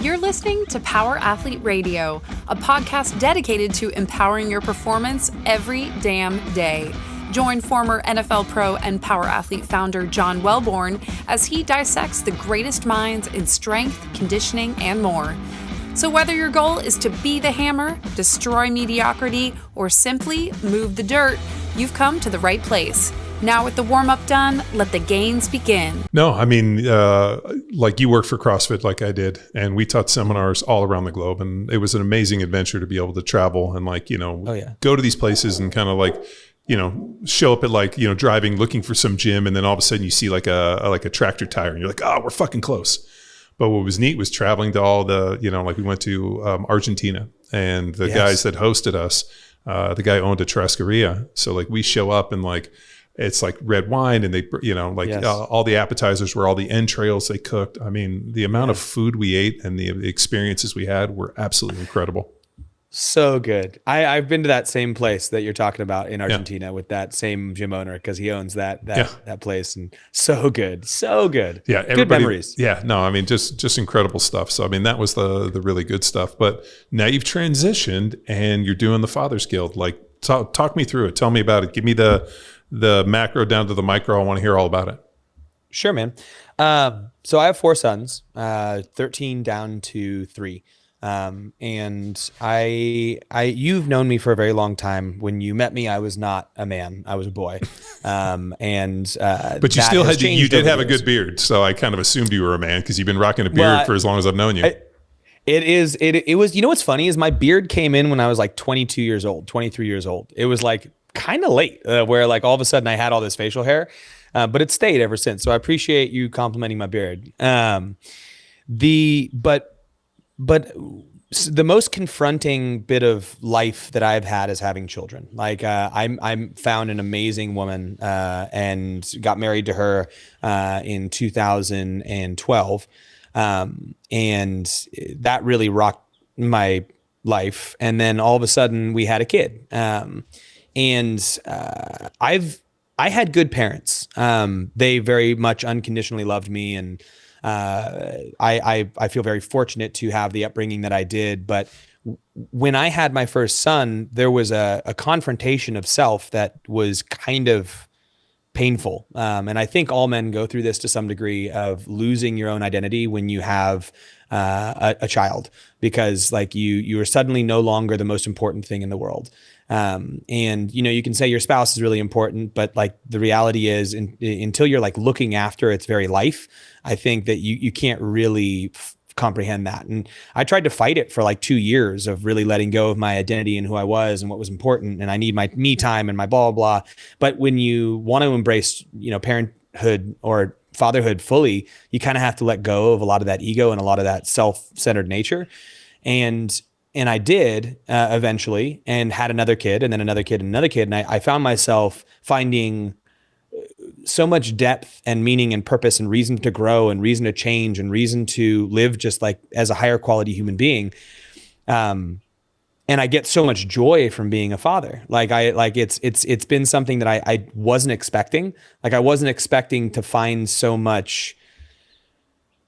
You're listening to Power Athlete Radio, a podcast dedicated to empowering your performance every damn day. Join former NFL pro and Power Athlete founder John Welborn as he dissects the greatest minds in strength, conditioning, and more. So whether your goal is to be the hammer, destroy mediocrity, or simply move the dirt, you've come to the right place. Now with the warm-up done, let the gains begin. No, I mean, like you work for CrossFit like I did, and we taught seminars all around the globe, and it was an amazing adventure to be able to travel and go to these places and kind of show up at driving, looking for some gym, and then all of a sudden you see like a tractor tire and you're like, oh, we're fucking close. But what was neat was traveling to all the, we went to Argentina, and the guys that hosted us, the guy owned a Churrascaria. So we show up and it's like red wine, and they, all the appetizers were all the entrails they cooked. I mean, the amount of food we ate and the experiences we had were absolutely incredible. So good. I've been to that same place that you're talking about in Argentina with that same gym owner, because he owns that place, and so good. Yeah, good memories. Yeah, no, I mean just incredible stuff. So I mean that was the really good stuff. But now you've transitioned and you're doing the Fathers Guild. Talk me through it. Tell me about it. Give me the macro down to the micro. I want to hear all about it. Sure, man. So I have 4 sons, 13 down to 3. And you've known me for a very long time. When you met me, I was not a man, I was a boy. But you still did have a good beard. So I kind of assumed you were a man because you've been rocking a beard for as long as I've known you. It was, what's funny is my beard came in when I was 22 years old, 23 years old. It was kind of late, where all of a sudden I had all this facial hair, but it stayed ever since. So I appreciate you complimenting my beard. But the most confronting bit of life that I've had is having children. I found an amazing woman and got married to her in 2012, and that really rocked my life. And then all of a sudden we had a kid. I had good parents. They very much unconditionally loved me, and I feel very fortunate to have the upbringing that I did. But when I had my first son, there was a confrontation of self that was kind of painful. And I think all men go through this to some degree, of losing your own identity when you have a child, because you are suddenly no longer the most important thing in the world. And you can say your spouse is really important, but the reality is until you're looking after its very life, I think that you can't really comprehend that. And I tried to fight it for 2 years of really letting go of my identity and who I was and what was important. And I need my me time and my blah, blah, blah. But when you want to embrace, parenthood or fatherhood fully, you kind of have to let go of a lot of that ego and a lot of that self-centered nature. And I did eventually, and had another kid, and then another kid, and another kid. And I found myself finding so much depth and meaning and purpose and reason to grow and reason to change and reason to live just as a higher quality human being. And I get so much joy from being a father. It's been something that I wasn't expecting. I wasn't expecting to find so much.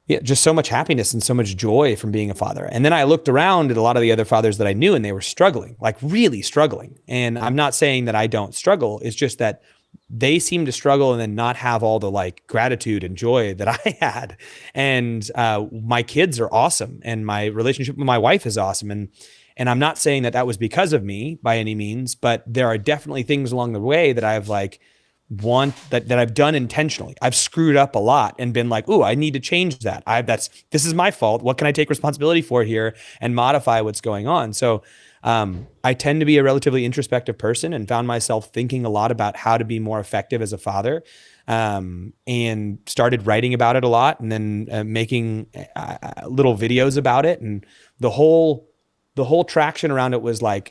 Yeah, just so much happiness and so much joy from being a father. And then I looked around at a lot of the other fathers that I knew, and they were struggling, really struggling. And I'm not saying that I don't struggle. It's just that they seem to struggle and then not have all the gratitude and joy that I had. And my kids are awesome, and my relationship with my wife is awesome. And I'm not saying that was because of me by any means, but there are definitely things along the way that I've that I've done intentionally. I've screwed up a lot and been ooh, I need to change that. This is my fault. What can I take responsibility for here and modify what's going on? So I tend to be a relatively introspective person, and found myself thinking a lot about how to be more effective as a father, and started writing about it a lot, and then making little videos about it. And the whole traction around it was I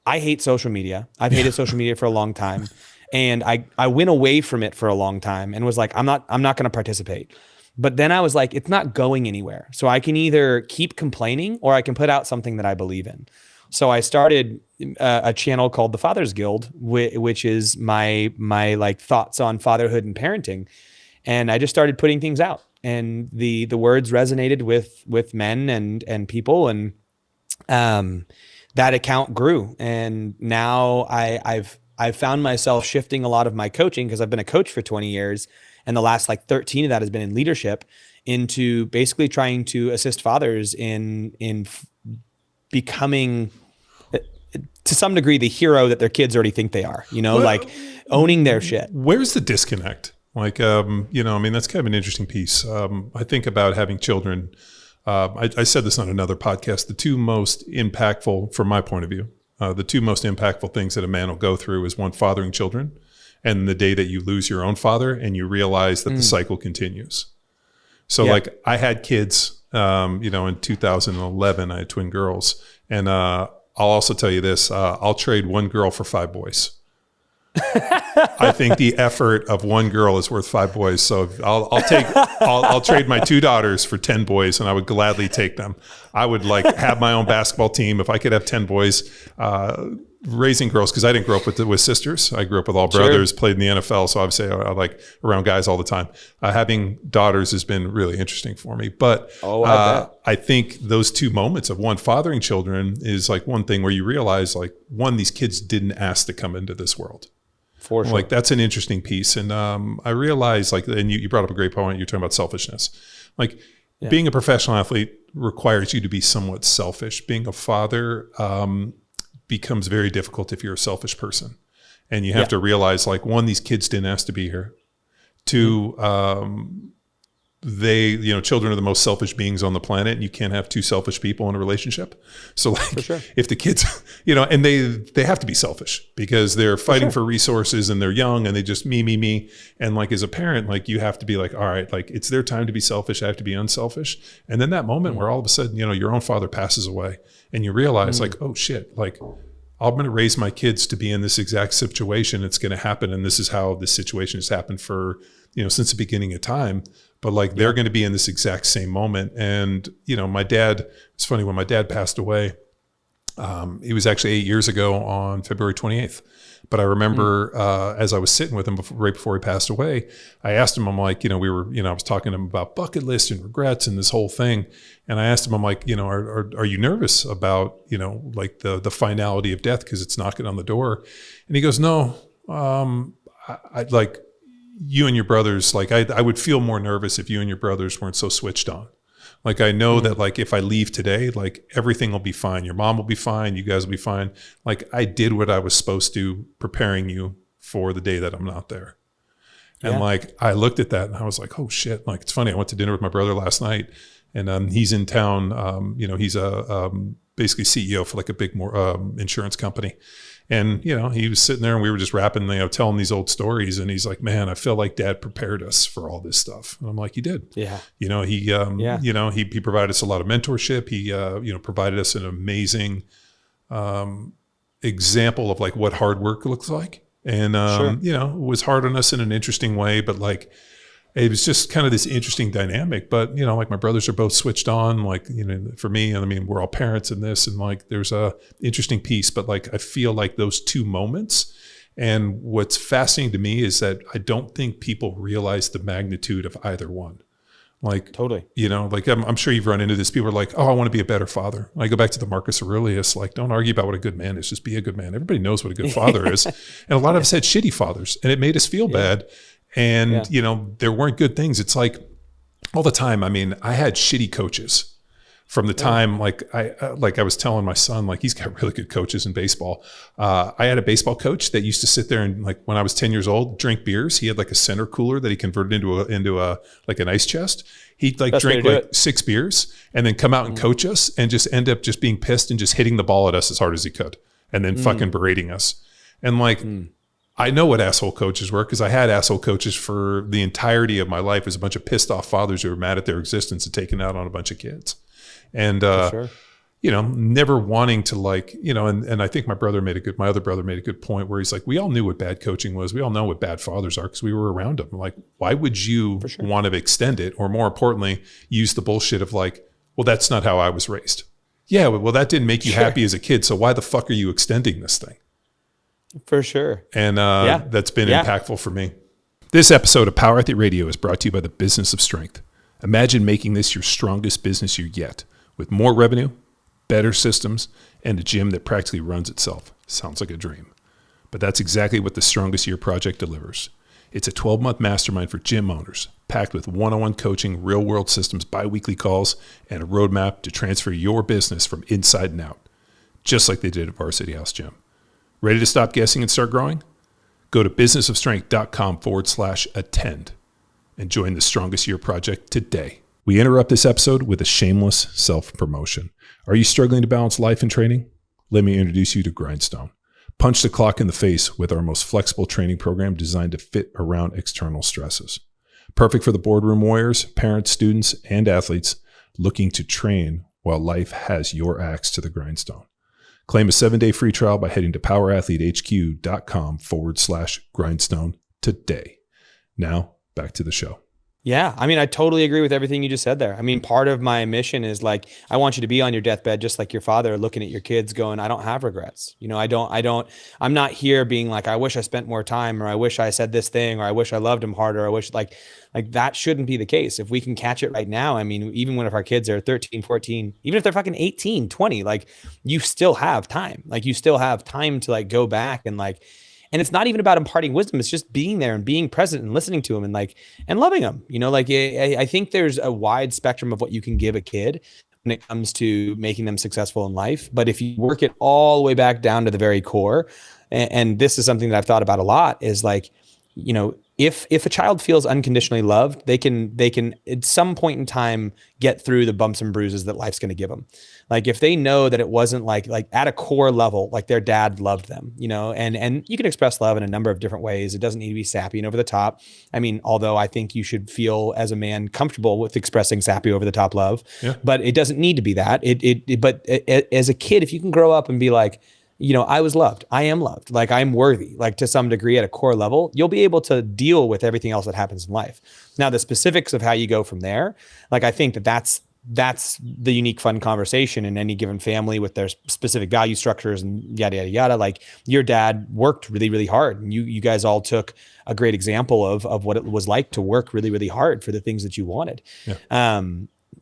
hate social media. I've hated social media for a long time. And I went away from it for a long time and was I'm not going to participate. But then I was it's not going anywhere. So I can either keep complaining, or I can put out something that I believe in. So I started a channel called the Fathers Guild, which is my thoughts on fatherhood and parenting. And I just started putting things out. the words resonated with men and people, and that account grew. And now I've found myself shifting a lot of my coaching, because I've been a coach for 20 years, and the last like 13 of that has been in leadership, into basically trying to assist fathers in becoming, to some degree, the hero that their kids already think they are, like owning their shit. Where's the disconnect? Like, that's kind of an interesting piece. I think about having children. I said this on another podcast, the two most impactful, from my point of view, the two most impactful things that a man will go through is, one, fathering children, and the day that you lose your own father and you realize that the cycle continues. So like, I had kids, in 2011, I had twin girls, and I'll also tell you this, I'll trade one girl for 5 boys. I think the effort of one girl is worth 5 boys. So I'll trade my 2 daughters for 10 boys, and I would gladly take them. I would like have my own basketball team if I could have 10 boys. Raising girls, because I didn't grow up with sisters. I grew up with all brothers, played in the NFL. So obviously I like around guys all the time. Having daughters has been really interesting for me. But I think those 2 moments of, one, fathering children is like one thing where you realize, like, one, these kids didn't ask to come into this world. For sure. Like, that's an interesting piece. And I realized, like, and you brought up a great point. You're talking about selfishness. Like, being a professional athlete requires you to be somewhat selfish. Being a father becomes very difficult if you're a selfish person. And you have to realize, like, one, these kids didn't ask to be here. 2, children are the most selfish beings on the planet, and you can't have 2 selfish people in a relationship. So like, if the kids, and they have to be selfish because they're fighting for resources, and they're young, and they just me. And like, as a parent, like, you have to be like, all right, like, it's their time to be selfish. I have to be unselfish. And then that moment where all of a sudden, your own father passes away, and you realize like, oh shit, like, I'm going to raise my kids to be in this exact situation. It's going to happen. And this is how this situation has happened for, since the beginning of time. But like, they're going to be in this exact same moment. And, my dad, it's funny, when my dad passed away, it was actually 8 years ago on February 28th. But I remember as I was sitting with him right before he passed away, I asked him, I'm like, I was talking to him about bucket lists and regrets and this whole thing. And I asked him, I'm like, are you nervous about, like the finality of death, because it's knocking on the door? And he goes, no, I like, you and your brothers, like, I would feel more nervous if you and your brothers weren't so switched on. Like, I know that, like, if I leave today, like, everything will be fine. Your mom will be fine. You guys will be fine. Like, I did what I was supposed to, preparing you for the day that I'm not there. And like, I looked at that and I was like, oh shit. Like, it's funny. I went to dinner with my brother last night, and he's in town. He's a basically CEO for like a big insurance company. And, he was sitting there, and we were just rapping, telling these old stories. And he's like, man, I feel like Dad prepared us for all this stuff. And I'm like, he did. Yeah. He provided us a lot of mentorship. He, provided us an amazing example of like what hard work looks like. And, it was hard on us in an interesting way, but like, it was just kind of this interesting dynamic. But, like, my brothers are both switched on, like, for me, I mean, we're all parents in this, and like, there's a interesting piece, but like, I feel like those 2 moments. And what's fascinating to me is that I don't think people realize the magnitude of either one. Like, totally, like, I'm sure you've run into this. People are like, oh, I want to be a better father. I go back to the Marcus Aurelius, like, don't argue about what a good man is, just be a good man. Everybody knows what a good father is. And a lot of us had shitty fathers, and it made us feel bad. And, there weren't good things. It's like all the time. I mean, I had shitty coaches from the time, like I was telling my son, like, he's got really good coaches in baseball. I had a baseball coach that used to sit there and, like, when I was 10 years old, drink beers. He had like a center cooler that he converted into a like an ice chest. He'd like drink like 6 beers and then come out and coach us, and just end up just being pissed and just hitting the ball at us as hard as he could, and then fucking berating us. And like, I know what asshole coaches were, because I had asshole coaches for the entirety of my life. It was a bunch of pissed off fathers who were mad at their existence and taking out on a bunch of kids. And, never wanting to, like, and I think my other brother made a good point where he's like, we all knew what bad coaching was. We all know what bad fathers are because we were around them. Like, why would you want to extend it? Or more importantly, use the bullshit of like, well, that's not how I was raised. Yeah. Well, that didn't make you happy as a kid. So why the fuck are you extending this thing? For sure. And that's been impactful for me. This episode of Power Athlete Radio is brought to you by the Business of Strength. Imagine making this your strongest business year yet, with more revenue, better systems, and a gym that practically runs itself. Sounds like a dream. But that's exactly what the Strongest Year Project delivers. It's a 12-month mastermind for gym owners, packed with one-on-one coaching, real-world systems, bi-weekly calls, and a roadmap to transfer your business from inside and out, just like they did at Varsity House Gym. Ready to stop guessing and start growing? Go to businessofstrength.com/attend and join the Strongest Year Project today. We interrupt this episode with a shameless self-promotion. Are you struggling to balance life and training? Let me introduce you to Grindstone. Punch the clock in the face with our most flexible training program designed to fit around external stresses. Perfect for the boardroom warriors, parents, students, and athletes looking to train while life has your axe to the grindstone. Claim a 7-day free trial by heading to powerathletehq.com/grindstone today. Now, back to the show. Yeah. I mean, I totally agree with everything you just said there. I mean, part of my mission is like, I want you to be on your deathbed, just like your father, looking at your kids going, I don't have regrets. You know, I'm not here being like, I wish I spent more time, or I wish I said this thing, or I wish I loved him harder. I wish like that shouldn't be the case. If we can catch it right now, I mean, even when if our kids are 13, 14, even if they're fucking 18, 20, like you still have time. Like you still have time to like go back and like, and it's not even about imparting wisdom. It's just being there and being present and listening to him and loving him. You know, like I think there's a wide spectrum of what you can give a kid when it comes to making them successful in life. But if you work it all the way back down to the very core, and this is something that I've thought about a lot, is like, you know, if a child feels unconditionally loved, they can at some point in time get through the bumps and bruises that life's going to give them. Like if they know that it wasn't like at a core level, like their dad loved them, you know, and you can express love in a number of different ways. It doesn't need to be sappy and over the top. I mean, although I think you should feel as a man comfortable with expressing sappy over the top love, but it doesn't need to be that. But as a kid, if you can grow up and be like, you know, I was loved. I am loved. Like I'm worthy, like to some degree at a core level, you'll be able to deal with everything else that happens in life. Now, the specifics of how you go from there, like I think that's the unique fun conversation in any given family with their specific value structures and yada, yada, yada. Like your dad worked really, really hard. And you guys all took a great example of what it was like to work really, really hard for the things that you wanted. Yeah.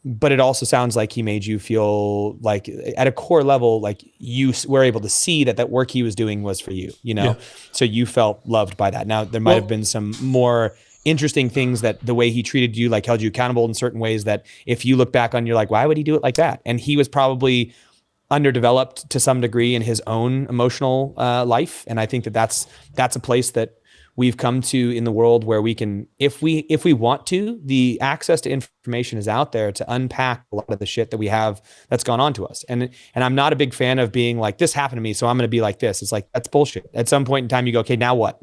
But it also sounds like he made you feel like at a core level, like you were able to see that work he was doing was for you, you know? Yeah. So you felt loved by that. Now there might've been some more interesting things that the way he treated you, like held you accountable in certain ways that if you look back on, you're like, why would he do it like that? And he was probably underdeveloped to some degree in his own emotional life. And I think that's a place that we've come to in the world where we can, if we want to, the access to information is out there to unpack a lot of the shit that we have that's gone on to us. And I'm not a big fan of being like, this happened to me, so I'm going to be like this. It's like, that's bullshit. At some point in time, you go, okay, now what?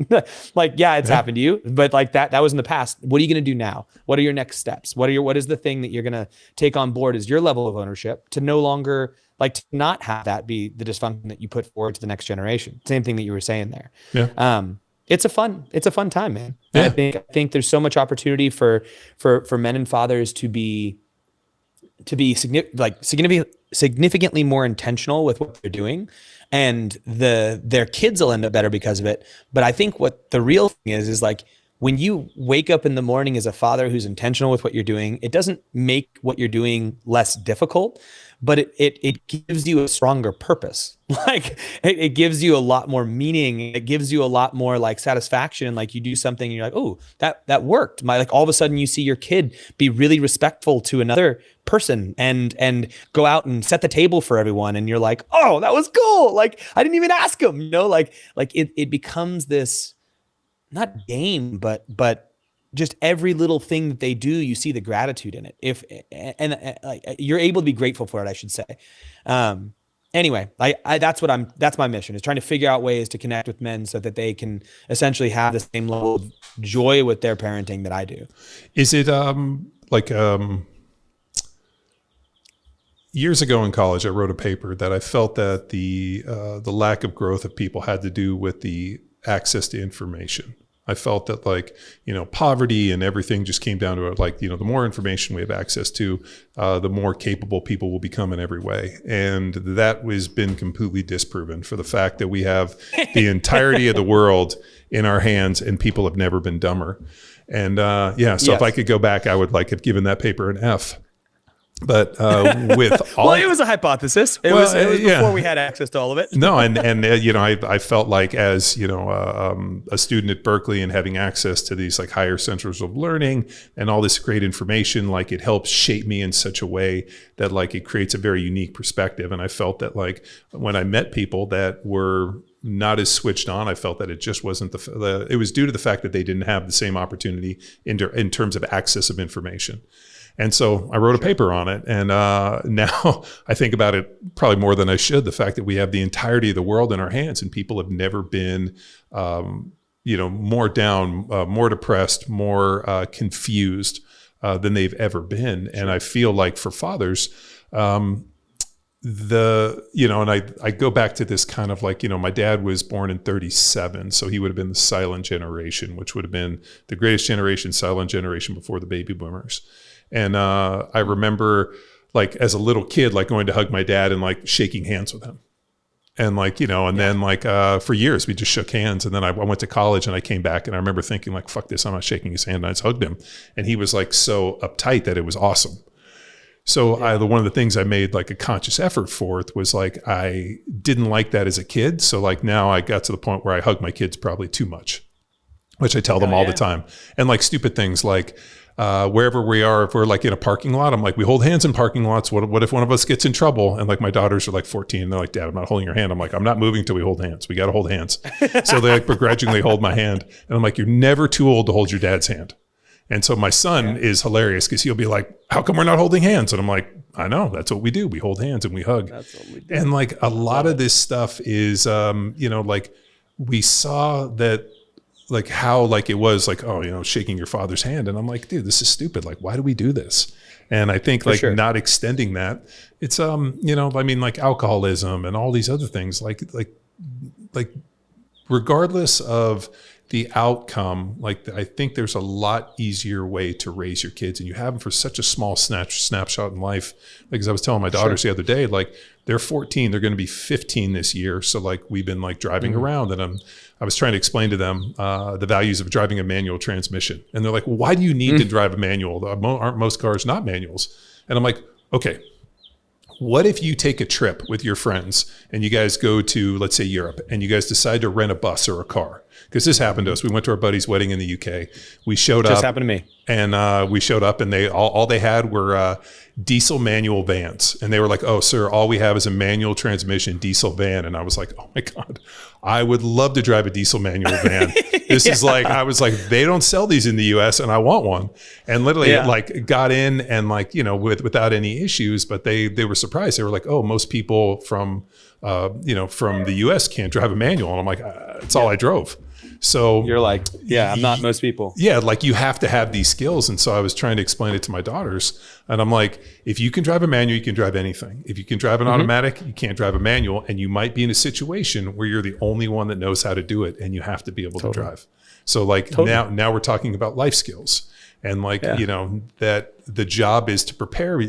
Like, yeah, it's happened to you, but like that was in the past. What are you going to do now? What are your next steps? What is the thing that you're going to take on board as your level of ownership to no longer like to not have that be the dysfunction that you put forward to the next generation? Same thing that you were saying there. Yeah. It's a fun time, man. Yeah. I think there's so much opportunity for men and fathers to be significantly more intentional with what they're doing, and their kids will end up better because of it. But I think what the real thing is like when you wake up in the morning as a father who's intentional with what you're doing, it doesn't make what you're doing less difficult, but it gives you a stronger purpose. Like it gives you a lot more meaning. It gives you a lot more like satisfaction. Like you do something and you're like, oh, that worked. Like all of a sudden you see your kid be really respectful to another person and go out and set the table for everyone. And you're like, oh, that was cool. Like I didn't even ask him, you know, like it becomes this, not game, but just every little thing that they do, you see the gratitude in it. You're able to be grateful for it, I should say. Anyway, that's my mission, is trying to figure out ways to connect with men so that they can essentially have the same level of joy with their parenting that I do. Is it years ago in college, I wrote a paper that I felt that the lack of growth of people had to do with the access to information. I felt that like, poverty and everything just came down to it. Like, the more information we have access to, the more capable people will become in every way. And that has been completely disproven for the fact that we have the entirety of the world in our hands and people have never been dumber. And so if I could go back, I would like have given that paper an F. But with all, well, it was a hypothesis. It was before we had access to all of it. No, and I felt like as a student at Berkeley and having access to these like higher centers of learning and all this great information, like it helps shape me in such a way that like it creates a very unique perspective. And I felt that like when I met people that were not as switched on, I felt that it just wasn't it was due to the fact that they didn't have the same opportunity in terms of access of information. And so I wrote a paper on it. And now I think about it probably more than I should, the fact that we have the entirety of the world in our hands and people have never been, more down, more depressed, more confused than they've ever been. And I feel like for fathers, and I go back to this kind of like, my dad was born in 1937. So he would have been the silent generation, which would have been the greatest generation, silent generation before the baby boomers. And I remember like as a little kid, like going to hug my dad and like shaking hands with him. And like, then like for years we just shook hands. And then I went to college and I came back and I remember thinking like, fuck this, I'm not shaking his hand. And I just hugged him. And he was like so uptight that it was awesome. So one of the things I made like a conscious effort for it was like, I didn't like that as a kid. So like now I got to the point where I hug my kids probably too much, which I tell them all the time. And like stupid things like, wherever we are, if we're like in a parking lot, I'm like, we hold hands in parking lots. What if one of us gets in trouble? And like my daughters are like 14 and they're like, Dad, I'm not holding your hand. I'm like, I'm not moving till we hold hands. We got to hold hands. So they like begrudgingly hold my hand. And I'm like, you're never too old to hold your dad's hand. And so my son is hilarious because he'll be like, how come we're not holding hands? And I'm like, I know, that's what we do. We hold hands and we hug. That's what we do. And like a lot of this stuff is, like we saw that like how like it was like, shaking your father's hand. And I'm like, dude, this is stupid. Like, why do we do this? And I think like not extending that, it's, like alcoholism and all these other things, like regardless of the outcome, like I think there's a lot easier way to raise your kids and you have them for such a small snapshot in life. Like, as I was telling my daughters the other day, like they're 14, they're going to be 15 this year. So like we've been like driving around and I was trying to explain to them the values of driving a manual transmission. And they're like, well, why do you need to drive a manual? Aren't most cars not manuals? And I'm like, okay, what if you take a trip with your friends and you guys go to, let's say, Europe, and you guys decide to rent a bus or a car? Because this happened to us. We went to our buddy's wedding in the UK. We showed up. Just happened to me. And we showed up and they all they had were diesel manual vans. And they were like, oh, sir, all we have is a manual transmission diesel van. And I was like, oh my God, I would love to drive a diesel manual van. This is like, I was like, they don't sell these in the US and I want one. And literally it like got in and like, without any issues, but they were surprised. They were like, oh, most people from the US can't drive a manual. And I'm like, it's all I drove. So you're like, I'm not most people. Yeah. Like you have to have these skills. And so I was trying to explain it to my daughters and I'm like, if you can drive a manual, you can drive anything. If you can drive an automatic, you can't drive a manual. And you might be in a situation where you're the only one that knows how to do it and you have to be able to drive. So like now we're talking about life skills and like, that the job is to prepare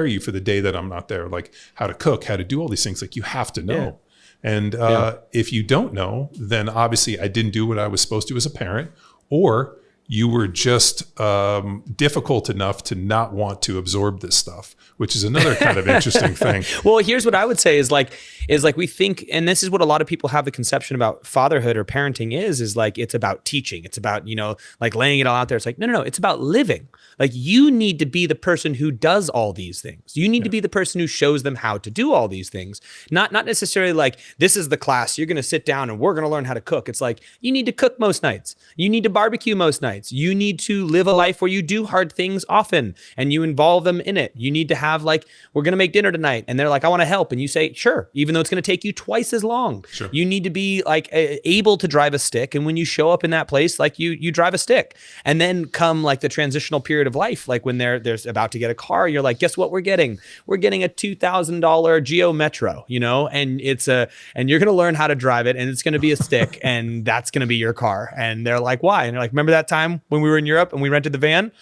you for the day that I'm not there, like how to cook, how to do all these things. Like you have to know. Yeah. And if you don't know, then obviously I didn't do what I was supposed to as a parent, or you were just difficult enough to not want to absorb this stuff, which is another kind of interesting thing. Well, here's what I would say is like we think, and this is what a lot of people have the conception about fatherhood or parenting is like, it's about teaching. It's about, like laying it all out there. It's like, no, it's about living. Like you need to be the person who does all these things. You need to be the person who shows them how to do all these things. Not necessarily like, this is the class, you're going to sit down and we're going to learn how to cook. It's like, you need to cook most nights. You need to barbecue most nights. nights. You need to live a life where you do hard things often and you involve them in it. You need to have like, we're going to make dinner tonight. And they're like, I want to help. And you say, sure, even though it's going to take you twice as long. Sure. You need to be like able to drive a stick. And when you show up in that place, like you drive a stick. And then come like the transitional period of life, like when there's about to get a car, you're like, guess what we're getting? We're getting a $2,000 Geo Metro, you know, and and you're going to learn how to drive it and it's going to be a stick and that's going to be your car. And they're like, why? And they're like, remember that time when we were in Europe and we rented the van?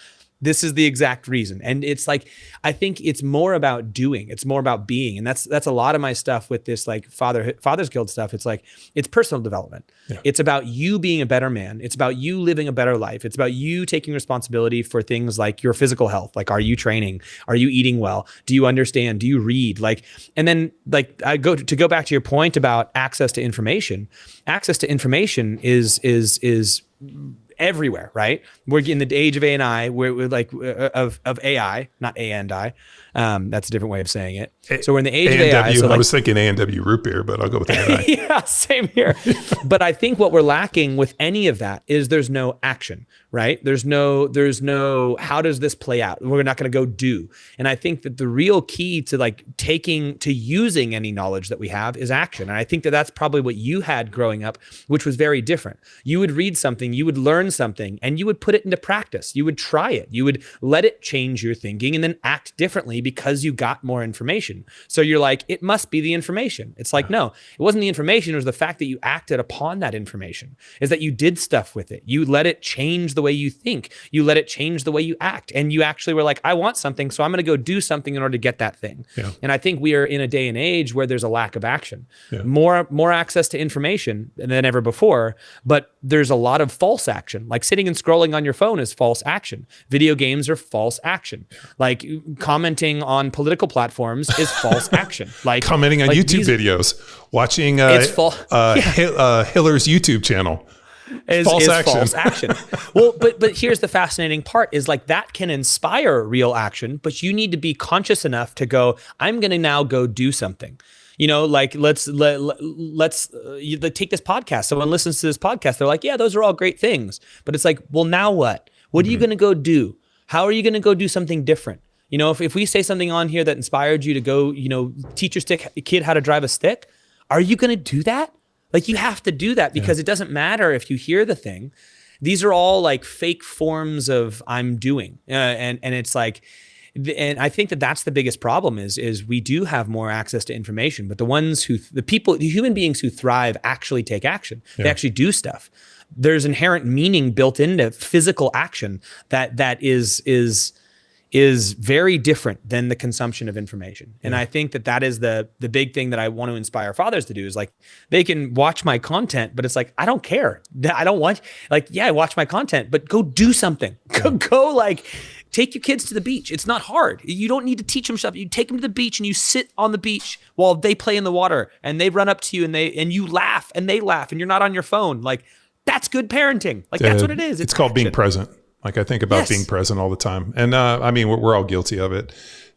This is the exact reason. And it's like, I think it's more about doing, it's more about being. And that's a lot of my stuff with this like Father's Guild stuff. It's like, it's personal development. Yeah. It's about you being a better man. It's about you living a better life. It's about you taking responsibility for things like your physical health. Like, are you training? Are you eating well? Do you understand? Do you read? Like, and then like I go back to your point about access to information. Access to information is everywhere, right? We're in the age of AI, we're like of AI, not A and I. That's a different way of saying it. So we're in the age of AI. So I was thinking A&W root beer, but I'll go with AI. Yeah, same here. But I think what we're lacking with any of that is there's no action, right? There's no how does this play out? We're not going to go do. And I think that the real key to like using any knowledge that we have is action. And I think that that's probably what you had growing up, which was very different. You would read something, you would learn something, and you would put it into practice. You would try it. You would let it change your thinking and then act differently because you got more information. So you're like, it must be the information. It's like, no, it wasn't the information. It was the fact that you acted upon that information, is that you did stuff with it. You let it change the way you think. You let it change the way you act. And you actually were like, I want something, so I'm going to go do something in order to get that thing. Yeah. And I think we are in a day and age where there's a lack of action. Yeah. More access to information than ever before, but there's a lot of false action. Like sitting and scrolling on your phone is false action. Video games are false action. Like commenting on political platforms is false action. Like commenting on YouTube videos, watching Hiller's YouTube channel. Is false action. Well, but here's the fascinating part is like that can inspire real action, but you need to be conscious enough to go, I'm going to now go do something. You know, like let's take this podcast. Someone listens to this podcast. They're like, yeah, those are all great things. But it's like, well, now what? What are you going to go do? How are you going to go do something different? You know, if we say something on here that inspired you to go, you know, teach your kid how to drive a stick, are you going to do that? Like you have to do that because it doesn't matter if you hear the thing. These are all like fake forms of I'm doing. And it's like, and I think that that's the biggest problem is we do have more access to information, but the human beings who thrive actually take action. Yeah. They actually do stuff. There's inherent meaning built into physical action that is very different than the consumption of information. And I think that is the big thing that I want to inspire fathers to do is like, they can watch my content, but it's like, I don't care. I don't want, like, yeah, I watch my content, but go do something. Go like, take your kids to the beach. It's not hard. You don't need to teach them stuff. You take them to the beach and you sit on the beach while they play in the water and they run up to you and you laugh and they laugh and you're not on your phone. Like, that's good parenting. Like, that's what it is. It's called being present. Like I think about being present all the time. And I mean, we're all guilty of it.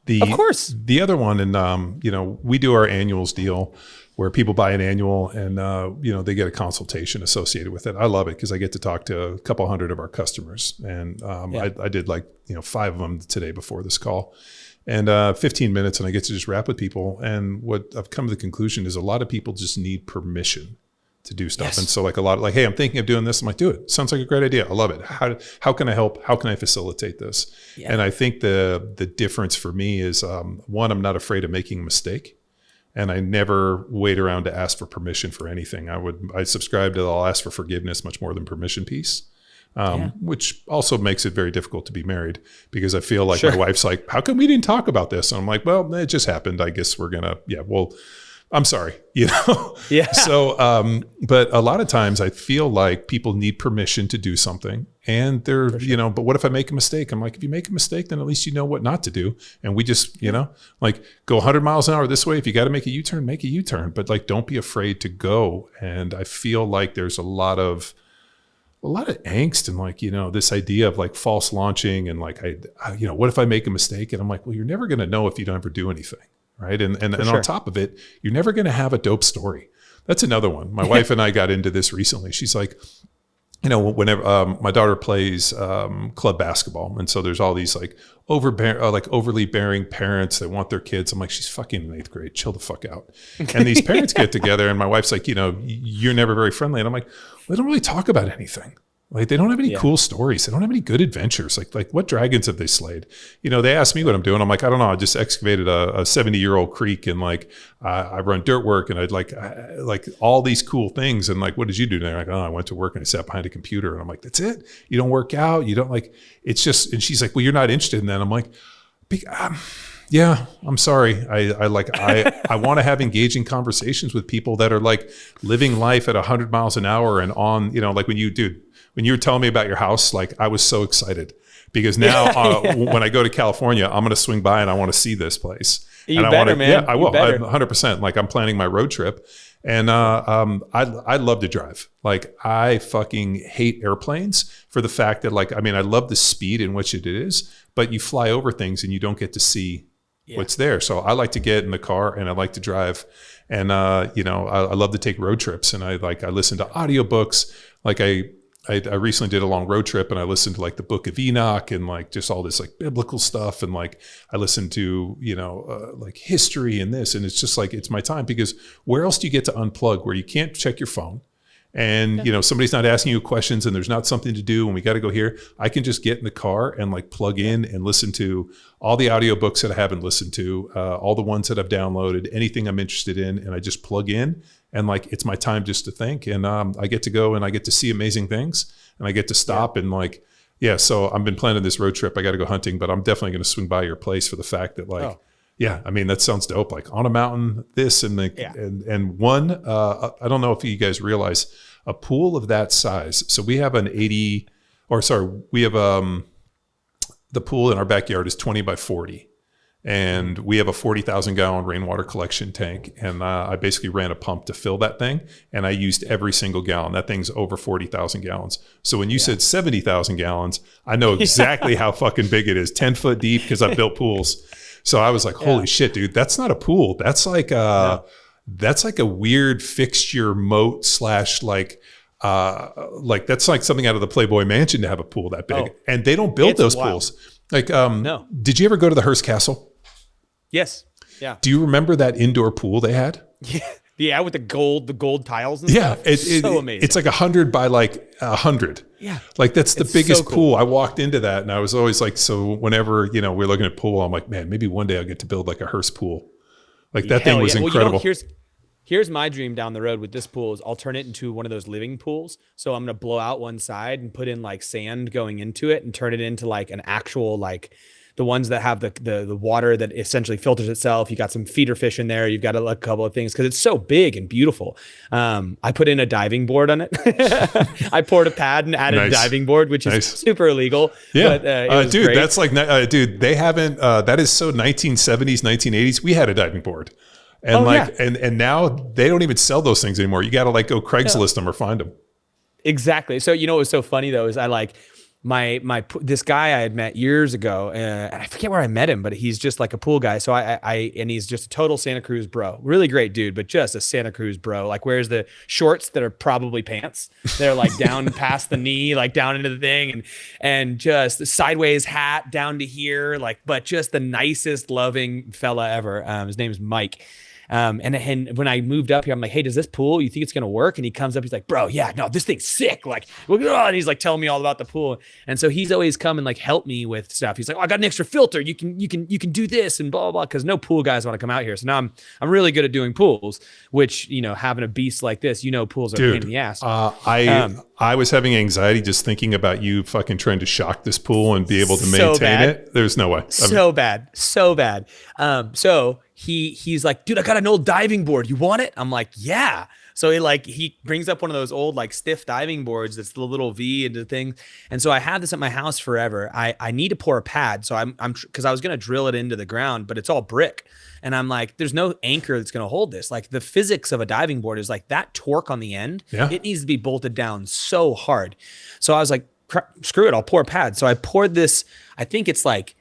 Of course. The other one, and you know, we do our annuals deal where people buy an annual and, you know, they get a consultation associated with it. I love it because I get to talk to a couple hundred of our customers. And I did like, you know, 5 of them today before this call. And 15 minutes and I get to just rap with people. And what I've come to the conclusion is a lot of people just need permission to do stuff. Yes. And so like a lot of like, hey, I'm thinking of doing this. I'm like, do it. Sounds like a great idea. I love it. How can I help? How can I facilitate this? Yeah. And I think the difference for me is one, I'm not afraid of making a mistake. And I never wait around to ask for permission for anything. I subscribe to the I'll ask for forgiveness much more than permission piece. Which also makes it very difficult to be married because I feel like my wife's like, how come we didn't talk about this? And I'm like, well, it just happened. I guess we're gonna, I'm sorry, you know? Yeah. So, but a lot of times I feel like people need permission to do something and they're, you know, but what if I make a mistake? I'm like, if you make a mistake, then at least you know what not to do. And we just, you know, like go 100 miles an hour this way. If you got to make a U-turn, make a U-turn, but like, don't be afraid to go. And I feel like there's a lot of angst and like, you know, this idea of like false launching and like, you know, what if I make a mistake? And I'm like, well, you're never going to know if you don't ever do anything. Right. And on top of it, you're never going to have a dope story. That's another one. My wife and I got into this recently. She's like, whenever my daughter plays club basketball, and so there's all these like overly bearing parents that want their kids. I'm like, she's fucking in 8th grade. Chill the fuck out. And these parents get together, and my wife's like, you're never very friendly. And I'm like, we don't really talk about anything. Like, they don't have any cool stories. They don't have any good adventures. Like what dragons have they slayed? They ask me what I'm doing. I'm like, I don't know. I just excavated a 70-year-old creek, and like, I run dirt work, and I'd like all these cool things. And like, what did you do today? Like, oh, I went to work and I sat behind a computer. And I'm like, that's it? You don't work out? You don't like, it's just, and she's like, well, you're not interested in that. I'm like, yeah, I'm sorry. I want to have engaging conversations with people that are like living life at 100 miles an hour and on, like when you were telling me about your house, like I was so excited because now when I go to California, I'm going to swing by and I want to see this place. You better, man. Yeah, I will. 100%. Like I'm planning my road trip, and I love to drive. Like I fucking hate airplanes for the fact that I love the speed in which it is, but you fly over things and you don't get to see what's there. So I like to get in the car and I like to drive, and I love to take road trips, and I listen to audiobooks. Like I recently did a long road trip, and I listened to like the Book of Enoch and like just all this like biblical stuff. And like, I listened to, like history and this, and it's just like, it's my time, because where else do you get to unplug where you can't check your phone? And, somebody's not asking you questions and there's not something to do and we got to go here. I can just get in the car and like plug in and listen to all the audiobooks that I haven't listened to, all the ones that I've downloaded, anything I'm interested in. And I just plug in, and like, it's my time just to think. And I get to go and I get to see amazing things, and I get to stop and like, so I've been planning this road trip. I got to go hunting, but I'm definitely going to swing by your place for the fact that like, that sounds dope. Like on a mountain, this and like, and one, I don't know if you guys realize, a pool of that size. So we have the pool in our backyard is 20 by 40. And we have a 40,000 gallon rainwater collection tank. And I basically ran a pump to fill that thing. And I used every single gallon. That thing's over 40,000 gallons. So when you said 70,000 gallons, I know exactly how fucking big it is. 10 foot deep, because I've built pools. So I was like, holy shit, dude, that's not a pool. That's like that's like a weird fixture moat / that's like something out of the Playboy Mansion to have a pool that big. And they don't build those pools. Like, no. Did you ever go to the Hearst Castle? Yes. Yeah. Do you remember that indoor pool they had? Yeah. Yeah, with the gold tiles and stuff. It's so amazing. It's like 100 by like 100. Yeah. Like that's the biggest pool. I walked into that and I was always like, so whenever, we're looking at pool, I'm like, man, maybe one day I'll get to build like a Hearst pool. Like that thing was incredible. Well, here's my dream down the road with this pool is I'll turn it into one of those living pools. So I'm going to blow out one side and put in like sand going into it and turn it into like an actual, like the ones that have the water that essentially filters itself. You got some feeder fish in there. You've got a couple of things because it's so big and beautiful. I put in a diving board on it. I poured a pad and added a diving board, which is super illegal. Yeah, but, dude, great. That's like, dude, they haven't. That is so 1970s, 1980s. We had a diving board, and and now they don't even sell those things anymore. You got to like go Craigslist them or find them. Exactly. So what was so funny though is I like. This guy I had met years ago, and I forget where I met him, but he's just like a pool guy. So and he's just a total Santa Cruz bro, really great dude, but just a Santa Cruz bro. Like wears the shorts that are probably pants. They're like down past the knee, like down into the thing, and just the sideways hat down to here, like, but just the nicest, loving fella ever. His name is Mike. And when I moved up here, I'm like, hey, does this pool, you think it's going to work? And he comes up, he's like, bro, yeah, no, this thing's sick. Like, and he's like telling me all about the pool. And so he's always come and like help me with stuff. He's like, oh, I got an extra filter. You can do this and blah, blah, blah. Cause no pool guys want to come out here. So now I'm really good at doing pools, which, having a beast like this, pools are a pain in the ass. I was having anxiety just thinking about you fucking trying to shock this pool and be able to maintain it. There's no way. So bad. So he's like, dude, I got an old diving board. You want it? I'm like, yeah. So he brings up one of those old like stiff diving boards. That's the little V into the thing. And so I have this at my house forever. I need to pour a pad. So I'm because I was going to drill it into the ground, but it's all brick. And I'm like, there's no anchor that's going to hold this. Like the physics of a diving board is like that torque on the end. Yeah. It needs to be bolted down so hard. So I was like, screw it. I'll pour a pad. So I poured this, I think it's like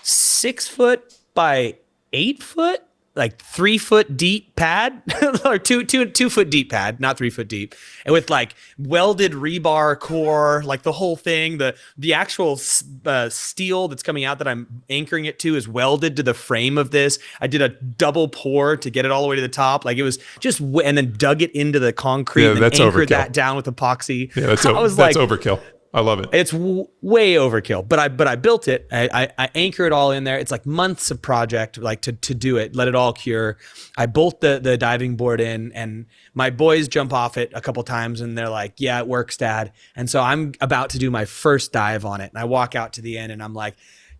6 foot by 8 foot, like 3 foot deep pad or two foot deep pad, not 3 foot deep, and with like welded rebar core, like the whole thing. The actual steel that's coming out that I'm anchoring it to is welded to the frame of this. I did a double pour to get it all the way to the top. Like it was just, and then dug it into the concrete and then anchored overkill. That down with epoxy. Yeah, that's overkill. I love it. It's way overkill, but I built it. I anchor it all in there. It's like months of project, like to do it, let it all cure. I bolt the diving board in, and my boys jump off it a couple times and they're like, yeah, it works, Dad. And so I'm about to do my first dive on it. And I walk out to the end and I'm like,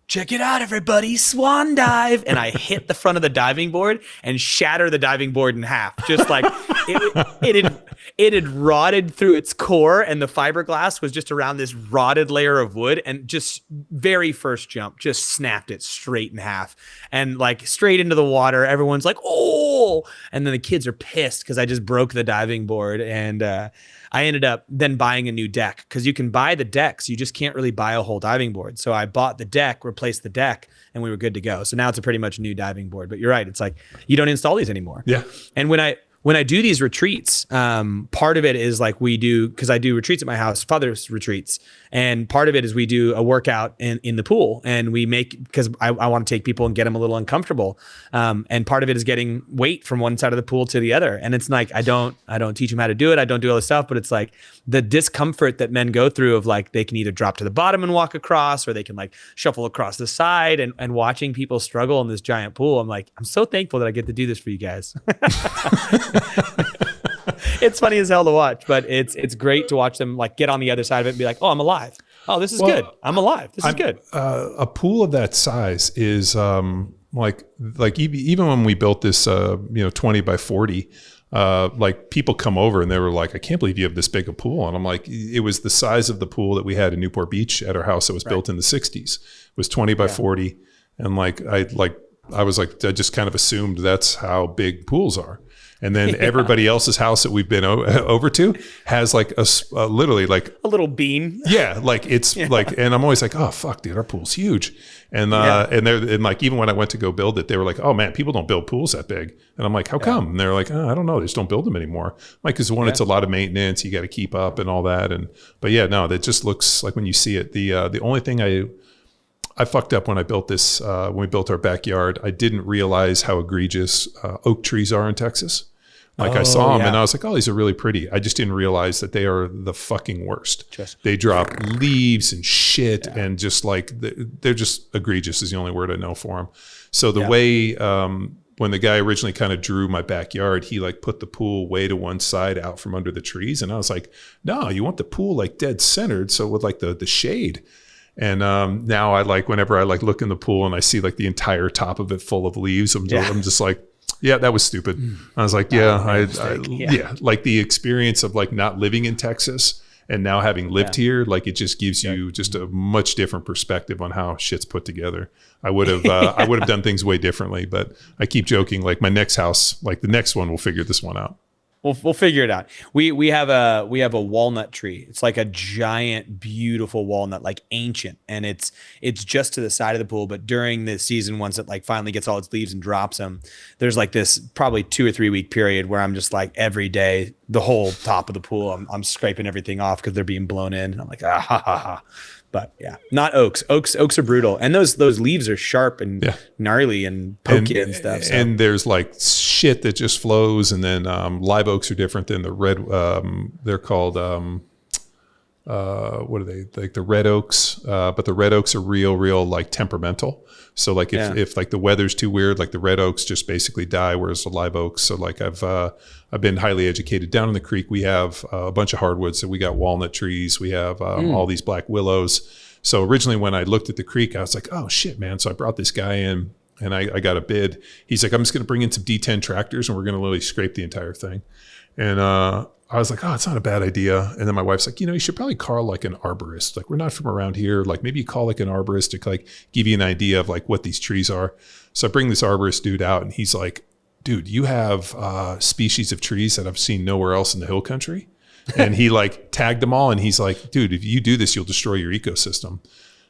check it out, everybody, swan dive. And I hit the front of the diving board and shatter the diving board in half. Just like it had rotted through its core, and the fiberglass was just around this rotted layer of wood, and just very first jump, just snapped it straight in half and like straight into the water. Everyone's like, oh, and then the kids are pissed because I just broke the diving board. And I ended up then buying a new deck, because you can buy the decks. You just can't really buy a whole diving board. So I bought the deck, replaced the deck, and we were good to go. So now it's a pretty much new diving board. But you're right. It's like you don't install these anymore. Yeah. And when I do these retreats, part of it is like because I do retreats at my house, father's retreats. And part of it is we do a workout in the pool, and we because I want to take people and get them a little uncomfortable. And part of it is getting weight from one side of the pool to the other. And it's like, I don't teach them how to do it. I don't do all this stuff, but it's like the discomfort that men go through of like, they can either drop to the bottom and walk across, or they can like shuffle across the side, and watching people struggle in this giant pool. I'm like, I'm so thankful that I get to do this for you guys. It's funny as hell to watch, but it's great to watch them like get on the other side of it and be like, oh, I'm alive. Oh, this is good. I'm alive. This is good. A pool of that size is like even when we built this 20 by 40, like people come over and they were like, I can't believe you have this big a pool. And I'm like, it was the size of the pool that we had in Newport Beach at our house that was built in the 60s. It was 20 by 40. And I was like, I just kind of assumed that's how big pools are. And then everybody else's house that we've been over to has like literally like a little beam. Yeah. Like it's like, and I'm always like, oh fuck, dude, our pool's huge. And, and like, even when I went to go build it, they were like, oh man, people don't build pools that big. And I'm like, how come? And they're like, oh, I don't know. They just don't build them anymore. Like, cause it's a lot of maintenance. You got to keep up and all that. But yeah, no, that just looks like when you see it, the only thing I fucked up when I built this, when we built our backyard, I didn't realize how egregious oak trees are in Texas. Like I saw them and I was like, oh, these are really pretty. I just didn't realize that they are the fucking worst. They drop leaves and shit and just like, they're just egregious is the only word I know for them. So the way, when the guy originally kind of drew my backyard, he like put the pool way to one side out from under the trees. And I was like, no, you want the pool like dead centered. So with like the shade. And now I like, whenever I like look in the pool and I see like the entire top of it full of leaves, I'm just like, yeah, that was stupid. I was like, like the experience of like not living in Texas and now having lived here, like it just gives you just a much different perspective on how shit's put together. I would have done things way differently, but I keep joking, like my next house, like the next one will figure this one out. We'll figure it out. We have a walnut tree. It's like a giant, beautiful walnut, like ancient, and it's just to the side of the pool. But during the season, once it like finally gets all its leaves and drops them, there's like this probably 2 or 3 week period where I'm just like every day, the whole top of the pool, I'm scraping everything off because they're being blown in. And I'm like, ah ha ha ha. But yeah, not oaks. Oaks are brutal, and those leaves are sharp and gnarly and pokey and stuff. So. And there's like shit that just flows. And then live oaks are different than the red. They're called what are they, like the red oaks? But the red oaks are real like temperamental. So like if like the weather's too weird, like the red oaks just basically die, whereas the live oaks. So like I've been highly educated. Down in the creek, we have a bunch of hardwoods. So we got walnut trees. We have all these black willows. So originally when I looked at the creek, I was like, oh shit, man. So I brought this guy in and I got a bid. He's like, I'm just going to bring in some D10 tractors and we're going to literally scrape the entire thing. And I was like, oh, it's not a bad idea. And then my wife's like, you should probably call like an arborist. Like, we're not from around here. Like, maybe you call like an arborist to like give you an idea of like what these trees are. So I bring this arborist dude out and he's like, dude, you have species of trees that I've seen nowhere else in the hill country. And he like tagged them all. And he's like, dude, if you do this, you'll destroy your ecosystem.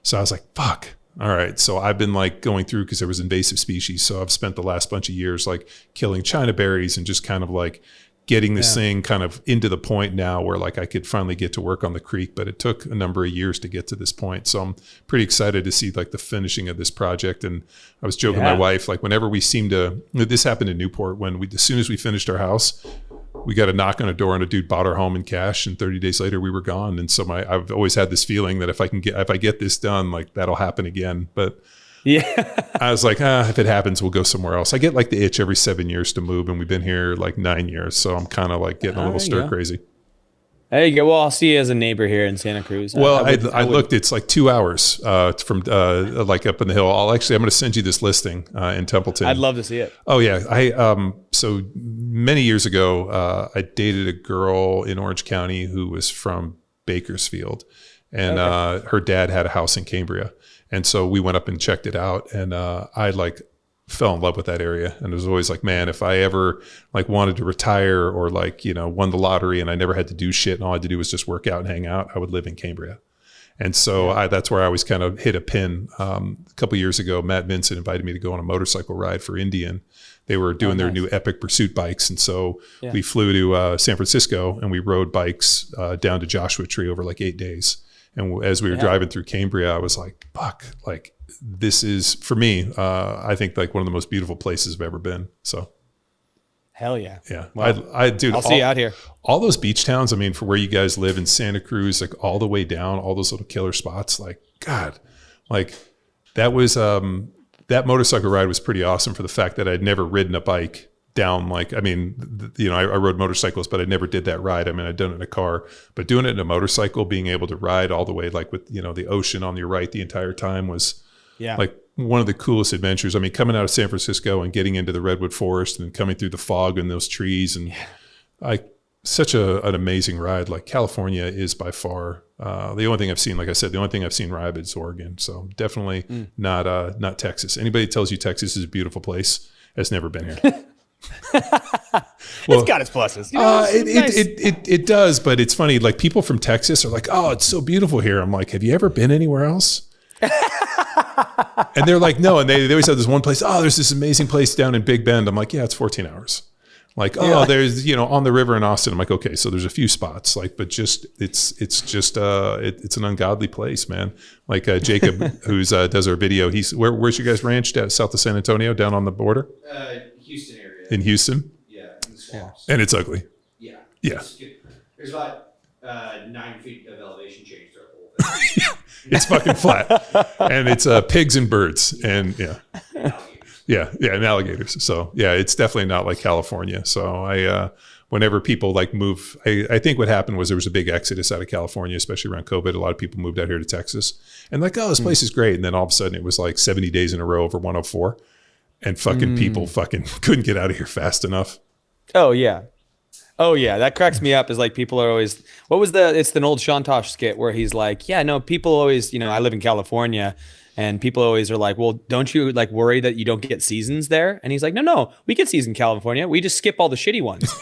So I was like, fuck. All right. So I've been like going through, because there was invasive species. So I've spent the last bunch of years like killing China berries and just kind of like getting this thing kind of into the point now where like I could finally get to work on the creek, but it took a number of years to get to this point. So I'm pretty excited to see like the finishing of this project. And I was joking with my wife, like whenever we seem to, this happened in Newport, when as soon as we finished our house, we got a knock on a door and a dude bought our home in cash, and 30 days later we were gone. And so I've always had this feeling that if I get this done, like that'll happen again. But I was like, if it happens, we'll go somewhere else. I get like the itch every 7 years to move, and we've been here like 9 years. So I'm kind of like getting a little stir crazy. There you go. Well, I'll see you as a neighbor here in Santa Cruz. Well, I looked, it's like 2 hours from like up in the hill. I'm going to send you this listing in Templeton. I'd love to see it. Oh yeah. So many years ago, I dated a girl in Orange County who was from Bakersfield, and her dad had a house in Cambria. And so we went up and checked it out, and I like fell in love with that area. And it was always like, man, if I ever like wanted to retire or like, won the lottery and I never had to do shit and all I had to do was just work out and hang out, I would live in Cambria. And so that's where I always kind of hit a pin. A couple of years ago, Matt Vincent invited me to go on a motorcycle ride for Indian. They were doing their new Epic Pursuit bikes. And so we flew to San Francisco and we rode bikes down to Joshua Tree over like 8 days. And as we were driving through Cambria, I was like, fuck, like this is, for me, I think like one of the most beautiful places I've ever been. So. Hell yeah. Yeah. Well, dude, I'll see you out here. All those beach towns, I mean, for where you guys live in Santa Cruz, like all the way down, all those little killer spots, like, God, like that was, that motorcycle ride was pretty awesome for the fact that I'd never ridden a bike down. Like, I mean, I rode motorcycles, but I never did that ride. I mean, I'd done it in a car, but doing it in a motorcycle, being able to ride all the way, like with, the ocean on your right the entire time was like one of the coolest adventures. I mean, coming out of San Francisco and getting into the redwood forest and coming through the fog and those trees, and such an amazing ride. Like California is by far the only thing I've seen. Like I said, the only thing I've seen rabid is Oregon. So definitely not Texas. Anybody that tells you Texas is a beautiful place has never been here. Well, it's got its pluses. It does, but it's funny. Like people from Texas are like, "Oh, it's so beautiful here." I'm like, "Have you ever been anywhere else?" And they're like, "No." And they always have this one place. "Oh, there's this amazing place down in Big Bend." I'm like, "Yeah, it's 14 hours." Like, there's on the river in Austin. I'm like, "Okay, so there's a few spots." Like, but just it's an ungodly place, man. Like Jacob, who's does our video. He's where's your guys' ranch? South of San Antonio, down on the border. Houston area. In Houston? Yeah, in the swamps. And it's ugly. Yeah. Yeah. There's about 9 feet of elevation change throughout the whole thing. It's fucking flat. And it's pigs and birds. And And and alligators. So it's definitely not like California. So whenever people like move, I think what happened was there was a big exodus out of California, especially around COVID. A lot of people moved out here to Texas and like, oh, this place is great. And then all of a sudden it was like 70 days in a row over 104. And fucking people fucking couldn't get out of here fast enough. Oh yeah. That cracks me up is like people are always, it's an old Shantosh skit where he's like, yeah, no, people always, I live in California and people always are like, well, don't you like worry that you don't get seasons there? And he's like, no, we get seasons in California. We just skip all the shitty ones,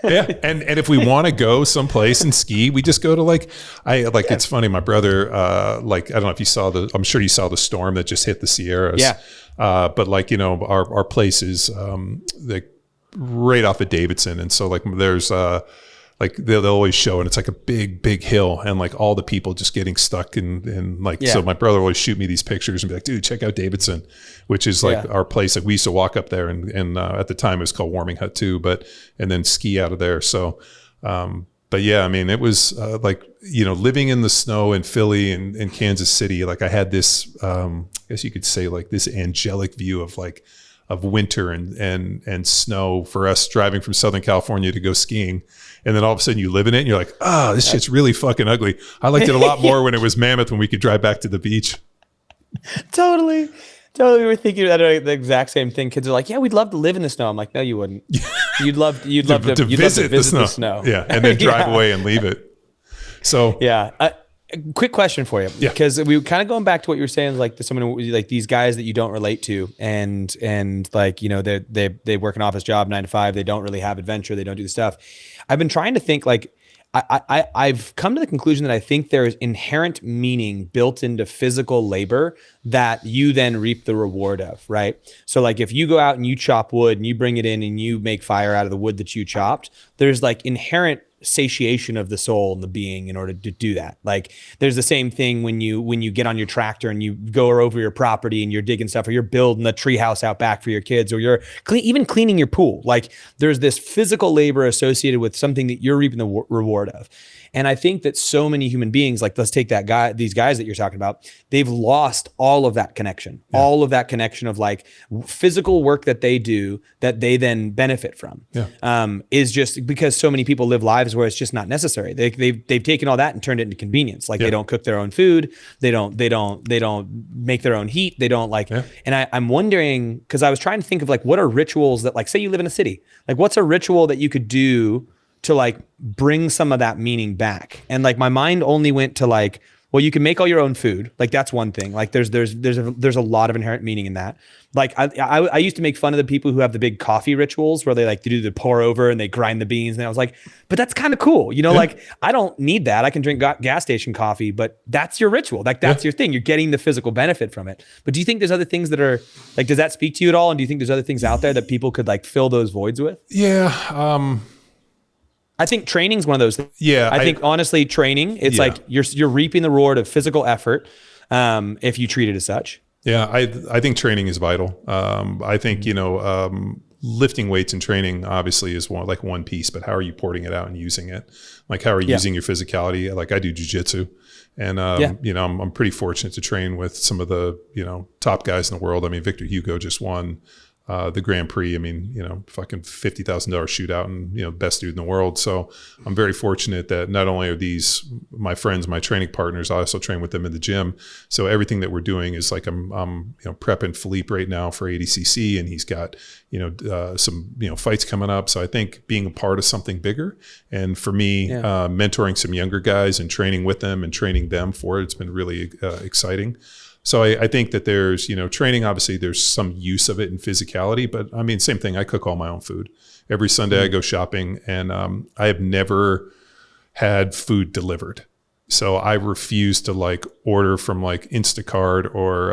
Yeah. And if we want to go someplace and ski, we just go to it's funny. My brother, I don't know if you saw I'm sure you saw the storm that just hit the Sierras. Yeah. But our place is right off of Davidson. And so there's they'll always show, and it's like a big hill, and like all the people just getting stuck so my brother always shoot me these pictures and be like, dude, check out Davidson, which is our place. Like we used to walk up there and at the time it was called Warming Hut 2, and then ski out of there. So, but yeah, I mean, it was living in the snow in Philly and Kansas City. Like I had this, I guess you could say like this angelic view of winter and snow for us driving from Southern California to go skiing. And then all of a sudden you live in it and you're like, oh, this shit's really fucking ugly. I liked it a lot more when it was Mammoth, when we could drive back to the beach. Totally. We were thinking the exact same thing. Kids are like, yeah, we'd love to live in the snow. I'm like, no, you wouldn't. You'd love to visit the snow. Yeah. And then drive away and leave it. So quick question for you, because we kind of going back to what you were saying, like someone like these guys that you don't relate to, and like they work an office job 9 to 5. They don't really have adventure. They don't do the stuff. I've been trying to think like I've come to the conclusion that I think there is inherent meaning built into physical labor that you then reap the reward of, right? So like if you go out and you chop wood and you bring it in and you make fire out of the wood that you chopped, there's like inherent satiation of the soul and the being in order to do that. Like there's the same thing when you get on your tractor and you go over your property and you're digging stuff, or you're building a tree house out back for your kids, or you're even cleaning your pool. Like there's this physical labor associated with something that you're reaping the reward of. And I think that so many human beings, like let's take these guys that you're talking about, they've lost all of that connection, all of that connection of like physical work that they do that they then benefit from, is just because so many people live lives where it's just not necessary. They've taken all that and turned it into convenience. Like they don't cook their own food. They don't make their own heat. They don't like, and I'm wondering, cause I was trying to think of like, what are rituals that like, say you live in a city, like what's a ritual that you could do to like bring some of that meaning back? And like my mind only went to like, well, you can make all your own food. Like that's one thing. Like there's a lot of inherent meaning in that. Like I used to make fun of the people who have the big coffee rituals where they like to do the pour over and they grind the beans. And I was like, but that's kind of cool. You know, like I don't need that. I can drink gas station coffee, but that's your ritual. Like that's your thing. You're getting the physical benefit from it. But do you think there's other things that are like, does that speak to you at all? And do you think there's other things out there that people could like fill those voids with? Yeah. I think training is one of those things. Yeah. I think honestly, training, it's like you're reaping the reward of physical effort if you treat it as such. Yeah, I think training is vital. I think, lifting weights and training obviously is one piece, but how are you porting it out and using it? Like how are you using your physicality? Like I do jujitsu, and I'm pretty fortunate to train with some of the top guys in the world. I mean, Victor Hugo just won the Grand Prix. I mean, fucking $50,000 shootout, and best dude in the world. So I'm very fortunate that not only are these my friends, my training partners, I also train with them in the gym. So everything that we're doing is like I'm prepping Philippe right now for ADCC, and he's got some fights coming up. So I think being a part of something bigger, and for me, mentoring some younger guys and training with them and training them for it's been really exciting. So I think that there's, training, obviously there's some use of it in physicality, but I mean, same thing. I cook all my own food. Every Sunday I go shopping, and I have never had food delivered. So I refuse to like order from like Instacart or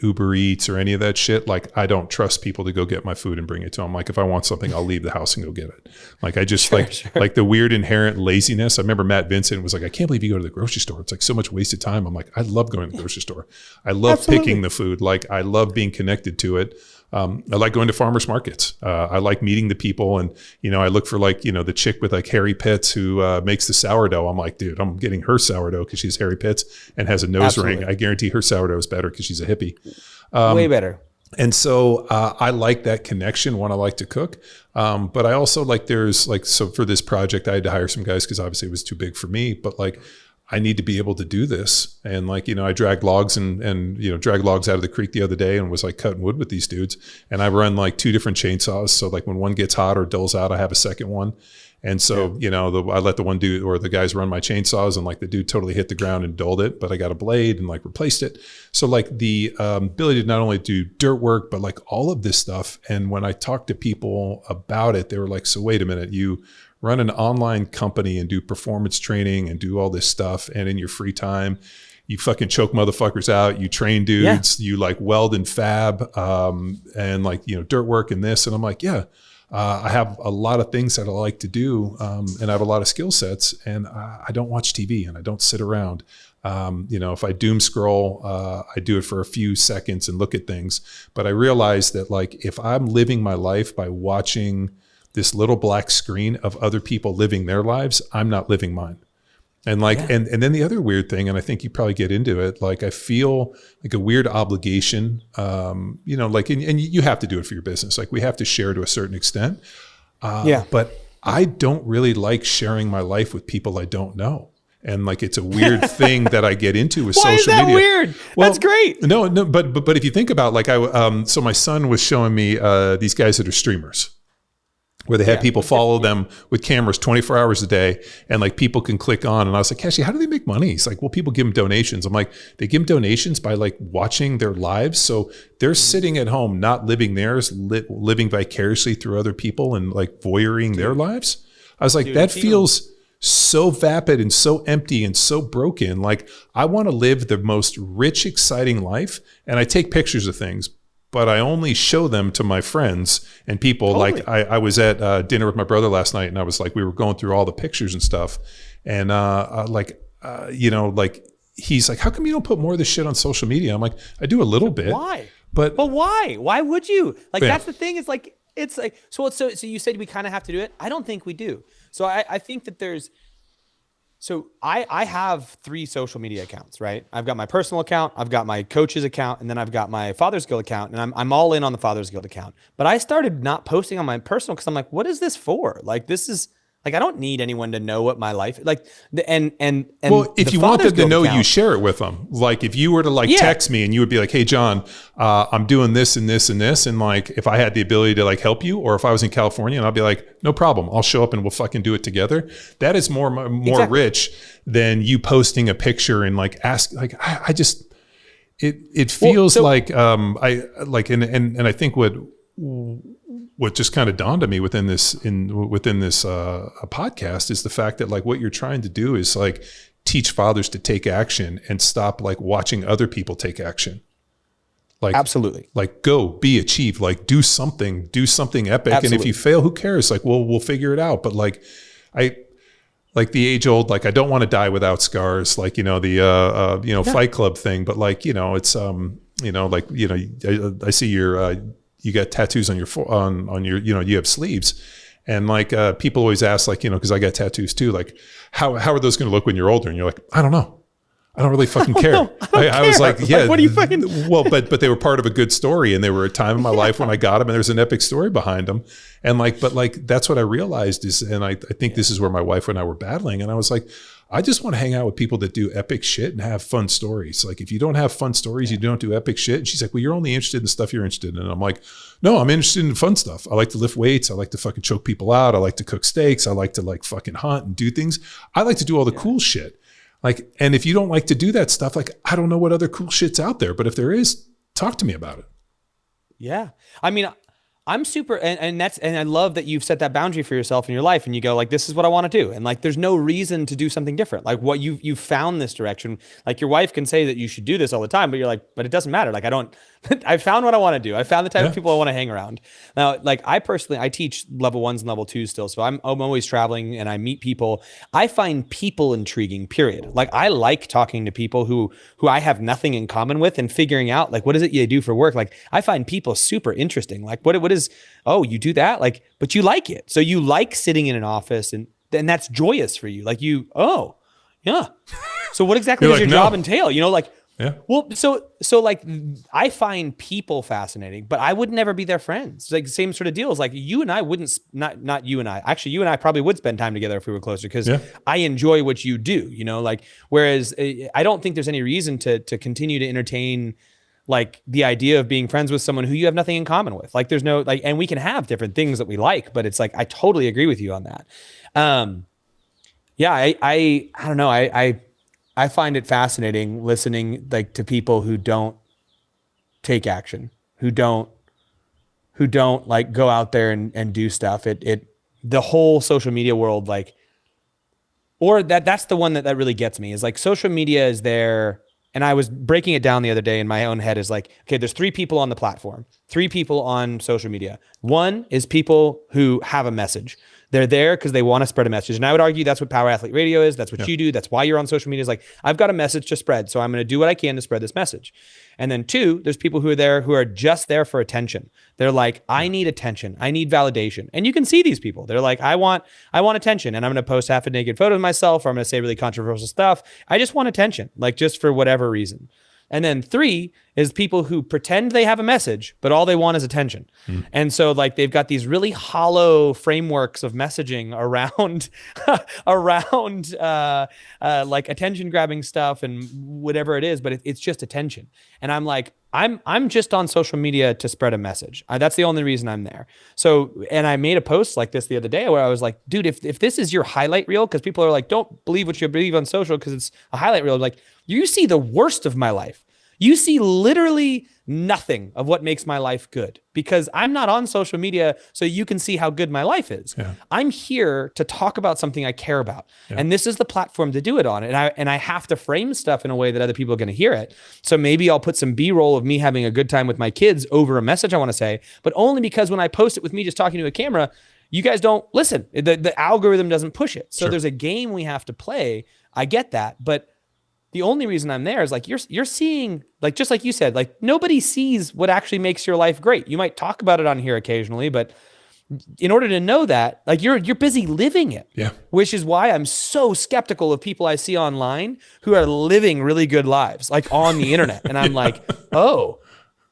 Uber Eats or any of that shit. Like I don't trust people to go get my food and bring it to them. Like if I want something, I'll leave the house and go get it. Like I just like the weird inherent laziness. I remember Matt Vincent was like, I can't believe you go to the grocery store. It's like so much wasted time. I'm like, I love going to the grocery store. I love picking the food. Like I love being connected to it. I like going to farmers markets. I like meeting the people, and I look for like the chick with like hairy pits who makes the sourdough. I'm like, dude, I'm getting her sourdough because she's hairy pits and has a nose ring. I guarantee her sourdough is better because she's a hippie. Way better. And so I like that connection when I like to cook. But I also like so for this project, I had to hire some guys because obviously it was too big for me. But like I need to be able to do this. And like, I dragged logs and dragged logs out of the creek the other day and was like cutting wood with these dudes. And I run like 2 different chainsaws. So like when one gets hot or dulls out, I have a second one. And so, I let the one dude or the guys run my chainsaws, and like the dude totally hit the ground and dulled it, but I got a blade and like replaced it. So like the ability to not only do dirt work, but like all of this stuff. And when I talked to people about it, they were like, so wait a minute, you run an online company and do performance training and do all this stuff. And in your free time, you fucking choke motherfuckers out. You train dudes, you like weld and fab, and like, dirt work and this. And I'm like, I have a lot of things that I like to do. And I have a lot of skill sets, and I don't watch TV and I don't sit around. If I doom scroll, I do it for a few seconds and look at things. But I realize that like, if I'm living my life by watching this little black screen of other people living their lives, I'm not living mine. And like, and then the other weird thing, and I think you probably get into it, like I feel like a weird obligation, like, and you have to do it for your business. Like we have to share to a certain extent. But I don't really like sharing my life with people I don't know. And like, it's a weird thing that I get into with social media. Why is that weird? Well, that's great. No, but if you think about like, so my son was showing me these guys that are streamers, where they had people follow them with cameras 24 hours a day, and like people can click on. And I was like, Cashy, how do they make money? He's like, well, people give them donations. I'm like, they give them donations by like watching their lives. So they're sitting at home, not living theirs, living vicariously through other people and like voyeuring their lives. I was like, Dude, that feels so vapid and so empty and so broken. Like, I want to live the most rich, exciting life. And I take pictures of things, but I only show them to my friends and people. Totally. Like, I was at dinner with my brother last night, and I was like, we were going through all the pictures and stuff. And he's like, how come you don't put more of this shit on social media? I'm like, I do a little bit. Why? But why? Why would you? Like, yeah. That's the thing. It's like, so you said we kind of have to do it. I don't think we do. So I think that I have 3 social media accounts, right? I've got my personal account, I've got my coach's account, and then I've got my Father's Guild account, and I'm all in on the Father's Guild account. But I started not posting on my personal because I'm like, what is this for? Like, this is like, I don't need anyone to know what my life like. And well, if you want them to know, account, you share it with them. Like, if you were to text me and you would be like, hey, John, I'm doing this and this and this. And like, if I had the ability to like help you, or if I was in California, and I'll be like, no problem, I'll show up and we'll fucking do it together. That is more Exactly. rich than you posting a picture and like ask, like, I just, it feels like, I think what just kind of dawned on me within this podcast is the fact that like what you're trying to do is like teach fathers to take action and stop like watching other people take action. Like, absolutely. Like, go, be, achieve, like do something epic. Absolutely. And if you fail, who cares? Like, we'll figure it out. But like, like the age old, like, I don't want to die without scars, like, Fight Club thing. But like, it's, I see you got tattoos on your on your, you have sleeves, and like people always ask, like, because I got tattoos too, like how are those going to look when you're older? And you're like, I don't know, I don't really fucking care. I was like, yeah, like, what do you fucking? Well, but they were part of a good story, and they were a time in my life when I got them, and there's an epic story behind them, and like, but like that's what I realized is, and I think this is where my wife and I were battling, and I was like, I just want to hang out with people that do epic shit and have fun stories. Like, if you don't have fun stories, you don't do epic shit. And she's like, well, you're only interested in the stuff you're interested in. And I'm like, no, I'm interested in fun stuff. I like to lift weights. I like to fucking choke people out. I like to cook steaks. I like to like fucking hunt and do things. I like to do all the cool shit. Like, and if you don't like to do that stuff, like, I don't know what other cool shit's out there, but if there is, talk to me about it. Yeah. I mean, I'm super, and I love that you've set that boundary for yourself in your life, and you go like, this is what I want to do. And like, there's no reason to do something different. Like, what you've found this direction. Like, your wife can say that you should do this all the time, but you're like, but it doesn't matter. Like, I found what I want to do. I found the type of people I want to hang around. Now, like, I teach level 1s and level 2s still. So I'm always traveling and I meet people. I find people intriguing, period. Like, I like talking to people who I have nothing in common with and figuring out like, what is it you do for work? Like, I find people super interesting. Like, what is, oh, you do that? Like, but you like it. So you like sitting in an office and that's joyous for you. Like, oh, yeah. So what exactly does your job entail? Like, yeah. Well, so like, I find people fascinating, but I would never be their friends. Like, same sort of deals. Like, you and I wouldn't, not you and I, actually, you and I probably would spend time together if we were closer, because I enjoy what you do, like, whereas I don't think there's any reason to continue to entertain like the idea of being friends with someone who you have nothing in common with. Like, there's no, like, and we can have different things that we like, but it's like, I totally agree with you on that. Yeah, I don't know. I find it fascinating listening like to people who don't take action, who don't like go out there and do stuff. The whole social media world, like, or that's the one that really gets me, is like, social media is there. And I was breaking it down the other day in my own head, is like, okay, there's 3 people on the platform, 3 people on social media. One is people who have a message. They're there because they want to spread a message. And I would argue that's what Power Athlete Radio is. That's what you do. That's why you're on social media. Is like, I've got a message to spread, so I'm going to do what I can to spread this message. And then 2, there's people who are there who are just there for attention. They're like, I need attention. I need validation. And you can see these people. They're like, I want attention, and I'm going to post half a naked photo of myself, or I'm going to say really controversial stuff. I just want attention, like, just for whatever reason. And then 3 is people who pretend they have a message, but all they want is attention. And so like, they've got these really hollow frameworks of messaging around, like attention grabbing stuff and whatever it is, but it's just attention. And I'm like, I'm just on social media to spread a message. That's the only reason I'm there. So, and I made a post like this the other day where I was like, dude, if this is your highlight reel, because people are like, don't believe what you believe on social because it's a highlight reel. Like, you see the worst of my life. You see literally nothing of what makes my life good, because I'm not on social media so you can see how good my life is. Yeah. I'm here to talk about something I care about. Yeah. And this is the platform to do it on. And I have to frame stuff in a way that other people are going to hear it. So maybe I'll put some B-roll of me having a good time with my kids over a message I want to say, but only because when I post it with me just talking to a camera, you guys don't listen. The algorithm doesn't push it. So there's a game we have to play. I get that. But the only reason I'm there is like, you're seeing, like, just like you said, like nobody sees what actually makes your life great. You might talk about it on here occasionally, but in order to know that, like you're busy living it. Yeah. Which is why I'm so skeptical of people I see online who are living really good lives, like on the internet. And I'm like, oh,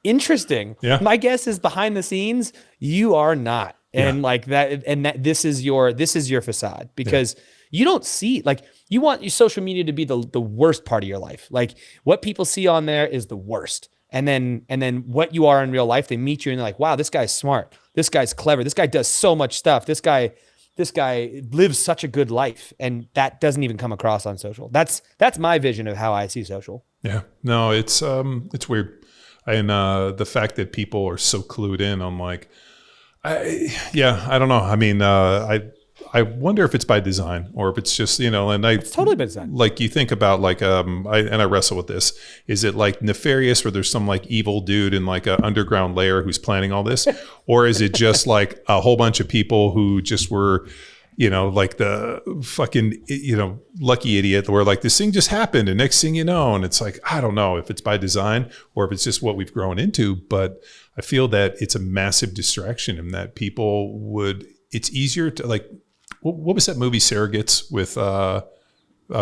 interesting. Yeah. My guess is behind the scenes, you are not. And like that, and that this is your facade, because you don't see, like, you want your social media to be the worst part of your life. Like what people see on there is the worst. And then what you are in real life, they meet you and they're like, wow, this guy's smart. This guy's clever. This guy does so much stuff. This guy lives such a good life. And that doesn't even come across on social. That's my vision of how I see social. Yeah, no, it's weird. And the fact that people are so clued in on like, I don't know. I mean, I wonder if it's by design or if it's just, it's totally by design. Like you think about like, I wrestle with this. Is it like nefarious where there's some like evil dude in like an underground lair who's planning all this? Or is it just like a whole bunch of people who just were, like the fucking, lucky idiot where like this thing just happened and next thing you know, and it's like, I don't know if it's by design or if it's just what we've grown into, but I feel that it's a massive distraction and that it's easier to like, what was that movie Surrogates with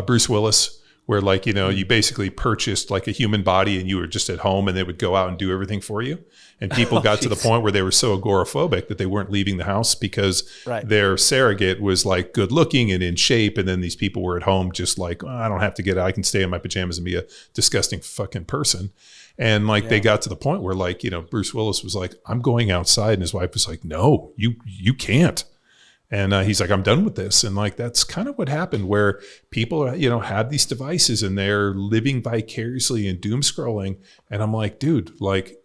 Bruce Willis, where like, you basically purchased like a human body and you were just at home and they would go out and do everything for you. And people got to the point where they were so agoraphobic that they weren't leaving the house because their surrogate was like good looking and in shape. And then these people were at home just like, oh, I don't have to get out. I can stay in my pajamas and be a disgusting fucking person. And like they got to the point where like, Bruce Willis was like, I'm going outside. And his wife was like, no, you can't. And he's like, I'm done with this. And like, that's kind of what happened where people, had these devices and they're living vicariously and doom scrolling. And I'm like, dude, like,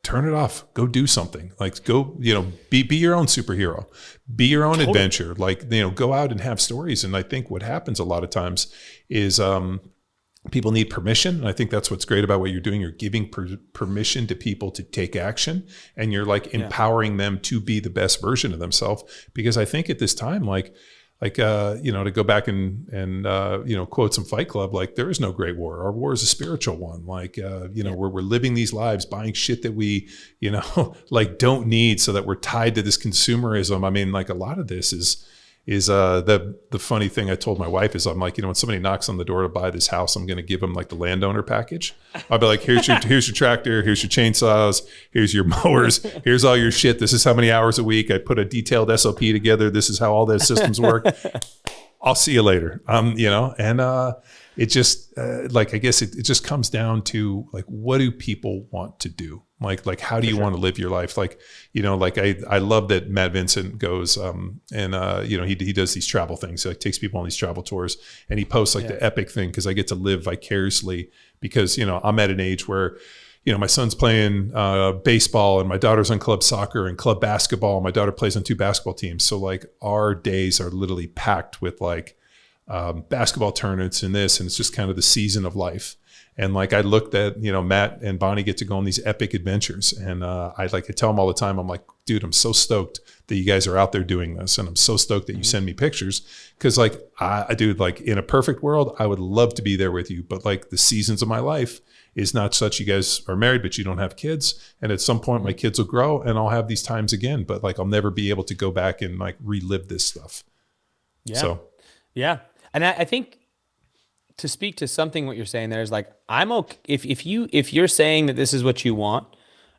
turn it off, go do something. Like go, be your own superhero, be your own adventure. Like, go out and have stories. And I think what happens a lot of times is, people need permission. And I think that's what's great about what you're doing. You're giving permission to people to take action and you're like empowering them to be the best version of themselves. Because I think at this time, to go back and quote some Fight Club, like there is no great war. Our war is a spiritual one. Like, we're living these lives, buying shit that we, like don't need so that we're tied to this consumerism. I mean, like a lot of this is the funny thing I told my wife is I'm like, when somebody knocks on the door to buy this house, I'm going to give them like the landowner package. I'll be like, here's your tractor, here's your chainsaws, here's your mowers, here's all your shit. This is how many hours a week. I put a detailed SOP together. This is how all those systems work. I'll see you later. It just I guess it just comes down to like, what do people want to do? Like, how do you want to live your life? Like, I love that Matt Vincent goes, he does these travel things. He like takes people on these travel tours and he posts like the epic thing. Cause I get to live vicariously because, I'm at an age where, my son's playing baseball and my daughter's on club soccer and club basketball. My daughter plays on 2 basketball teams. So like our days are literally packed with like, basketball tournaments and this, and it's just kind of the season of life. And like, I looked at, Matt and Bonnie get to go on these epic adventures. And I tell them all the time, I'm like, dude, I'm so stoked that you guys are out there doing this. And I'm so stoked that you send me pictures. Cause like, dude, like in a perfect world, I would love to be there with you. But like the seasons of my life is not such. You guys are married, but you don't have kids. And at some point my kids will grow and I'll have these times again, but like, I'll never be able to go back and like relive this stuff. Yeah. So, yeah. And I think to speak to something, what you're saying there is like, I'm okay. If you're saying that this is what you want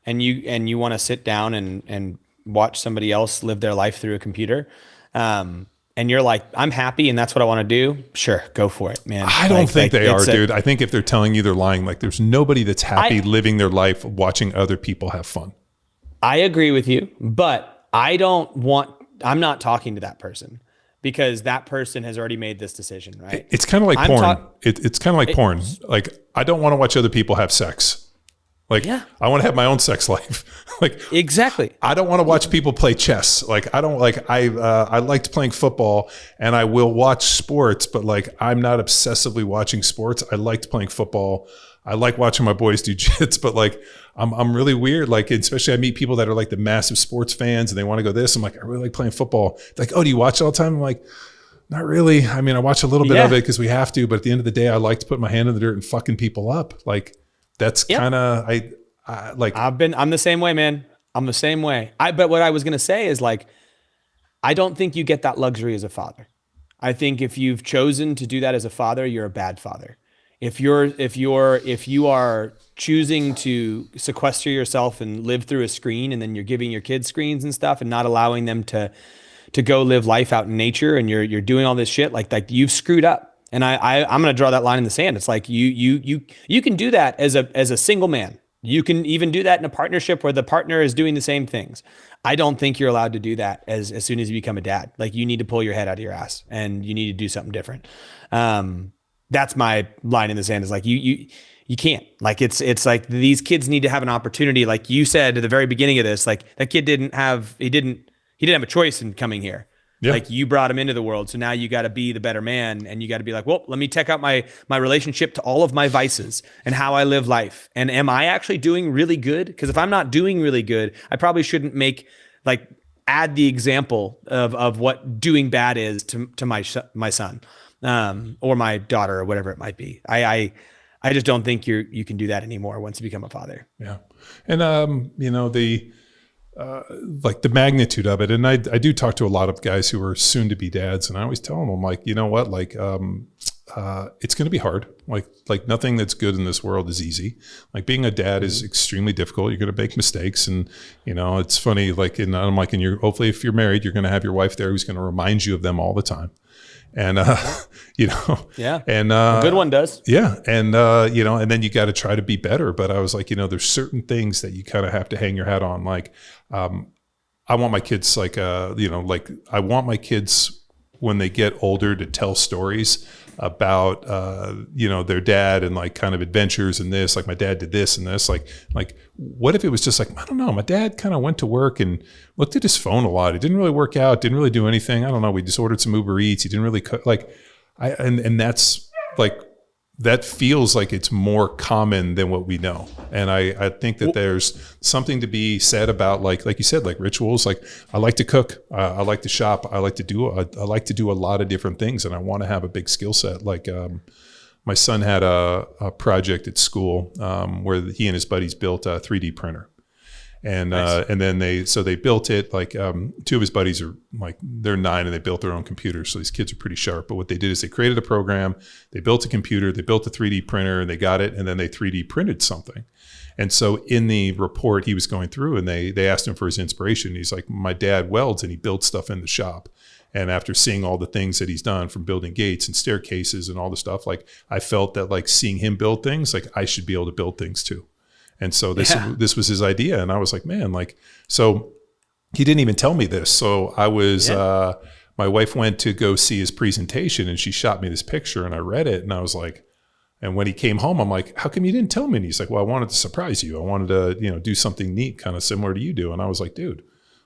and you want to sit down and watch somebody else live their life through a computer, and you're like, I'm happy and that's what I want to do. Sure. Go for it, man. I don't think they are, dude. I think if they're telling you, they're lying. Like there's nobody that's happy living their life watching other people have fun. I agree with you, but I'm not talking to that person. because that person has already made this decision, right? It's kind of like porn. It's kind of like porn. Like, I don't want to watch other people have sex. Like, I want to have my own sex life. Like, exactly. I don't want to watch people play chess. Like, I don't like, I liked playing football, and I will watch sports, but like, I'm not obsessively watching sports. I liked playing football. I like watching my boys do jits, but like, I'm really weird. Like, especially I meet people that are like the massive sports fans and they want to go this. I'm like, I really like playing football. They're like, oh, do you watch it all the time? I'm like, not really. I mean, I watch a little bit of it because we have to, but at the end of the day, I like to put my hand in the dirt and fucking people up. Like, that's kind of, I like, I'm the same way, man. I'm the same way. But what I was going to say is like, I don't think you get that luxury as a father. I think if you've chosen to do that as a father, you're a bad father. If you are choosing to sequester yourself and live through a screen, and then you're giving your kids screens and stuff and not allowing them to go live life out in nature, and you're doing all this shit, like you've screwed up. And I'm going to draw that line in the sand. It's like you can do that as a single man. You can even do that in a partnership where the partner is doing the same things. I don't think you're allowed to do that as soon as you become a dad. Like, you need to pull your head out of your ass and you need to do something different. That's my line in the sand, is like, you can't. Like, it's like these kids need to have an opportunity. Like you said at the very beginning of this, like, that kid didn't have a choice in coming here. Yeah. Like, you brought him into the world. So now you got to be the better man, and you got to be like, well, let me check out my relationship to all of my vices and how I live life. And am I actually doing really good? Because if I'm not doing really good, I probably shouldn't add the example of what doing bad is to my son, or my daughter, or whatever it might be. I just don't think you can do that anymore once you become a father. Yeah. And, like the magnitude of it. And I do talk to a lot of guys who are soon to be dads, and I always tell them, I'm like, you know what, like, it's going to be hard. Like nothing that's good in this world is easy. Like, being a dad is extremely difficult. You're going to make mistakes. And, it's funny, hopefully if you're married, you're going to have your wife there who's going to remind you of them all the time. And, yeah. And, a good one does. Yeah. And, and then you got to try to be better. But I was like, there's certain things that you kind of have to hang your hat on. Like, I want my kids, I want my kids when they get older to tell stories about, their dad and like kind of adventures and this, like, my dad did this and this, like, what if it was just like, I don't know, my dad kind of went to work and looked at his phone a lot. It didn't really work out, didn't really do anything. I don't know. We just ordered some Uber Eats. He didn't really cook. Like, and that's like, that feels like it's more common than what we know. And I think that there's something to be said about like you said, like rituals. Like, I like to cook. I like to shop. I like to do a lot of different things, and I want to have a big skill set. Like, my son had a project at school where he and his buddies built a 3D printer. And nice. And then they built it, like, two of his buddies are like, they're 9 and they built their own computers. So these kids are pretty sharp. But what they did is they created a program, they built a computer, they built a 3D printer, and they got it, and then they 3D printed something. And so in the report he was going through, and they asked him for his inspiration. He's like, my dad welds and he builds stuff in the shop. And after seeing all the things that he's done, from building gates and staircases and all the stuff, like, I felt that, like, seeing him build things, like, I should be able to build things too. And so this was his idea. And I was like, man, like, so he didn't even tell me this. So I was, my wife went to go see his presentation, and she shot me this picture, and I read it, and I was like, and when he came home, I'm like, how come you didn't tell me? And he's like, well, I wanted to surprise you. I wanted to, do something neat, kind of similar to you do. And I was like, dude,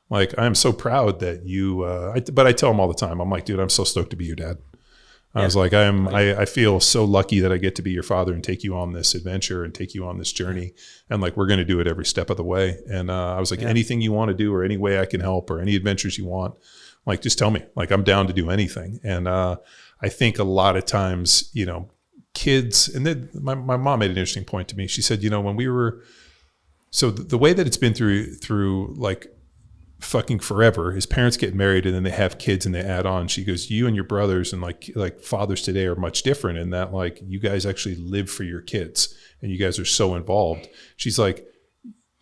like, I am so proud that you, but I tell him all the time, I'm like, dude, I'm so stoked to be your dad. I was like, I feel so lucky that I get to be your father and take you on this adventure and take you on this journey. And like, we're going to do it every step of the way. And I was like, anything you want to do, or any way I can help, or any adventures you want, like, just tell me. Like, I'm down to do anything. And I think a lot of times, kids, and then my mom made an interesting point to me. She said, when we were, so the way that it's been through like fucking forever, his parents get married and then they have kids and they add on. She goes, you and your brothers and like fathers today are much different in that, like, you guys actually live for your kids and you guys are so involved. She's like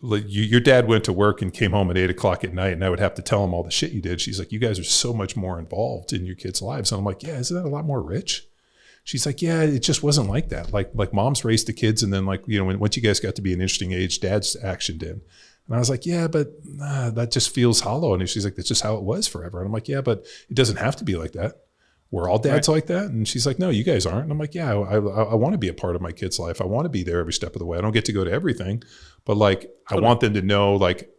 your dad went to work and came home at 8:00 at night, and I would have to tell him all the shit you did. She's like, you guys are so much more involved in your kids' lives. And I'm like, yeah, isn't that a lot more rich? She's like, yeah, it just wasn't like that. Like mom's raised the kids, and then, like, once you guys got to be an interesting age, dad's actioned in. And I was like, yeah, but that just feels hollow. And she's like, that's just how it was forever. And I'm like, yeah, but it doesn't have to be like that. We're all dads like that. And she's like, no, you guys aren't. And I'm like, yeah, I want to be a part of my kid's life. I want to be there every step of the way. I don't get to go to everything, but like, I want them to know like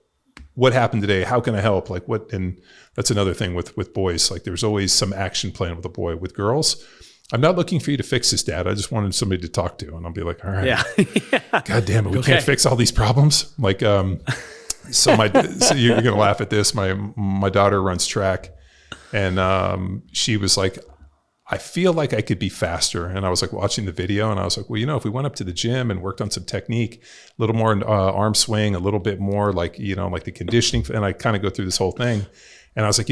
what happened today. How can I help? Like what? And that's another thing with boys. Like there's always some action plan with a boy. With girls, I'm not looking for you to fix this, Dad. I just wanted somebody to talk to. And I'll be like, all right, God damn it. We can't fix all these problems. Like, so you're going to laugh at this. My daughter runs track. And she was like, I feel like I could be faster. And I was like watching the video and I was like, well, if we went up to the gym and worked on some technique, a little more arm swing, a little bit more like, like the conditioning. And I kind of go through this whole thing. And I was like,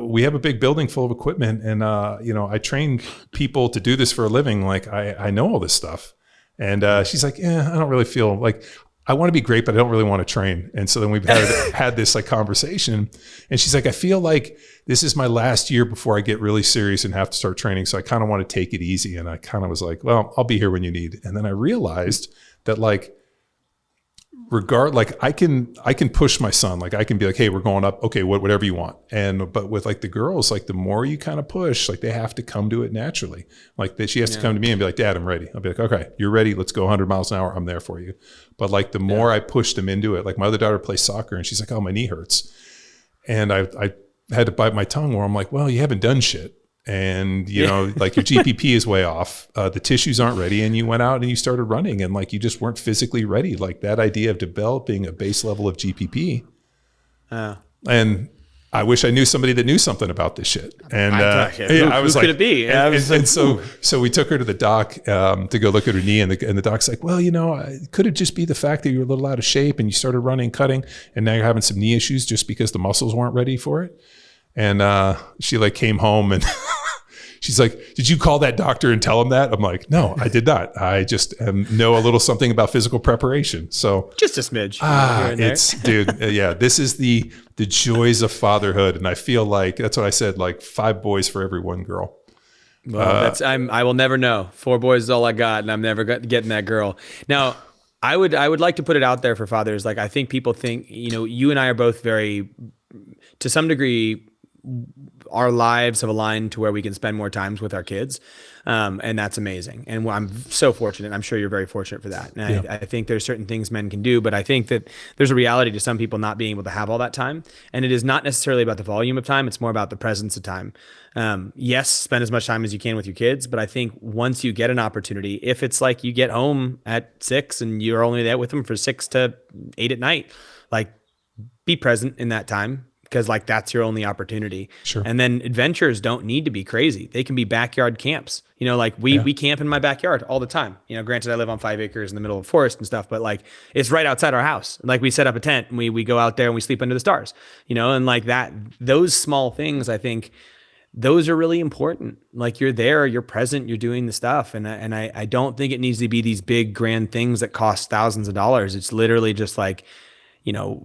we have a big building full of equipment. And, I train people to do this for a living. Like I know all this stuff. And she's like, I don't really feel like I want to be great, but I don't really want to train. And so then we've had this like conversation and she's like, I feel like this is my last year before I get really serious and have to start training. So I kind of want to take it easy. And I kind of was like, well, I'll be here when you need. And then I realized that like, I can push my son. Like I can be like, hey, we're going up. Okay. Whatever you want. But with like the girls, like the more you kind of push, like they have to come to it naturally. Like that she has to come to me and be like, Dad, I'm ready. I'll be like, okay, you're ready. Let's go 100 miles an hour. I'm there for you. But like the more I push them into it, like my other daughter plays soccer and she's like, oh, my knee hurts. And I had to bite my tongue where I'm like, well, you haven't done shit. And, like your GPP is way off. The tissues aren't ready. And you went out and you started running and like, you just weren't physically ready. Like that idea of developing a base level of GPP. And I wish I knew somebody that knew something about this shit. And I was who like, could it be? And so we took her to the doc to go look at her knee. And the doc's like, well, could it just be the fact that you're a little out of shape and you started running, cutting, and now you're having some knee issues just because the muscles weren't ready for it? And she like came home and she's like, did you call that doctor and tell him that? I'm like, no, I did not. I just know a little something about physical preparation. So just a smidge. This is the joys of fatherhood. And I feel like that's what I said, like 5 boys for every 1 girl. Well, I will never know. 4 boys is all I got, and I'm never getting that girl. Now, I would like to put it out there for fathers. Like I think people think, you and I are both very, to some degree, our lives have aligned to where we can spend more times with our kids. And that's amazing. And I'm so fortunate. I'm sure you're very fortunate for that. And I think there's certain things men can do, but I think that there's a reality to some people not being able to have all that time. And it is not necessarily about the volume of time. It's more about the presence of time. Yes, spend as much time as you can with your kids. But I think once you get an opportunity, if it's like you get home at 6 and you're only there with them for 6 to 8 at night, like be present in that time. Because like that's your only opportunity. Sure. And then adventures don't need to be crazy. They can be backyard camps. Like we camp in my backyard all the time. Granted I live on 5 acres in the middle of a forest and stuff, but like it's right outside our house. Like we set up a tent and we go out there and we sleep under the stars. And like that, those small things, I think those are really important. Like you're there, you're present, you're doing the stuff. And I don't think it needs to be these big grand things that cost thousands of dollars. It's literally just like,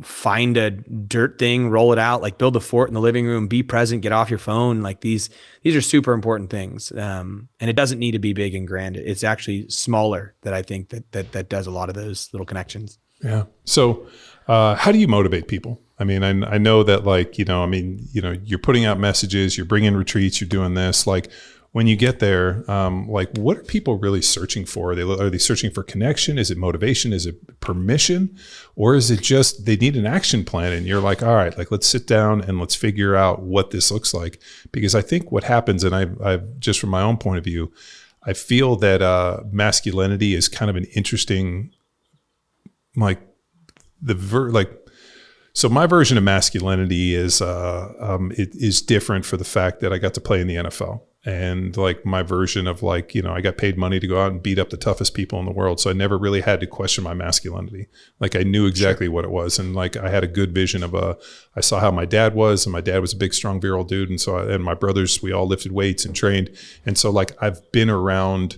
find a dirt thing, roll it out, like build a fort in the living room, be present, get off your phone. Like these are super important things. And it doesn't need to be big and grand. It's actually smaller that I think that does a lot of those little connections. Yeah. So how do you motivate people? I mean, I know that like, you're putting out messages, you're bringing retreats, you're doing this, like, when you get there, like what are people really searching for? Are they searching for connection? Is it motivation? Is it permission? Or is it just they need an action plan and you're like, all right, like let's sit down and let's figure out what this looks like. Because I think what happens, and I've just from my own point of view, I feel that masculinity is kind of an interesting, so my version of masculinity is it is different for the fact that I got to play in the NFL. And like my version of like, I got paid money to go out and beat up the toughest people in the world. So I never really had to question my masculinity. Like I knew exactly what it was. And like I had a good vision of I saw how my dad was, and my dad was a big, strong, virile dude. And so, and my brothers, we all lifted weights and trained. And so like I've been around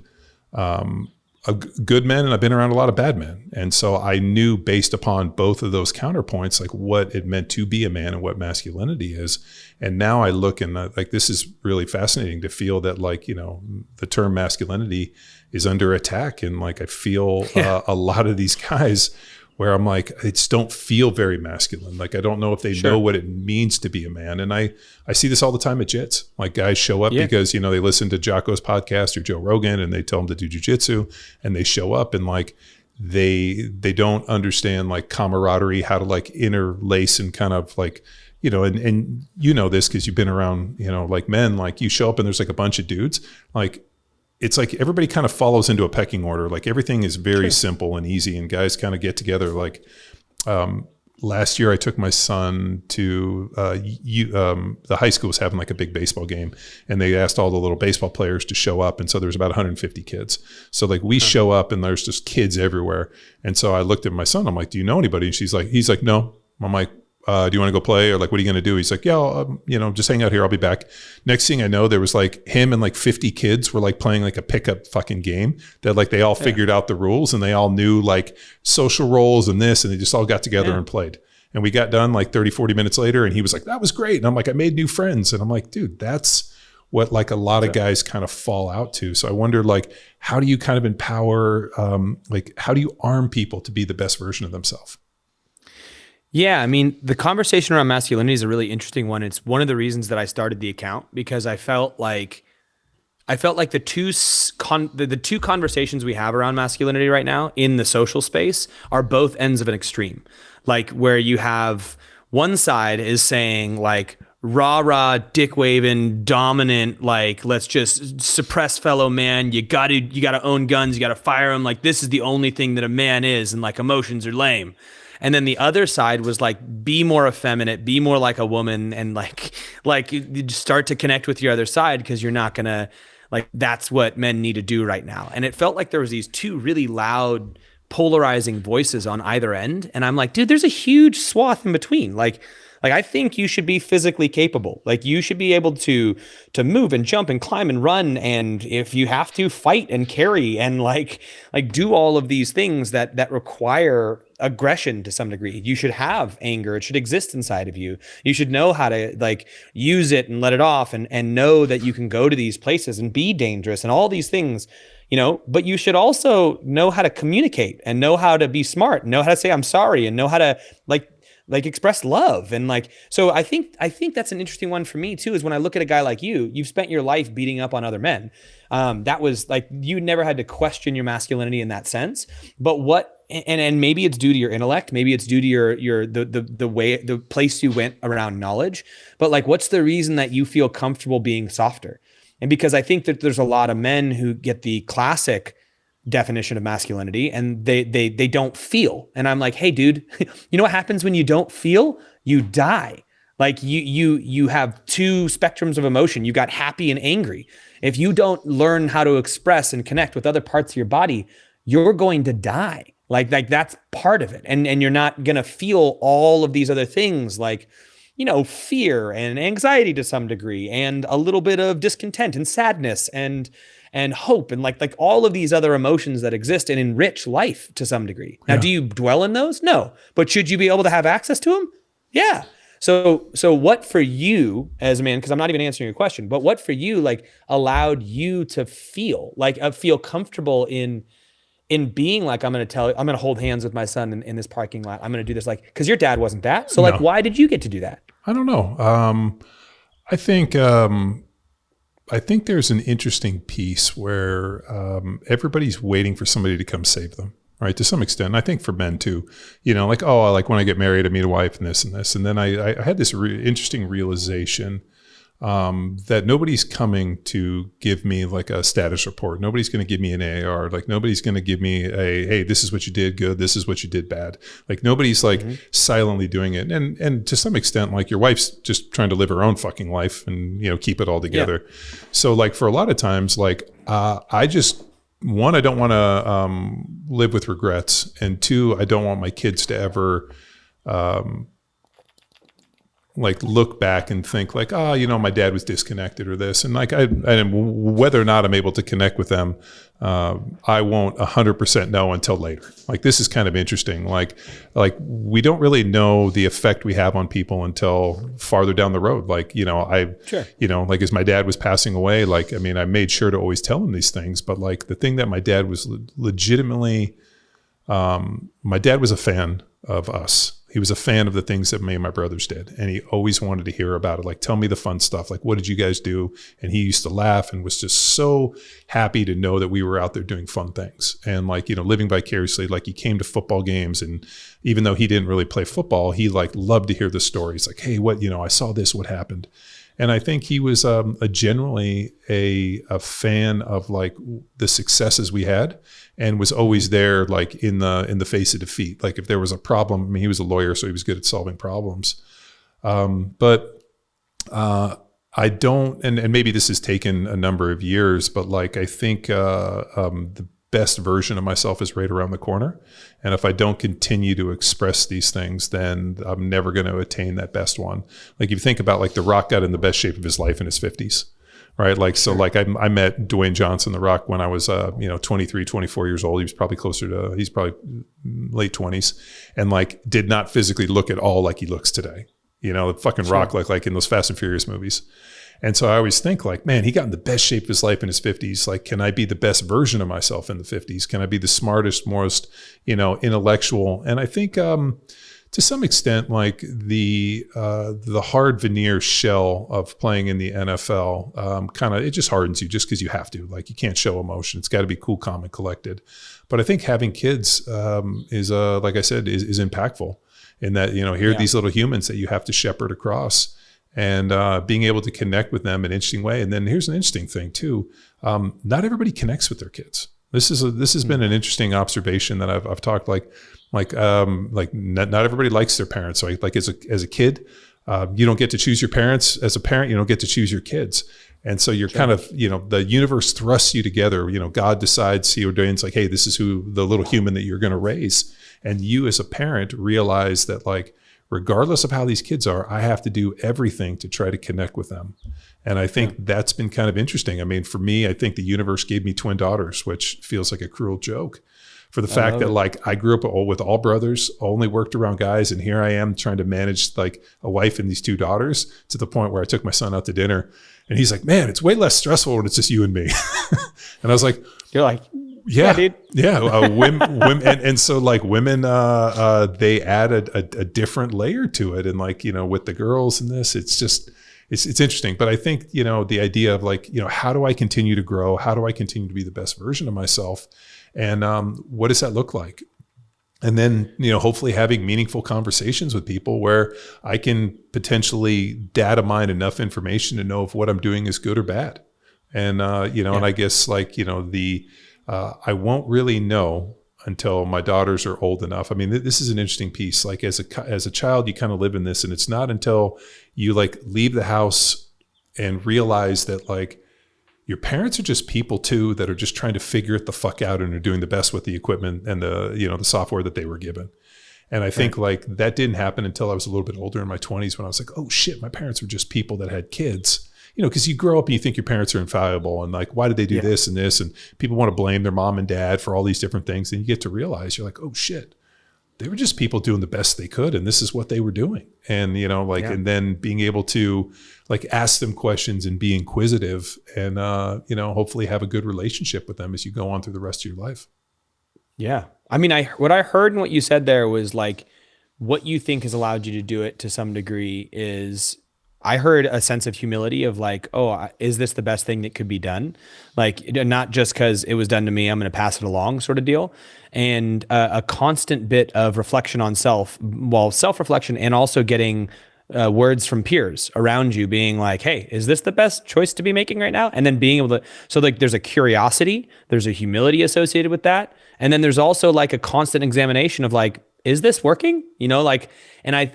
good men and I've been around a lot of bad men. And so I knew based upon both of those counterpoints, like what it meant to be a man and what masculinity is. And now I look and like, this is really fascinating to feel that like, the term masculinity is under attack. And like, I feel a lot of these guys, where I'm like, I just don't feel very masculine. Like, I don't know if they know what it means to be a man. And I see this all the time at jits. Like, guys show up because, you know, they listen to Jocko's podcast or Joe Rogan and they tell them to do jujitsu, and they show up and like, they don't understand like camaraderie, how to like interlace and kind of like, you know, and you know this because you've been around, you know, like men, like you show up and there's like a bunch of dudes, like it's like everybody kind of follows into a pecking order. Like everything is very simple and easy, and guys kind of get together. Like last year I took my son to the high school was having like a big baseball game, and they asked all the little baseball players to show up. And so there's about 150 kids. So like we show up and there's just kids everywhere. And so I looked at my son, I'm like, do you know anybody? And he's like, no. I'm like, do you want to go play, or like, what are you going to do? He's like, yeah, you know, just hang out here. I'll be back. Next thing I know, there was like him and like 50 kids were like playing like a pickup fucking game that like they all figured out the rules, and they all knew like social roles and this, and they just all got together and played. And we got done like 30, 40 minutes later, and he was like, that was great. And I'm like, I made new friends. And I'm like, dude, that's what like a lot of guys kind of fall out to. So I wonder, like, how do you kind of empower, like, how do you arm people to be the best version of themselves? Yeah, I mean, the conversation around masculinity is a really interesting one. It's one of the reasons that I started the account, because I felt like the two conversations we have around masculinity right now in the social space are both ends of an extreme. Like, where you have one side is saying like, rah, dick waving, dominant, like, let's just suppress fellow man. You gotta own guns. You gotta fire them. Like, this is the only thing that a man is, and like emotions are lame. And then the other side was like, be more effeminate, be more like a woman, and like you start to connect with your other side, because you're not gonna, like, that's what men need to do right now. And it felt like there was these two really loud, polarizing voices on either end. And I'm like, dude, there's a huge swath in between. Like I think you should be physically capable. Like, you should be able to move and jump and climb and run, and if you have to, fight and carry and like do all of these things that require aggression to some degree. You should have anger. It should exist inside of you. You should know how to like use it and let it off, and know that you can go to these places and be dangerous and all these things, you know. But you should also know how to communicate, and know how to be smart, know how to say I'm sorry, and know how to like express love. And like, so I think that's an interesting one for me too, is when I look at a guy like you've spent your life beating up on other men. That was like, you never had to question your masculinity in that sense. But and maybe it's due to your intellect, maybe it's due to the place you went around knowledge, but like, what's the reason that you feel comfortable being softer? And because I think that there's a lot of men who get the classic definition of masculinity, and they don't feel. And I'm like, hey dude, you know what happens when you don't feel? You die. Like you have two spectrums of emotion. You got happy and angry. If you don't learn how to express and connect with other parts of your body, you're going to die. Like that's part of it. And you're not going to feel all of these other things, like, you know, fear and anxiety to some degree, and a little bit of discontent and sadness and hope, and like all of these other emotions that exist and enrich life to some degree. Now, do you dwell in those? No. But should you be able to have access to them? Yeah. So what for you as a man, because I'm not even answering your question, but what for you like allowed you to feel comfortable in being like, I'm going to hold hands with my son in this parking lot. I'm going to do this, like, because your dad wasn't that. So like, why did you get to do that? I don't know. I think there's an interesting piece where everybody's waiting for somebody to come save them, right? To some extent. I think for men too, you know, like, oh, like when I get married, I meet a wife and this and this. And then I had this interesting realization that nobody's coming to give me like a status report. Nobody's going to give me an AR. Like nobody's going to give me hey, this is what you did good. This is what you did bad. Like nobody's like silently doing it. And to some extent, like your wife's just trying to live her own fucking life and, you know, keep it all together. Yeah. So like for a lot of times, like I just, one, I don't want to live with regrets. And two, I don't want my kids to ever like look back and think like, oh, you know, my dad was disconnected or this. And like, whether or not I'm able to connect with them, I won't 100% know until later. Like, this is kind of interesting. Like we don't really know the effect we have on people until farther down the road. Like, you know, you know, like as my dad was passing away, like, I mean, I made sure to always tell him these things, but like the thing that my dad was legitimately My dad was a fan of us. He was a fan of the things that me and my brothers did. And he always wanted to hear about it. Like, tell me the fun stuff. Like, what did you guys do? And he used to laugh and was just so happy to know that we were out there doing fun things. And like, living vicariously, like he came to football games. And even though he didn't really play football, he like loved to hear the stories. Like, hey, what, I saw this, what happened? And I think he was generally a fan of like the successes we had, and was always there like in the face of defeat. Like if there was a problem, I mean, he was a lawyer, so he was good at solving problems. But I don't, and maybe this has taken a number of years, but like I think the best version of myself is right around the corner. And if I don't continue to express these things, then I'm never going to attain that best one. Like if you think about like The Rock got in the best shape of his life in his 50s, right? Like, so like I met Dwayne Johnson, The Rock, when I was, 23, 24 years old. He's probably late 20s, and like did not physically look at all like he looks today. The fucking Rock like in those Fast and Furious movies. And so I always think like, man, he got in the best shape of his life in his 50s. Like, can I be the best version of myself in the 50s? Can I be the smartest, most, intellectual? And I think to some extent, like the hard veneer shell of playing in the NFL, it just hardens you just because you have to. Like, you can't show emotion. It's got to be cool, calm, and collected. But I think having kids is like I said, is impactful in that, here are these little humans that you have to shepherd across. And being able to connect with them in an interesting way. And then here's an interesting thing too. Not everybody connects with their kids. This has been an interesting observation that I've talked like not everybody likes their parents. So like as a kid, you don't get to choose your parents. As a parent, you don't get to choose your kids. And so you're kind of, the universe thrusts you together. God decides, he ordains like, hey, this is who the little human that you're going to raise. And you as a parent realize that like, regardless of how these kids are, I have to do everything to try to connect with them. And I think that's been kind of interesting. I mean, for me, I think the universe gave me twin daughters, which feels like a cruel joke for the fact that like I grew up with all brothers, only worked around guys. And here I am trying to manage like a wife and these two daughters, to the point where I took my son out to dinner and he's like, man, it's way less stressful when it's just you and me. And I was like, you're like, yeah, dude. Yeah. Women, and so like women, they add a different layer to it. And like, with the girls and this, it's just, it's interesting. But I think, the idea of like, how do I continue to grow? How do I continue to be the best version of myself? And what does that look like? And then, hopefully having meaningful conversations with people where I can potentially data mine enough information to know if what I'm doing is good or bad. And, and I guess like, I won't really know until my daughters are old enough. I mean, this is an interesting piece. Like as a child, you kind of live in this, and it's not until you like leave the house and realize that like your parents are just people too, that are just trying to figure it the fuck out and are doing the best with the equipment and the software that they were given. And I think like that didn't happen until I was a little bit older in my 20s, when I was like, oh shit, my parents were just people that had kids. Because you grow up and you think your parents are infallible, and like, why did they do this and this? And people want to blame their mom and dad for all these different things. And you get to realize, you're like, oh shit, they were just people doing the best they could. And this is what they were doing. And, and then being able to like ask them questions and be inquisitive and, hopefully have a good relationship with them as you go on through the rest of your life. Yeah. I mean, what I heard in what you said there was like, what you think has allowed you to do it to some degree is, I heard a sense of humility of like, oh, is this the best thing that could be done? Like, not just because it was done to me, I'm going to pass it along sort of deal. And a constant bit of reflection on self-reflection, and also getting words from peers around you being like, hey, is this the best choice to be making right now? And then being able to, so like there's a curiosity, there's a humility associated with that. And then there's also like a constant examination of like, is this working? And I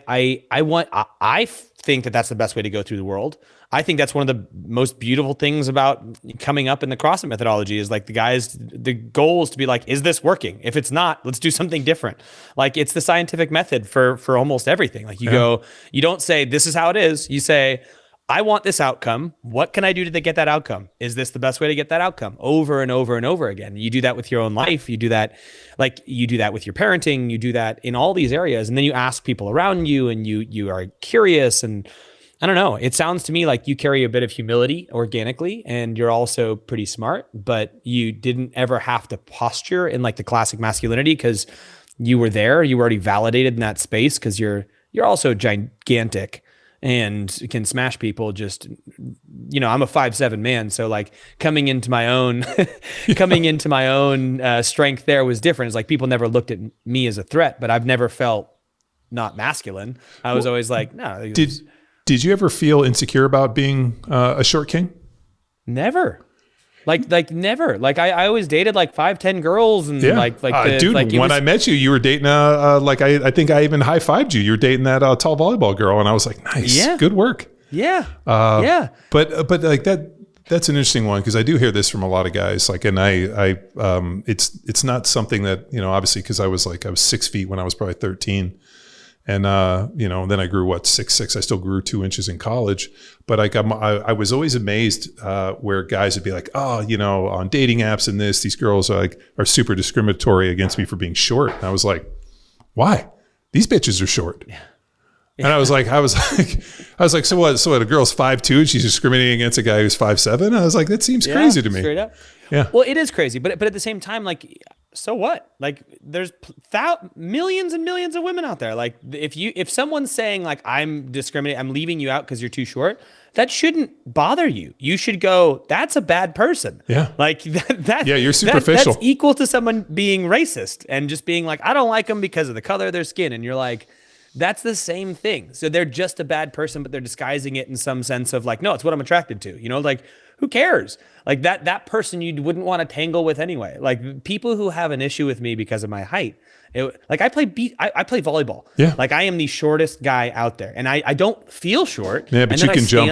think that that's the best way to go through the world. I think that's one of the most beautiful things about coming up in the CrossFit methodology is like the goal is to be like, is this working? If it's not, let's do something different. Like it's the scientific method for almost everything. Like you go, you don't say, this is how it is. You say, I want this outcome. What can I do to get that outcome? Is this the best way to get that outcome? Over and over and over again. You do that with your own life. You do that with your parenting. You do that in all these areas. And then you ask people around you, and you are curious. And I don't know. It sounds to me like you carry a bit of humility organically, and you're also pretty smart, but you didn't ever have to posture in like the classic masculinity because you were there. You were already validated in that space because you're also gigantic and can smash people. Just, you know, I'm a 5'7" man, so like coming into my own strength there was different. It's like people never looked at me as a threat, but I've never felt not masculine. I was always like, no. Did you ever feel insecure about being a short king? Never. Like never. Like I always dated like 5'10" girls and dude. When I met you, you were dating I think I even high-fived you. You were dating that tall volleyball girl, and I was like, nice, good work. Yeah, But like that's an interesting one because I do hear this from a lot of guys. Like, and it's not something that, you know, obviously because I was 6 feet when I was probably 13. And, you know, then I grew 6'6". I still grew 2 inches in college, but like, I was always amazed, where guys would be like, oh, you know, on dating apps and these girls are super discriminatory against me for being short. And I was like, why? These bitches are short. Yeah. And I was like, so what? So what? A girl's 5'2" and she's discriminating against a guy who's 5'7"? I was like, that seems crazy to me. Straight up. Yeah. Well, it is crazy, but at the same time, like, so what? Like, there's millions and millions of women out there. Like, if someone's saying like I'm discriminating, I'm leaving you out because you're too short, that shouldn't bother you. You should go, that's a bad person. Yeah. Like that. Yeah, you're superficial. That's equal to someone being racist and just being like, I don't like them because of the color of their skin, and you're like, that's the same thing. So they're just a bad person, but they're disguising it in some sense of like, no, it's what I'm attracted to. You know, like, who cares? Like that person you wouldn't want to tangle with anyway. Like, people who have an issue with me because of my height. Like I play volleyball. Yeah. Like, I am the shortest guy out there, and I don't feel short. Yeah, but you can jump.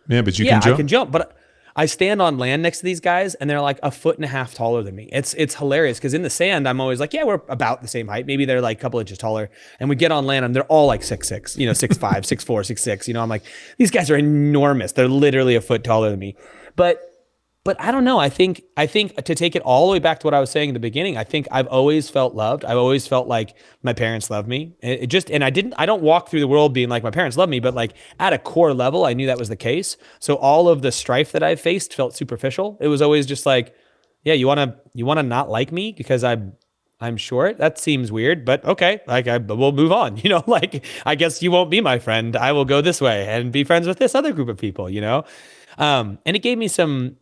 Yeah, but you can jump. I can jump, but I stand on land next to these guys, and they're like 1.5 feet taller than me. It's hilarious because in the sand, I'm always like, yeah, we're about the same height. Maybe they're like a couple inches taller. And we get on land, and they're all like 6'6", you know, 6'5", 6'4", 6'6". You know, I'm like, these guys are enormous. They're literally 1 foot taller than me. But I don't know. I think to take it all the way back to what I was saying in the beginning, I think I've always felt loved. I've always felt like my parents loved me. I don't walk through the world being like my parents love me, but like at a core level, I knew that was the case. So all of the strife that I've faced felt superficial. It was always just like, yeah, you want to not like me because I'm short? That seems weird, but okay. Like, we'll move on, you know, like, I guess you won't be my friend. I will go this way and be friends with this other group of people, you know? And it gave me some,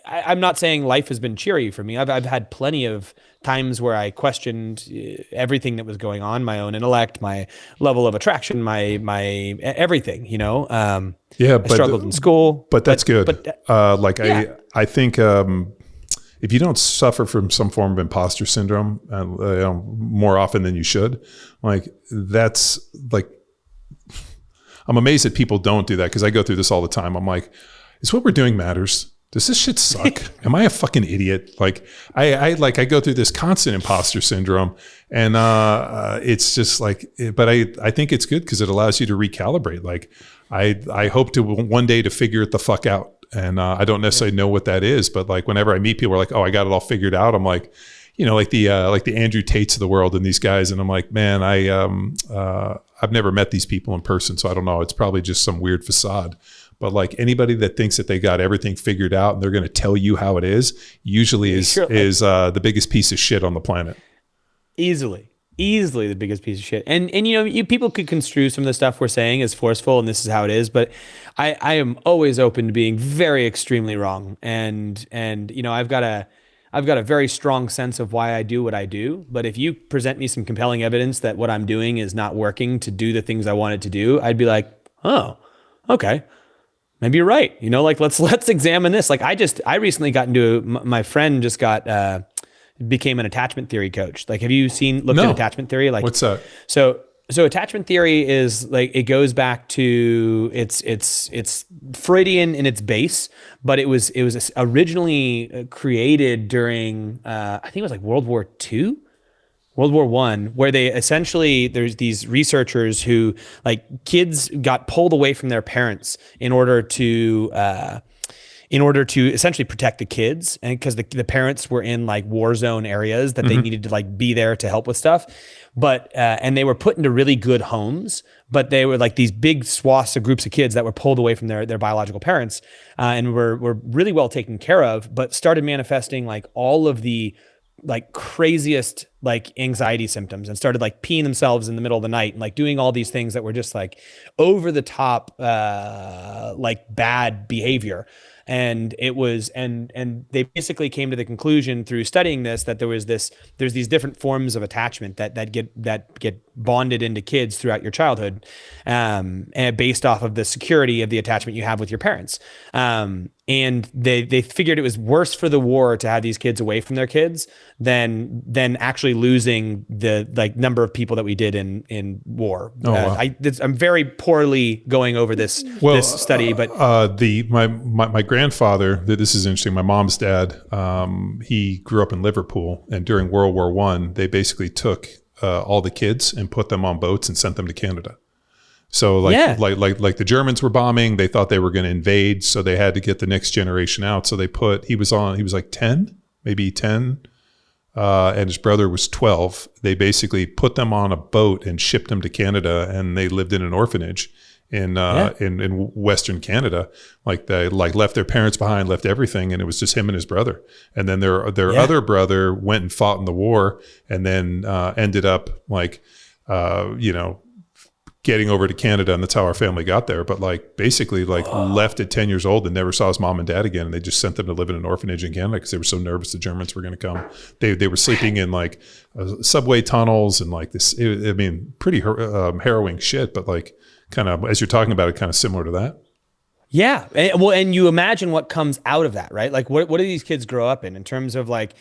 I'm not saying life has been cheery for me. I've had plenty of times where I questioned everything that was going on, my own intellect, my level of attraction, my everything, you know? I struggled in school. But that's good. I think if you don't suffer from some form of imposter syndrome more often than you should, like, that's like, I'm amazed that people don't do that, because I go through this all the time. I'm like, is what we're doing matters? Does this shit suck? Am I a fucking idiot? Like, I go through this constant imposter syndrome, and it's just like, but I think it's good because it allows you to recalibrate. Like, I hope to one day to figure it the fuck out. And I don't necessarily know what that is, but like, whenever I meet people are like, oh, I got it all figured out. I'm like, you know, like the Andrew Tates of the world and these guys. And I'm like, man, I've never met these people in person, so I don't know. It's probably just some weird facade. But like, anybody that thinks that they got everything figured out and they're going to tell you how it is, usually is the biggest piece of shit on the planet. Easily the biggest piece of shit. And you know, people could construe some of the stuff we're saying as forceful and this is how it is, but I am always open to being very extremely wrong. And you know, I've got a very strong sense of why I do what I do. But if you present me some compelling evidence that what I'm doing is not working to do the things I want it to do, I'd be like, oh, okay. Maybe you're right. You know, like, let's examine this. Like, I recently got into my friend just became an attachment theory coach. Like, have you looked at attachment theory? Like, what's that? So attachment theory is like, it goes back to it's Freudian in its base, but it was originally created during I think it was like World War II. World War I, where they essentially, there's these researchers who, like, kids got pulled away from their parents in order to in order to essentially protect the kids, and because the parents were in like war zone areas that they needed to like be there to help with stuff. But and they were put into really good homes, but they were like these big swaths of groups of kids that were pulled away from their biological parents, and were really well taken care of, but started manifesting like all of the like craziest like anxiety symptoms, and started like peeing themselves in the middle of the night and like doing all these things that were just like over the top like bad behavior. And it was, and they basically came to the conclusion through studying this that there's these different forms of attachment that get bonded into kids throughout your childhood, and based off of the security of the attachment you have with your parents. And they figured it was worse for the war to have these kids away from their kids than actually losing the like number of people that we did in war. Wow. I'm very poorly going over this study, but my grandfather, this is interesting. My mom's dad, he grew up in Liverpool, and during World War I, they basically took all the kids and put them on boats and sent them to Canada. So like the Germans were bombing, they thought they were going to invade, so they had to get the next generation out. So he was like 10, maybe 10, and his brother was 12. They basically put them on a boat and shipped them to Canada, and they lived in an orphanage in Western Canada. Like they like left their parents behind, left everything, and it was just him and his brother. And then their other brother went and fought in the war, and then ended up like getting over to Canada, and that's how our family got there. But like basically like left at 10 years old and never saw his mom and dad again. And they just sent them to live in an orphanage in Canada because they were so nervous the Germans were going to come. They were sleeping in like subway tunnels and like this, pretty harrowing shit, but like kind of, as you're talking about it, kind of similar to that. Yeah. And you imagine what comes out of that, right? Like what do these kids grow up in terms of like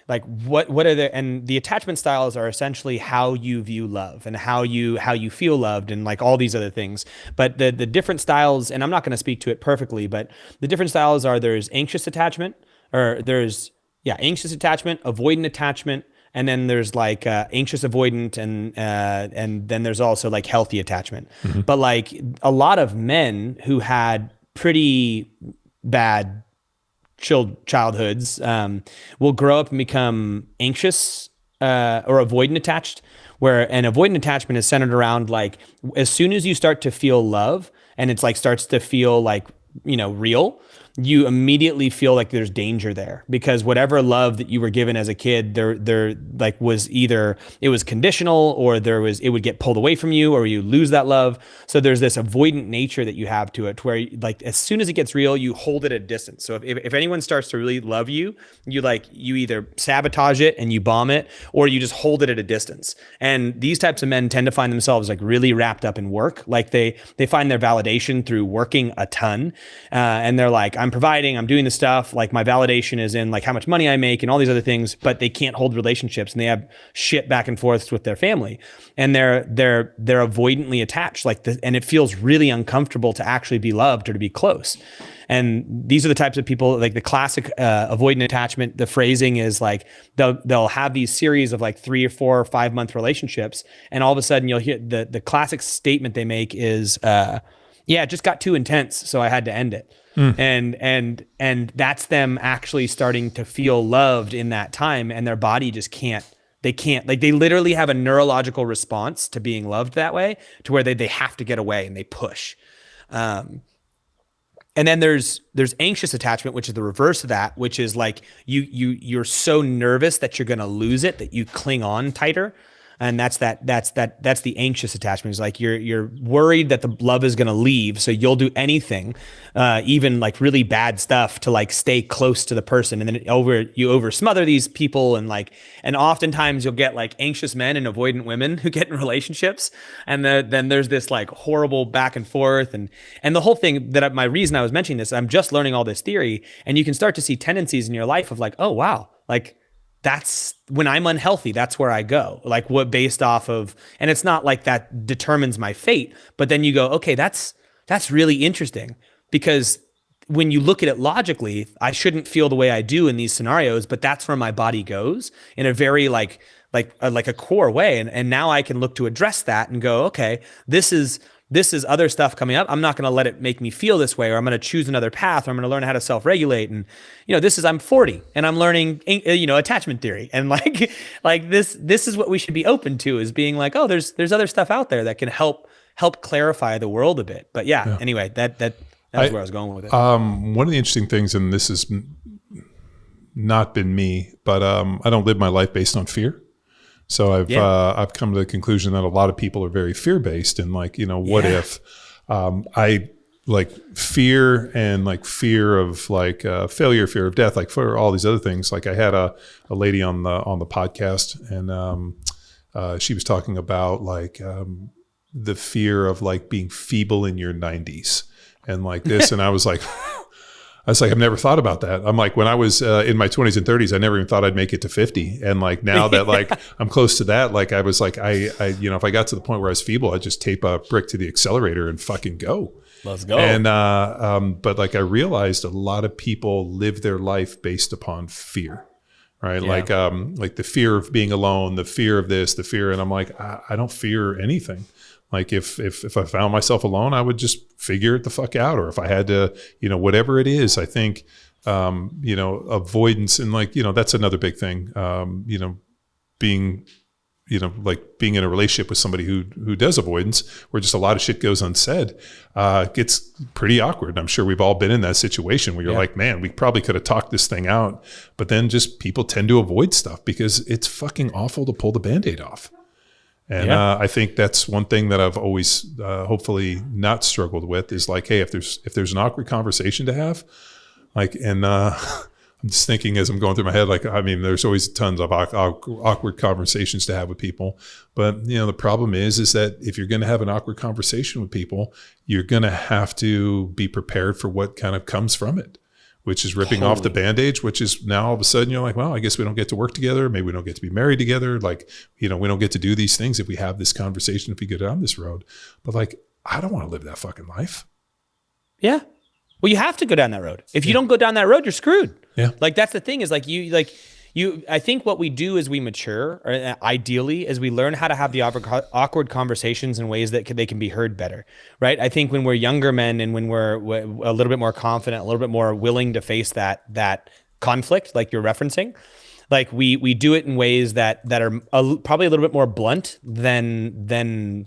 what are and the attachment styles are essentially how you view love and how you feel loved and like all these other things. But the different styles, and I'm not going to speak to it perfectly, but the different styles are there's anxious attachment, anxious attachment, avoidant attachment, and then there's like anxious avoidant, and then there's also like healthy attachment. Mm-hmm. But like a lot of men who had pretty bad childhoods will grow up and become anxious or avoidant attached, where an avoidant attachment is centered around like as soon as you start to feel love and it's like starts to feel like real, you immediately feel like there's danger there, because whatever love that you were given as a kid, there like was either it was conditional or it would get pulled away from you or you lose that love. So there's this avoidant nature that you have to it, to where like as soon as it gets real, you hold it at a distance. So if anyone starts to really love you, you either sabotage it and you bomb it, or you just hold it at a distance. And these types of men tend to find themselves like really wrapped up in work. Like they find their validation through working a ton, and they're like, I'm providing, I'm doing the stuff, like my validation is in like how much money I make and all these other things, but they can't hold relationships and they have shit back and forth with their family, and they're avoidantly attached and it feels really uncomfortable to actually be loved or to be close. And these are the types of people, like the classic avoidant attachment. The phrasing is like they'll have these series of like 3 or 4 or 5 month relationships, and all of a sudden you'll hear the classic statement they make is, it just got too intense, so I had to end it. And that's them actually starting to feel loved in that time, and their body just can't, like they literally have a neurological response to being loved that way, to where they have to get away and they push. And then there's anxious attachment, which is the reverse of that, which is like you're so nervous that you're going to lose it that you cling on tighter. And that's the anxious attachment. It's like you're worried that the love is going to leave, so you'll do anything, even like really bad stuff, to like stay close to the person. And then you over smother these people, and oftentimes you'll get like anxious men and avoidant women who get in relationships, and then there's this like horrible back and forth, and the whole thing my reason I was mentioning this, I'm just learning all this theory, and you can start to see tendencies in your life of like, oh wow, like that's when I'm unhealthy, that's where I go. Like what based off of, and it's not like that determines my fate, but then you go, okay, that's really interesting, because when you look at it logically, I shouldn't feel the way I do in these scenarios, but that's where my body goes in a very like a core way. And now I can look to address that and go, okay, this is this is other stuff coming up. I'm not going to let it make me feel this way, or I'm going to choose another path, or I'm going to learn how to self-regulate. And, I'm 40 and I'm learning, attachment theory. And this is what we should be open to, is being like, oh, there's other stuff out there that can help clarify the world a bit. But anyway, that's where I was going with it. One of the interesting things, and this has not been me, but I don't live my life based on fear. So I've come to the conclusion that a lot of people are very fear-based, and what if I fear and fear of failure, fear of death, for all these other things. I had a lady on the podcast, and she was talking about the fear of being feeble in your 90s and this, and I was like, I've never thought about that. I'm when I was in my 20s and 30s, I never even thought I'd make it to 50. And now that I'm close to that, I was I if I got to the point where I was feeble, I'd just tape a brick to the accelerator and fucking go. Let's go. And but I realized a lot of people live their life based upon fear, right? Yeah. The fear of being alone, the fear of this, the fear, and I'm I don't fear anything. If I found myself alone, I would just figure it the fuck out. Or if I had to, whatever it is, I think, avoidance and that's another big thing. Being, being in a relationship with somebody who does avoidance, where just a lot of shit goes unsaid, gets pretty awkward. I'm sure we've all been in that situation where you're man, we probably could have talked this thing out, but then just people tend to avoid stuff because it's fucking awful to pull the Band-Aid off. And I think that's one thing that I've always hopefully not struggled with is hey, if there's an awkward conversation to have, I'm just thinking as I'm going through my head, there's always tons of awkward conversations to have with people. But, the problem is that if you're going to have an awkward conversation with people, you're going to have to be prepared for what kind of comes from it, which is ripping off the Band-Aid, which is now all of a sudden you're well, I guess we don't get to work together. Maybe we don't get to be married together. We don't get to do these things if we have this conversation, if we go down this road. But I don't want to live that fucking life. Yeah. Well, you have to go down that road. If you don't go down that road, you're screwed. Yeah. That's the thing is I think what we do as we mature, or ideally, is we learn how to have the awkward conversations in ways that they can be heard better, right? I think when we're younger men and when we're a little bit more confident, a little bit more willing to face that conflict, like you're referencing, we do it in ways that are probably a little bit more blunt than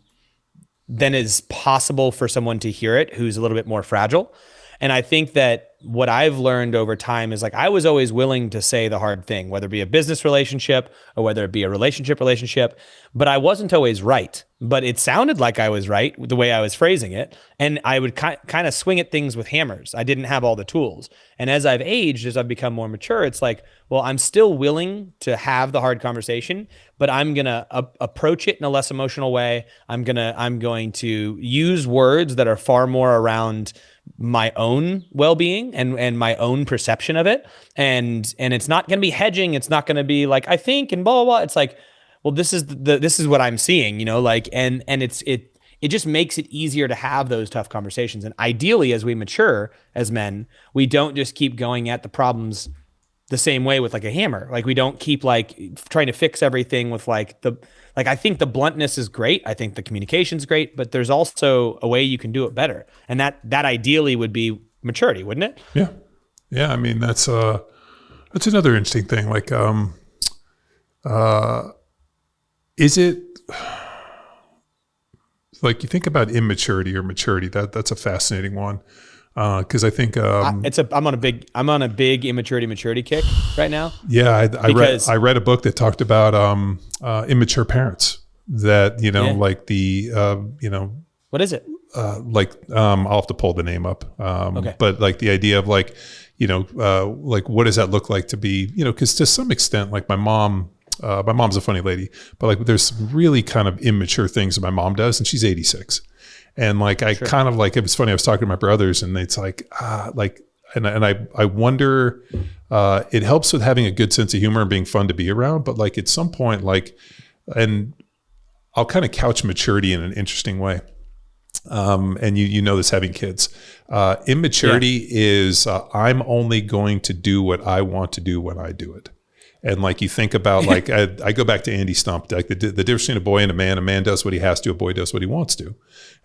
is possible for someone to hear it who's a little bit more fragile. And I think that what I've learned over time is I was always willing to say the hard thing, whether it be a business relationship or whether it be a relationship, but I wasn't always right. But it sounded like I was right the way I was phrasing it. And I would kind of swing at things with hammers. I didn't have all the tools. And as I've aged, as I've become more mature, it's well, I'm still willing to have the hard conversation, but I'm going to approach it in a less emotional way. I'm going to use words that are far more around my own well-being and my own perception of it. And it's not going to be hedging. It's not going to be I think and blah, blah, blah. It's well, this is what I'm seeing, and it just makes it easier to have those tough conversations. And ideally, as we mature as men, we don't just keep going at the problems the same way with a hammer. We don't keep trying to fix everything with I think the bluntness is great. I think the communication's great, but there's also a way you can do it better. And that ideally would be maturity, wouldn't it? Yeah. Yeah. That's another interesting thing. Is it you think about immaturity or maturity, that's a fascinating one. Cause I think, I'm on a big maturity kick right now. Yeah. I read a book that talked about, immature parents that, what is it? I'll have to pull the name up. Okay. But the idea of what does that look like to be, cause to some extent, my mom's a funny lady, but there's some really kind of immature things that my mom does, and she's 86. And kind of it was funny. I was talking to my brothers, and it's and I wonder, it helps with having a good sense of humor and being fun to be around. But at some point, and I'll kind of couch maturity in an interesting way. And you know this having kids, immaturity is, I'm only going to do what I want to do when I do it. And like, you think about like, I go back to Andy Stump, like the difference between a boy and a man does what he has to, a boy does what he wants to.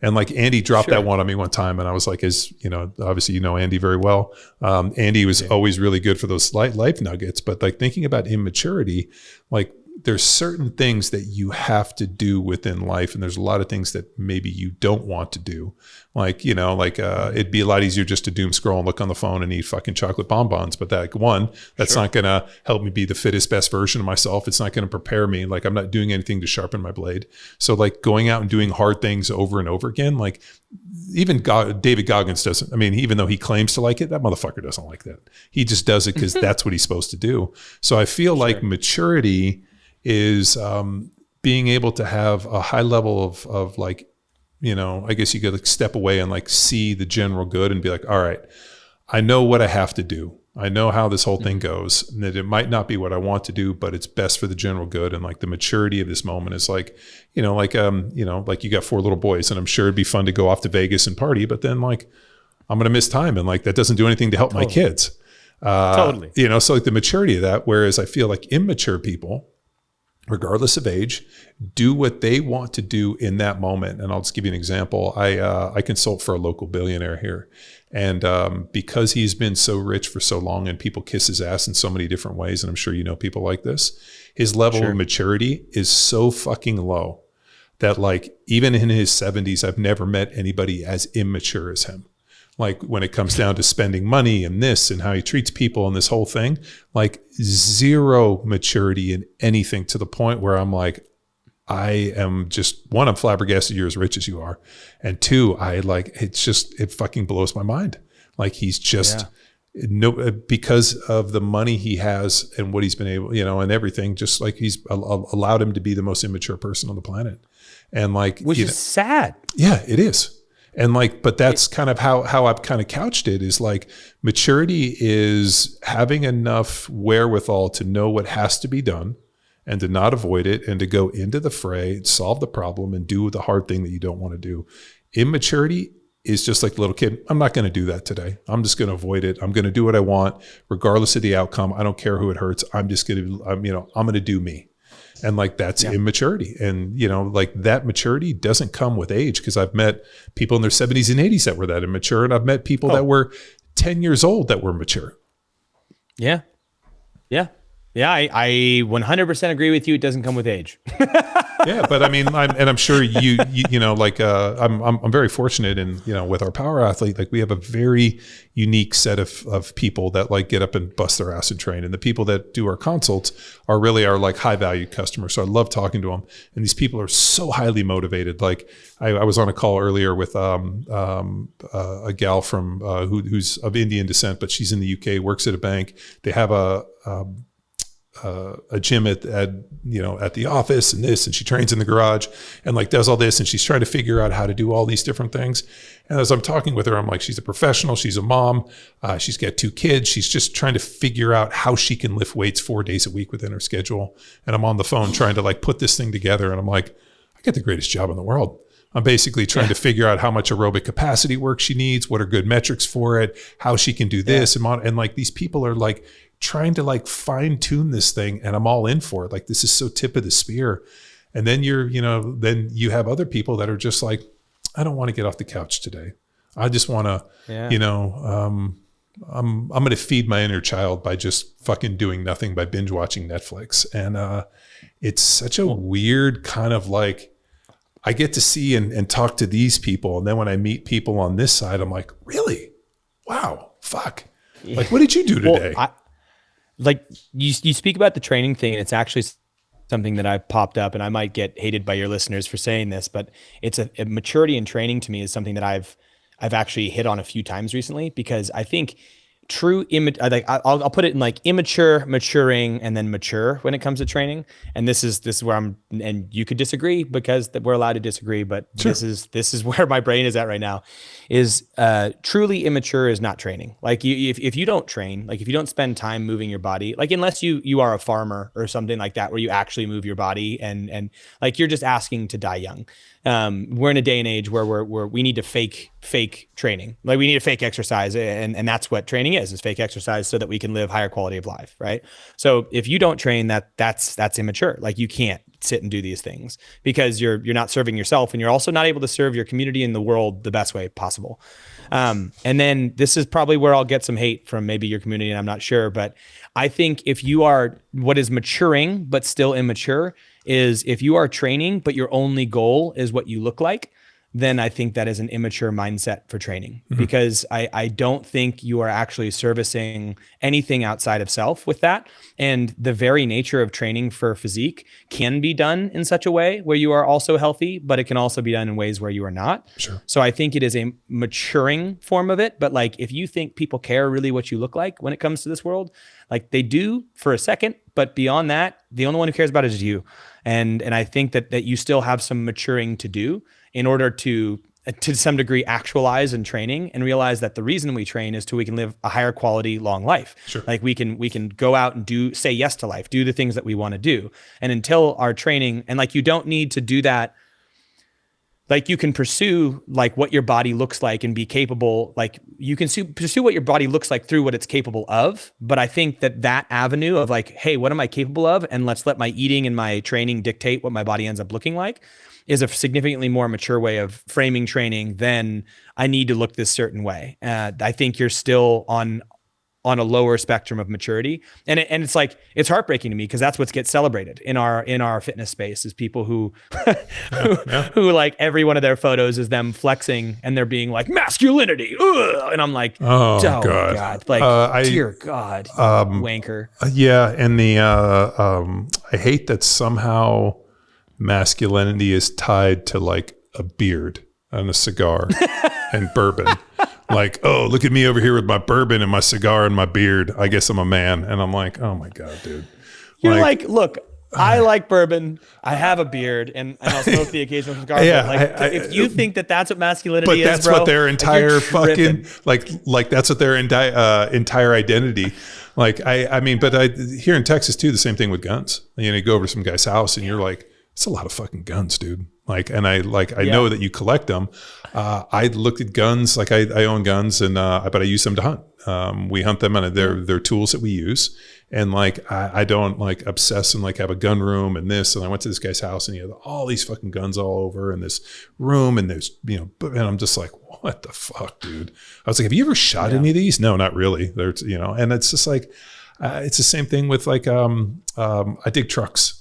And like Andy dropped that one on me one time. And I was like, obviously, Andy very well. Andy was always really good for those life nuggets, but like thinking about immaturity, like there's certain things that you have to do within life. And there's a lot of things that maybe you don't want to do. Like, it'd be a lot easier just to doom scroll and look on the phone and eat fucking chocolate bonbons. But that's not going to help me be the fittest, best version of myself. It's not going to prepare me. Like, I'm not doing anything to sharpen my blade. So like going out and doing hard things over and over again, like even David Goggins doesn't, even though he claims to like it, that motherfucker doesn't like that. He just does it because that's what he's supposed to do. So I feel like maturity is being able to have a high level of like, I guess you could like step away and like see the general good and be like, all right, I know what I have to do. I know how this whole thing goes, and that it might not be what I want to do, but it's best for the general good. And like the maturity of this moment is like, like you got 4 little boys, and I'm sure it'd be fun to go off to Vegas and party, but then like, I'm going to miss time. And like, that doesn't do anything to help my kids. Totally. So like the maturity of that, whereas I feel like immature people, regardless of age, do what they want to do in that moment. And I'll just give you an example. I consult for a local billionaire here. And because he's been so rich for so long and people kiss his ass in so many different ways, and I'm sure you know people like this, his level of maturity is so fucking low that like even in his 70s, I've never met anybody as immature as him. Like when it comes down to spending money and this and how he treats people and this whole thing, like zero maturity in anything, to the point where I'm like, I am just, one, I'm flabbergasted you're as rich as you are. And 2, it fucking blows my mind. Like he's just because of the money he has and what he's been able, and everything, just like he's allowed him to be the most immature person on the planet. And like, which is sad. Yeah, it is. And like, but that's kind of how I've kind of couched it, is like maturity is having enough wherewithal to know what has to be done and to not avoid it, and to go into the fray, solve the problem, and do the hard thing that you don't want to do. Immaturity is just like the little kid. I'm not going to do that today. I'm just going to avoid it. I'm going to do what I want, regardless of the outcome. I don't care who it hurts. I'm just going to, I'm going to do me. And like, that's immaturity. And, like that maturity doesn't come with age, because I've met people in their 70s and 80s that were that immature. And I've met people that were 10 years old that were mature. Yeah. Yeah. Yeah. I 100% agree with you. It doesn't come with age. Yeah, but I'm sure I'm very fortunate in, with our power athlete, like we have a very unique set of people that like get up and bust their ass and train. And the people that do our consults are really our like high value customers. So I love talking to them. And these people are so highly motivated. Like I was on a call earlier with a gal from who's of Indian descent, but she's in the UK, works at a bank. They have a gym at the office and this, and she trains in the garage and like does all this, and she's trying to figure out how to do all these different things. And as I'm talking with her, I'm like, she's a professional, she's a mom, she's got 2 kids, she's just trying to figure out how she can lift weights 4 days a week within her schedule. And I'm on the phone trying to like put this thing together, and I'm like, I got the greatest job in the world. I'm basically trying to figure out how much aerobic capacity work she needs, what are good metrics for it, how she can do this. And like these people are like trying to like fine tune this thing, and I'm all in for it. Like, this is so tip of the spear. And then then you have other people that are just like, I don't want to get off the couch today. I just want to, I'm going to feed my inner child by just fucking doing nothing, by binge watching Netflix. And it's such a weird kind of like, I get to see and talk to these people. And then when I meet people on this side, I'm like, really? Wow. Fuck. Like, what did you do today? Like you speak about the training thing, and it's actually something that I've popped up, and I might get hated by your listeners for saying this, but it's a maturity in training to me is something that I've actually hit on a few times recently, because I think I'll put it in like immature, maturing, and then mature when it comes to training. And this is where I'm, and you could disagree because we're allowed to disagree, but sure. This is where my brain is at right now. Is truly immature is not training. Like if you don't train, like if you don't spend time moving your body, like unless you are a farmer or something like that, where you actually move your body and like you're just asking to die young. we're in a day and age where we need to fake training. Like we need to fake exercise. And that's what training is fake exercise so that we can live higher quality of life. Right. So if you don't train, that's immature. Like you can't sit and do these things because you're not serving yourself, and you're also not able to serve your community and the world the best way possible. And then this is probably where I'll get some hate from maybe your community, and I'm not sure, but I think if you are what is maturing but still immature is if you are training but your only goal is what you look like, then I think that is an immature mindset for training, because I don't think you are actually servicing anything outside of self with that. And the very nature of training for physique can be done in such a way where you are also healthy, but it can also be done in ways where you are not. Sure. So I think it is a maturing form of it. But like, if you think people care really what you look like when it comes to this world, like they do for a second, but beyond that, the only one who cares about it is you. And I think that you still have some maturing to do in order to some degree actualize in training and realize that the reason we train is we can live a higher quality, long life. Sure. Like we can go out and say yes to life, do the things that we want to do. And until our training, and like, you don't need to do that. Like you can pursue like what your body looks like and be capable, like you can pursue what your body looks like through what it's capable of. But I think that avenue of like, hey, what am I capable of? And let's let my eating and my training dictate what my body ends up looking like, is a significantly more mature way of framing training than I need to look this certain way. I think you're still on a lower spectrum of maturity. And it's like, it's heartbreaking to me because that's what gets celebrated in our fitness space, is people who like every one of their photos is them flexing and they're being like masculinity. Ugh! And I'm like, oh God. Like, dear God, wanker. Yeah. And I hate that somehow masculinity is tied to like a beard and a cigar and bourbon. Like, oh, look at me over here with my bourbon and my cigar and my beard. I guess I'm a man. And I'm like, oh my God, dude. You're like look, I like bourbon. I have a beard, and I'll smoke the occasional cigar. Yeah, if you think that that's what masculinity is, that's what their entire fucking like that's what their entire identity. Like, I mean, but here in Texas too, the same thing with guns. You go over to some guy's house and you're like, it's a lot of fucking guns, dude. Like, and I know that you collect them. I looked at guns, like I own guns, and but I use them to hunt. We hunt them, and they're tools that we use. And like, I don't like obsess and like have a gun room and this. And I went to this guy's house, and he had all these fucking guns all over in this room, and there's and I'm just like, what the fuck, dude? I was like, have you ever shot any of these? No, not really. There's and it's just like, it's the same thing with like I dig trucks.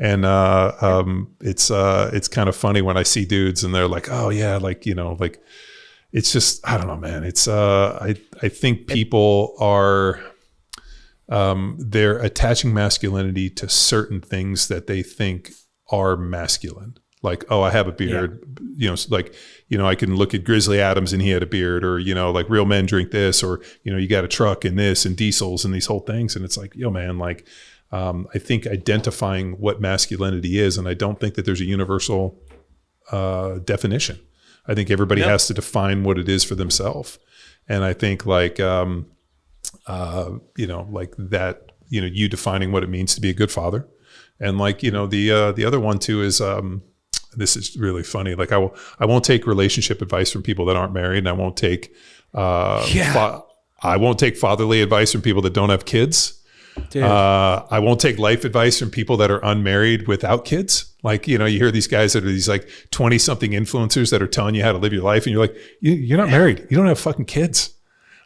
And it's kind of funny when I see dudes and they're like, oh yeah, like like it's just, I don't know, man. It's I think people are they're attaching masculinity to certain things that they think are masculine. Like, oh, I have a beard, like, I can look at Grizzly Adams and he had a beard, or, like real men drink this, or, you got a truck and this and diesels and these whole things. And it's like, yo, man, like, I think identifying what masculinity is, and I don't think that there's a universal definition. I think everybody has to define what it is for themselves. And I think like, like that, you defining what it means to be a good father. And like, the other one too is, this is really funny. Like I won't take relationship advice from people that aren't married, and I won't take, I won't take fatherly advice from people that don't have kids. I won't take life advice from people that are unmarried without kids. Like, you hear these guys that are these like 20 something influencers that are telling you how to live your life. And you're like, you're not married. You don't have fucking kids.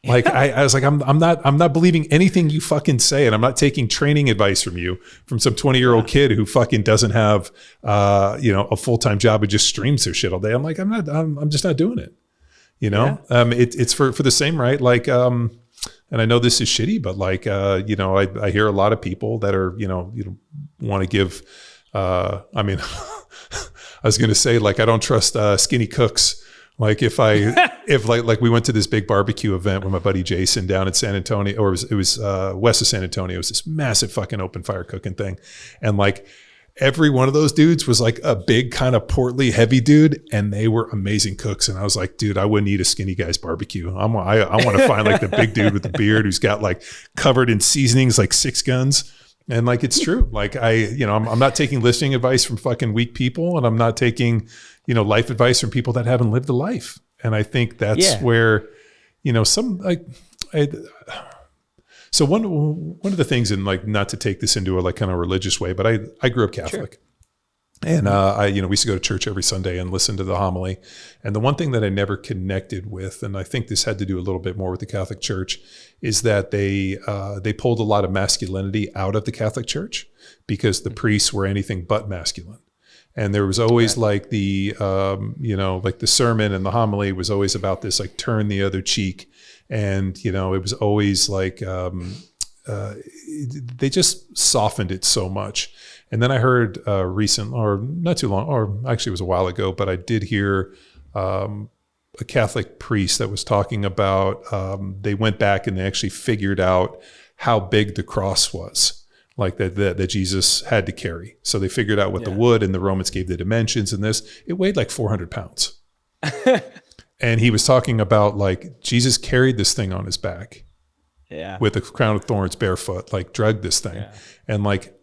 Like, I was like, I'm not believing anything you fucking say. And I'm not taking training advice from you, from some 20-year-old kid who fucking doesn't have, a full-time job and just streams their shit all day. I'm like, I'm just not doing it. It's for the same, right? Like, and I know this is shitty, but like, I hear a lot of people that are, want to give, I mean, I was going to say, like, I don't trust skinny cooks. Like if we went to this big barbecue event with my buddy Jason down in San Antonio, or it was west of San Antonio, it was this massive fucking open fire cooking thing. And like, every one of those dudes was like a big kind of portly, heavy dude, and they were amazing cooks. And I was like, dude, I wouldn't eat a skinny guy's barbecue. I want to find like the big dude with the beard who's got like covered in seasonings, like 6 guns. And like, it's true. Like I'm not taking listening advice from fucking weak people, and I'm not taking, life advice from people that haven't lived a life. And I think that's where, so one of the things, and like, not to take this into a like kind of religious way, but I grew up Catholic. Sure. And we used to go to church every Sunday and listen to the homily. And the one thing that I never connected with, and I think this had to do a little bit more with the Catholic Church, is that they pulled a lot of masculinity out of the Catholic Church because the priests were anything but masculine. And there was always like the, like the sermon and the homily was always about this, like, turn the other cheek. And, it was always like, they just softened it so much. And then I heard not too long, or actually it was a while ago, but I did hear a Catholic priest that was talking about, they went back and they actually figured out how big the cross was, like that Jesus had to carry. So they figured out what the wood, and the Romans gave the dimensions, and it weighed like 400 pounds. And he was talking about like Jesus carried this thing on his back with a crown of thorns, barefoot, like dragged this thing. And like,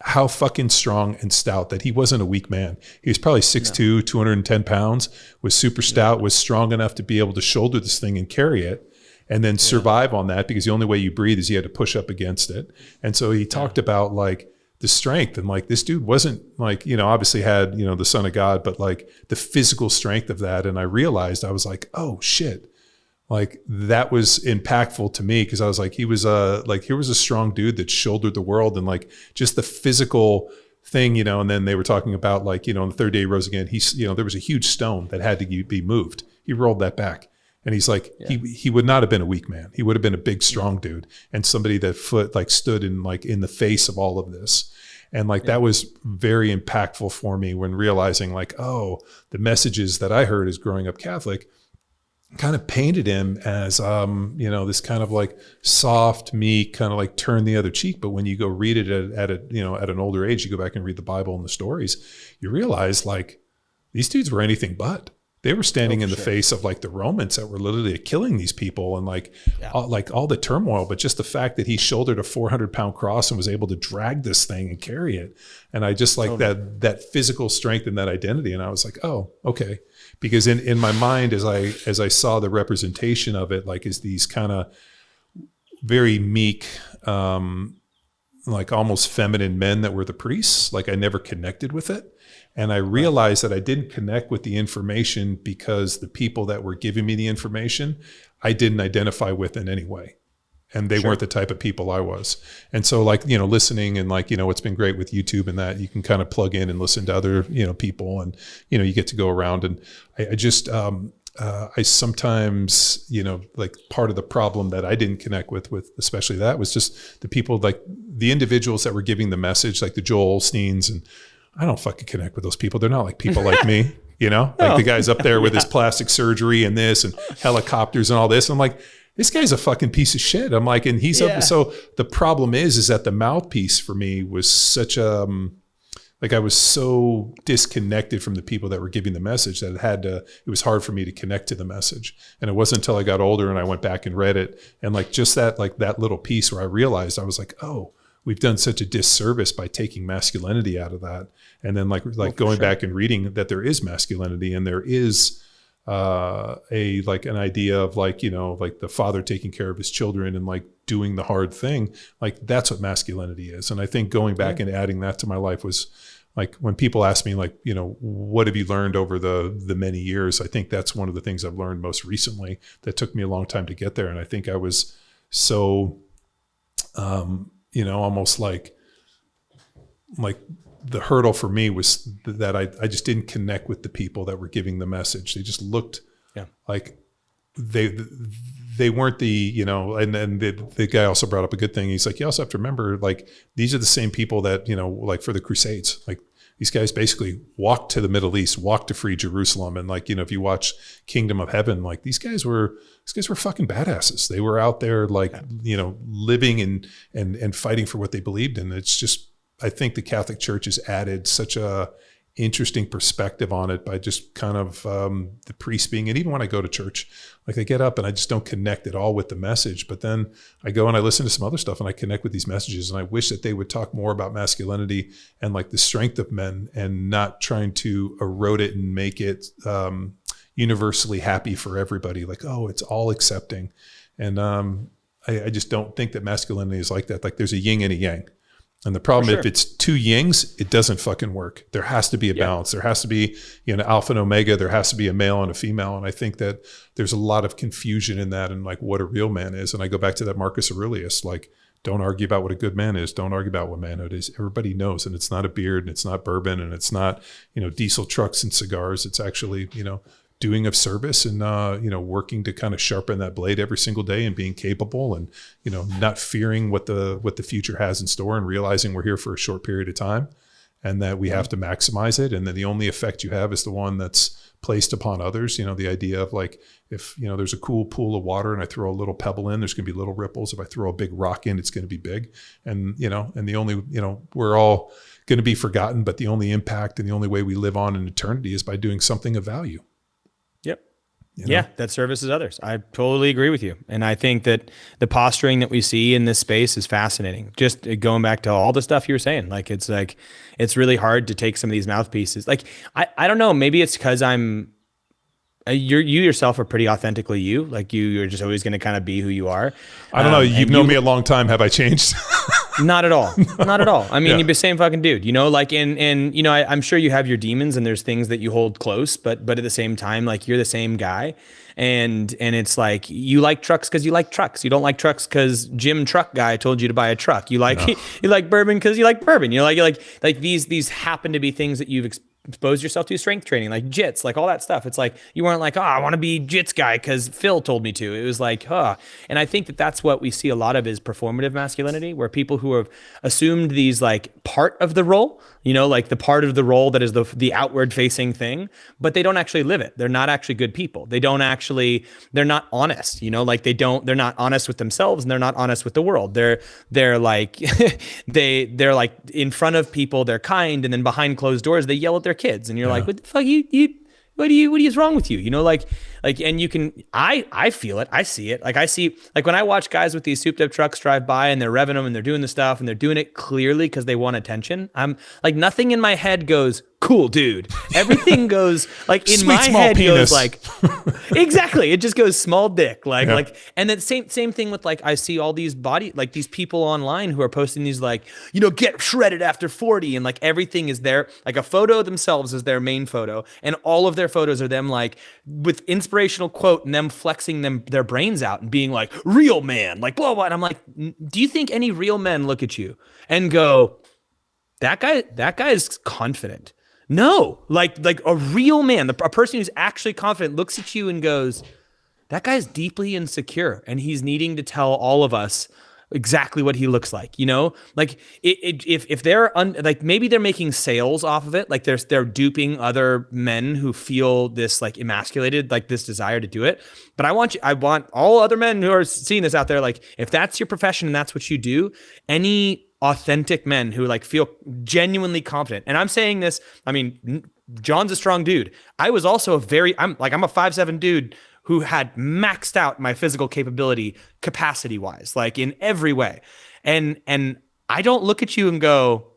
how fucking strong and stout that he wasn't a weak man. He was probably 6'2", 210 pounds, was super stout, was strong enough to be able to shoulder this thing and carry it, and then survive on that, because the only way you breathe is you had to push up against it. And so he talked about like the strength, and like, this dude wasn't like, obviously had, the Son of God, but like the physical strength of that. And I realized, I was like, oh shit. Like, that was impactful to me, because I was like, here was a strong dude that shouldered the world, and like just the physical thing, and then they were talking about like, on the third day he rose again. There was a huge stone that had to be moved. He rolled that back, and he's like, he would not have been a weak man. He would have been a big, strong dude, and somebody that stood in the face of all of this. And like, that was very impactful for me when realizing like, oh, the messages that I heard as growing up Catholic kind of painted him as, this kind of like soft, meek, kind of like turn the other cheek. But when you go read it at an older age, you go back and read the Bible and the stories, you realize like these dudes were anything but. They were standing in the face of like the Romans that were literally killing these people, and like all the turmoil, but just the fact that he shouldered a 400-pound cross and was able to drag this thing and carry it. And I just like that physical strength and that identity. And I was like, oh, okay. Because in my mind, as I saw the representation of it, like, as these kind of very meek, like almost feminine men that were the priests, like I never connected with it. And I realized that I didn't connect with the information because the people that were giving me the information, I didn't identify with in any way. And they weren't the type of people I was. And so like, listening, and like, it's been great with YouTube and that you can kind of plug in and listen to other, people, and, you get to go around. And I just, I sometimes, like part of the problem that I didn't connect with especially that was just the people, like the individuals that were giving the message, like the Joel Osteens, and I don't fucking connect with those people. They're not like people like me, like the guy's up there with his plastic surgery and this and helicopters and all this. I'm like, this guy's a fucking piece of shit. I'm like, and he's up. So the problem is that the mouthpiece for me was such like I was so disconnected from the people that were giving the message that it was hard for me to connect to the message. And it wasn't until I got older and I went back and read it, and like just that little piece where I realized, I was like, oh, we've done such a disservice by taking masculinity out of that. And then like going back and reading that there is masculinity, and there is an idea of like, like the father taking care of his children and like doing the hard thing. Like that's what masculinity is. And I think going back and adding that to my life was like, when people ask me like, what have you learned over the many years? I think that's one of the things I've learned most recently that took me a long time to get there. And I think I was so, almost like the hurdle for me was that I just didn't connect with the people that were giving the message. They just looked like they weren't the, and then the guy also brought up a good thing. He's like, you also have to remember, like, these are the same people that, like for the Crusades, like these guys basically walked to the Middle East, walked to free Jerusalem. And like, if you watch Kingdom of Heaven, like these guys were fucking badasses. They were out there like, living and fighting for what they believed in. It's just, I think the Catholic Church has added such a interesting perspective on it by just kind of the priest being, and even when I go to church, like I get up and I just don't connect at all with the message, but then I go and I listen to some other stuff and I connect with these messages, and I wish that they would talk more about masculinity and like the strength of men, and not trying to erode it and make it universally happy for everybody. Like, oh, it's all accepting. And I just don't think that masculinity is like that. Like there's a yin and a yang. And the problem, if it's two yings, it doesn't fucking work. There has to be a balance. There has to be, alpha and omega. There has to be a male and a female. And I think that there's a lot of confusion in that, and like what a real man is. And I go back to that Marcus Aurelius, like, don't argue about what a good man is. Don't argue about what manhood is. Everybody knows. And it's not a beard, and it's not bourbon, and it's not, diesel trucks and cigars. It's actually, doing of service and, working to kind of sharpen that blade every single day, and being capable, and, not fearing what the future has in store, and realizing we're here for a short period of time, and that we have to maximize it. And then the only effect you have is the one that's placed upon others. The idea of like, if, there's a cool pool of water and I throw a little pebble in, there's going to be little ripples. If I throw a big rock in, it's going to be big. And, and the only, we're all going to be forgotten, but the only impact and the only way we live on in eternity is by doing something of value. Yep. Yeah, that services others. I totally agree with you. And I think that the posturing that we see in this space is fascinating. Just going back to all the stuff you were saying, it's really hard to take some of these mouthpieces. Like, I don't know, maybe it's because you yourself are pretty authentically you. Like you're just always going to kind of be who you are. I don't know. You've known me a long time. Have I changed? Not at all. Not at all. I mean, you're the same fucking dude, I'm sure you have your demons and there's things that you hold close, but at the same time, like you're the same guy. And it's like, you like trucks because you like trucks. You don't like trucks because Jim Truck Guy told you to buy a truck. You like bourbon because you like bourbon. You like these happen to be things that you've exposed yourself to, strength training, like jits, like all that stuff. It's like, you weren't like, I want to be jits guy because Phil told me to. It was like, And I think that that's what we see a lot of is performative masculinity, where people who have assumed these like part of the role, like the part of the role that is the outward facing thing, but they don't actually live it. They're not actually good people. They're not honest, they're not honest with themselves, and they're not honest with the world. They're like, they're like in front of people, they're kind, and then behind closed doors, they yell at their kids, and you're like, what the fuck, what is wrong with you? And you can, I feel it. I see it. Like I see, like when I watch guys with these souped up trucks drive by and they're revving them and they're doing the stuff and they're doing it clearly because they want attention. I'm like, nothing in my head goes, cool, dude. Everything goes like in Sweet, my head penis. goes like, exactly. It just goes small dick. And then same thing with like, I see all these these people online who are posting these like, get shredded after 40. And like everything is there. Like a photo of themselves is their main photo. And all of their photos are them like with inspirational quote and them flexing their brains out and being like, real man, like blah, blah. And I'm like, do you think any real men look at you and go, that guy is confident? No, like a real man, a person who's actually confident looks at you and goes, that guy's deeply insecure and he's needing to tell all of us exactly what he looks like, like if they're like, maybe they're making sales off of it. Like they're duping other men who feel this like emasculated, like this desire to do it. But I want all other men who are seeing this out there. Like if that's your profession and that's what you do, any authentic men who like feel genuinely confident. And I'm saying this, I mean, John's a strong dude. I was also I'm a 5'7" dude who had maxed out my physical capacity wise, like in every way. And I don't look at you and go,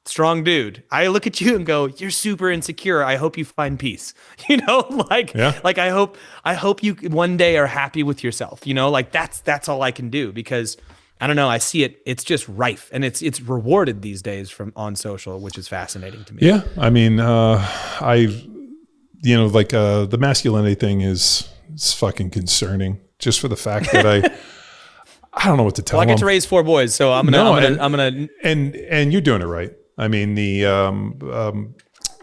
strong dude. I look at you and go, you're super insecure. I hope you find peace. Like I hope you one day are happy with yourself. Like that's all I can do, because I don't know. I see it. It's just rife, and it's rewarded these days on social, which is fascinating to me. Yeah. I mean, the masculinity thing is fucking concerning, just for the fact that I don't know what to tell them. I get to raise 4 boys, so I'm gonna. And you're doing it right. I mean,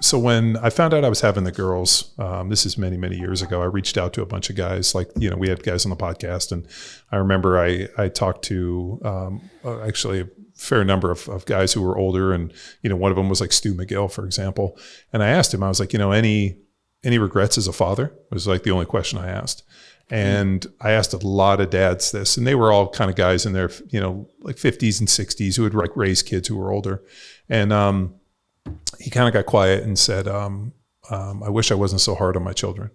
so when I found out I was having the girls, this is many, many years ago, I reached out to a bunch of guys. Like, we had guys on the podcast, and I remember I talked to actually a fair number of guys who were older, and one of them was like Stu McGill, for example. And I asked him, I was like, any regrets as a father? Was like the only question I asked. And I asked a lot of dads this, and they were all kind of guys in their like 50s and 60s who had like raised kids who were older. And he kind of got quiet and said, I wish I wasn't so hard on my children.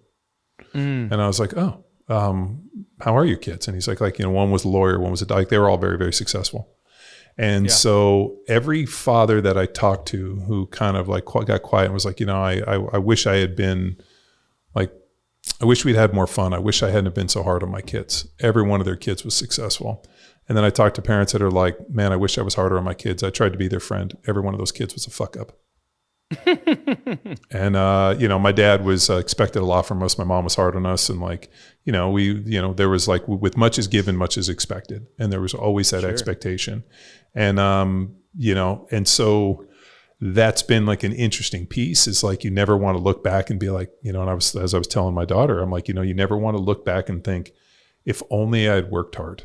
And I was like, oh, how are your kids? And he's like, one was a lawyer, one was they were all very, very successful. And so every father that I talked to who kind of like got quiet and was like, I wish I had been like, I wish we'd had more fun. I wish I hadn't been so hard on my kids. Every one of their kids was successful. And then I talked to parents that are like, man, I wish I was harder on my kids. I tried to be their friend. Every one of those kids was a fuck up. And, my dad was expected a lot from us. My mom was hard on us. And like, there was like, with much is given, much is expected. And there was always that expectation. And, and so that's been like an interesting piece is like, you never want to look back and be like, and as I was telling my daughter, I'm like, you never want to look back and think, if only I had worked hard.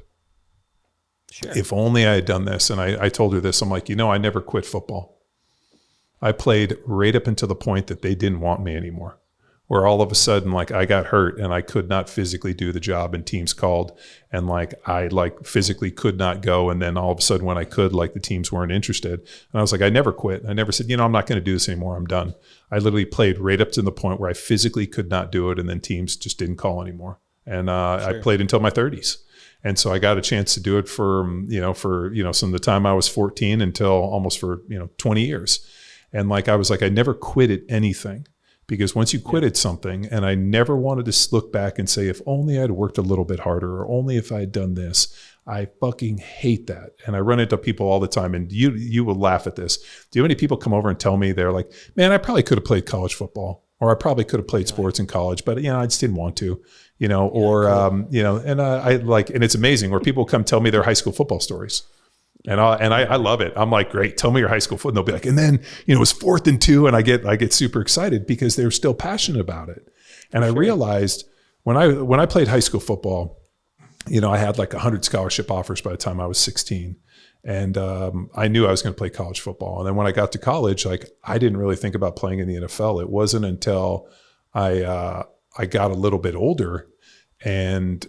Sure. If only I had done this. And I told her this, I'm like, I never quit football. I played right up until the point that they didn't want me anymore, where all of a sudden, like I got hurt and I could not physically do the job and teams called and like, I like physically could not go. And then all of a sudden when I could, like the teams weren't interested. And I was like, I never quit. I never said, I'm not going to do this anymore. I'm done. I literally played right up to the point where I physically could not do it. And then teams just didn't call anymore. And I played until my 30s. And so I got a chance to do it from the time I was 14 until almost for, 20 years. And like, I was like, I never quit at anything, because once you quit at something, and I never wanted to look back and say, if only I'd worked a little bit harder, or only if I had done this. I fucking hate that. And I run into people all the time, and you will laugh at this. Do you have any people come over and tell me they're like, man, I probably could have played college football, or I probably could have played sports in college, but I just didn't want to, and I like, and it's amazing where people come tell me their high school football stories. And I love it. I'm like, great, tell me your high school football. And they'll be like, and then, it was 4th and 2. And I get super excited because they're still passionate about it. And I realized when I played high school football, I had like 100 scholarship offers by the time I was 16. And I knew I was going to play college football. And then when I got to college, like I didn't really think about playing in the NFL. It wasn't until I got a little bit older and,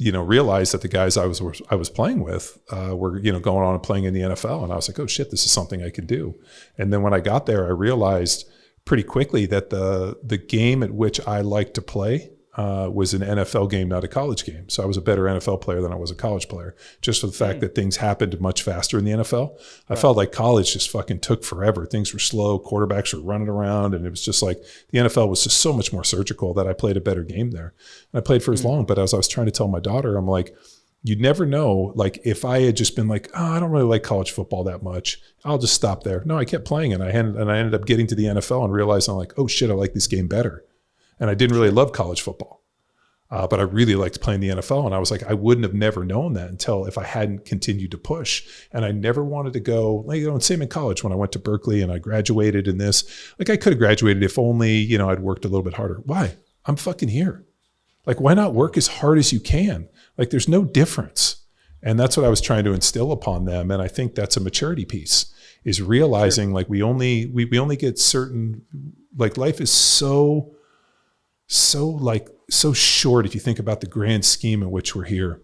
realized that the guys I was playing with were, going on and playing in the NFL. And I was like, oh shit, this is something I could do. And then when I got there, I realized pretty quickly that the game at which I liked to play was an NFL game, not a college game. So I was a better NFL player than I was a college player, just for the fact that things happened much faster in the NFL. I felt like college just fucking took forever. Things were slow. Quarterbacks were running around. And it was just like the NFL was just so much more surgical that I played a better game there. And I played for as long. But as I was trying to tell my daughter, I'm like, you never know. Like if I had just been like, oh, I don't really like college football that much, I'll just stop there. No, I kept playing, and I ended up getting to the NFL and realizing like, oh shit, I like this game better. And I didn't really love college football, but I really liked playing the NFL. And I was like, I wouldn't have never known that until if I hadn't continued to push. And I never wanted to go, like, and same in college when I went to Berkeley and I graduated in this. Like I could have graduated if only, I'd worked a little bit harder. Why? I'm fucking here. Like, why not work as hard as you can? Like, there's no difference. And that's what I was trying to instill upon them. And I think that's a maturity piece, is realizing like we only get certain, like life is so short if you think about the grand scheme in which we're here.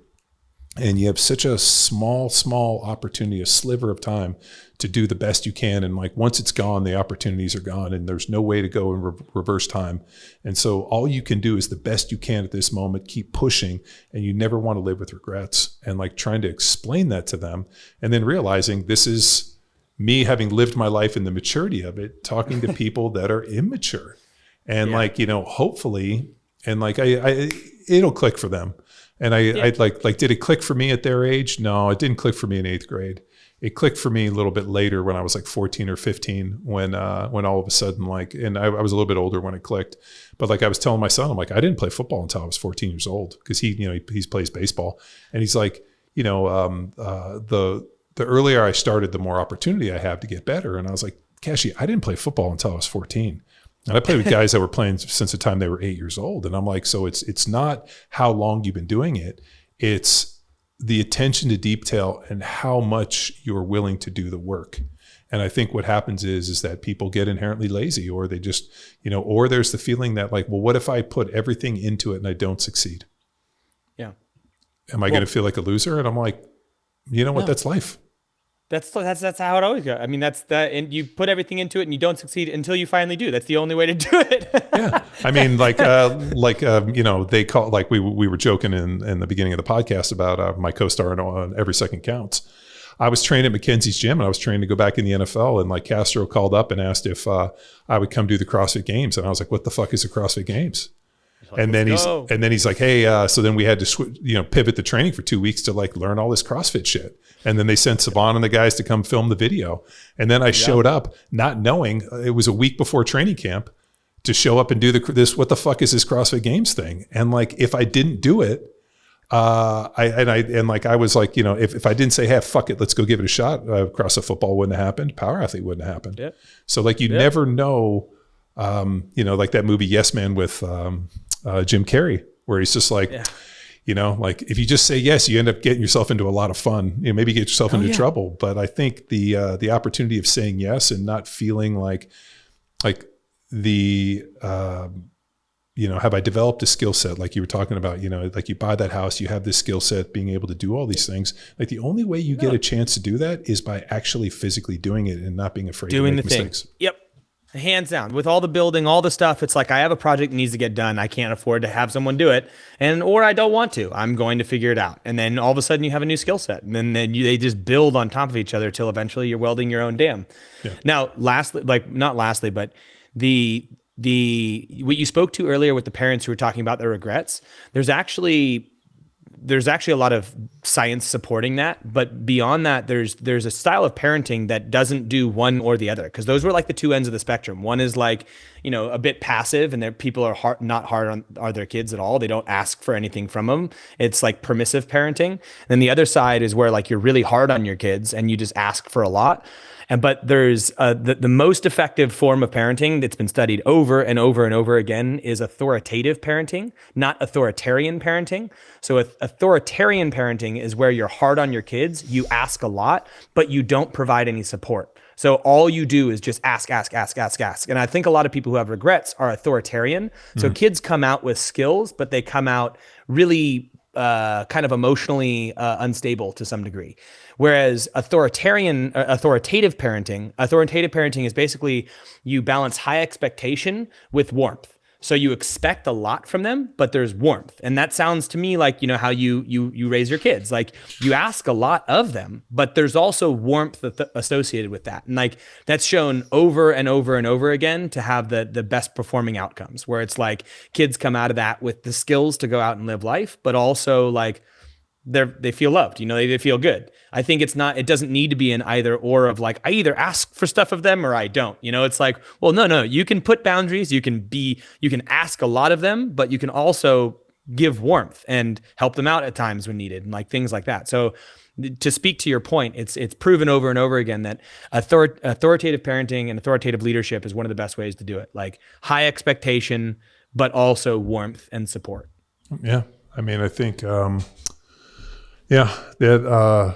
And you have such a small opportunity, a sliver of time to do the best you can. And like once it's gone, the opportunities are gone and there's no way to go and reverse time. And so all you can do is the best you can at this moment, keep pushing, and you never want to live with regrets. And like trying to explain that to them, and then realizing this is me having lived my life in the maturity of it, talking to people that are immature. And like, hopefully, and like it'll click for them. And I'd like, did it click for me at their age? No, it didn't click for me in 8th grade. It clicked for me a little bit later when I was like 14 or 15, when all of a sudden, like, and I was a little bit older when it clicked, but like I was telling my son, I'm like, I didn't play football until I was 14 years old, because he plays baseball. And he's like, the earlier I started, the more opportunity I have to get better. And I was like, Cashy, I didn't play football until I was 14. And I played with guys that were playing since the time they were 8 years old. And I'm like, so it's not how long you've been doing it. It's the attention to detail and how much you're willing to do the work. And I think what happens is that people get inherently lazy, or they just, or there's the feeling that like, well, what if I put everything into it and I don't succeed? Yeah. Am I going to feel like a loser? And I'm like, you know what? That's life. That's how it always goes. I mean, that's that, and you put everything into it, and you don't succeed until you finally do. That's the only way to do it. Yeah, I mean, you know, they call, like we were joking in the beginning of the podcast about my co-star on Every Second Counts. I was trained at McKenzie's gym, and I was trained to go back in the NFL. And like Castro called up and asked if I would come do the CrossFit Games, and I was like, "What the fuck is the CrossFit Games?" Like, and then he's like, "Hey," so then we had to pivot the training for 2 weeks to like learn all this CrossFit shit. And then they sent Saban and the guys to come film the video. And then I showed up not knowing, it was a week before training camp, to show up and do this. What the fuck is this CrossFit Games thing? And like, if I didn't do it, I was like, you know, if I didn't say, hey, fuck it, let's go give it a shot, CrossFit football wouldn't have happened. Power Athlete wouldn't have happened. Yep. So like, you never know, you know, like that movie Yes Man with Jim Carrey, where he's just like, you know, like if you just say yes, you end up getting yourself into a lot of fun. You know, maybe get yourself into trouble. But I think the opportunity of saying yes and not feeling like the you know, have I developed a skill set? Like you were talking about, you know, like you buy that house, you have this skill set, being able to do all these things. Like the only way you get a chance to do that is by actually physically doing it and not being afraid to make mistakes. Yep. Hands down. With all the building, all the stuff, it's like I have a project that needs to get done. I can't afford to have someone do it, or I don't want to. I'm going to figure it out. And then all of a sudden you have a new skill set, and then they just build on top of each other till eventually you're welding your own dam. Yeah. Now, not lastly, but the what you spoke to earlier with the parents who were talking about their regrets, there's actually a lot of science supporting that, but beyond that, there's a style of parenting that doesn't do one or the other, because those were like the two ends of the spectrum. One is like, you know, a bit passive, and people are not hard on their kids at all. They don't ask for anything from them. It's like permissive parenting. And then the other side is where like you're really hard on your kids and you just ask for a lot. But there's the most effective form of parenting that's been studied over and over and over again is authoritative parenting, not authoritarian parenting. So authoritarian parenting is where you're hard on your kids, you ask a lot, but you don't provide any support. So all you do is just ask. And I think a lot of people who have regrets are authoritarian. So kids come out with skills, but they come out really kind of emotionally unstable to some degree. Whereas authoritative parenting is basically you balance high expectation with warmth. So you expect a lot from them, but there's warmth. And that sounds to me like, you know, how you raise your kids. Like you ask a lot of them, but there's also warmth associated with that. And like that's shown over and over and over again to have the best performing outcomes, where it's like kids come out of that with the skills to go out and live life, but also like they feel loved, you know, they feel good. I think it doesn't need to be an either or of like, I either ask for stuff of them or I don't, you know, it's like, well, no, you can put boundaries, you can ask a lot of them, but you can also give warmth and help them out at times when needed and like things like that. So to speak to your point, it's proven over and over again that authoritative parenting and authoritative leadership is one of the best ways to do it. Like high expectation, but also warmth and support. Yeah. I mean, I think, that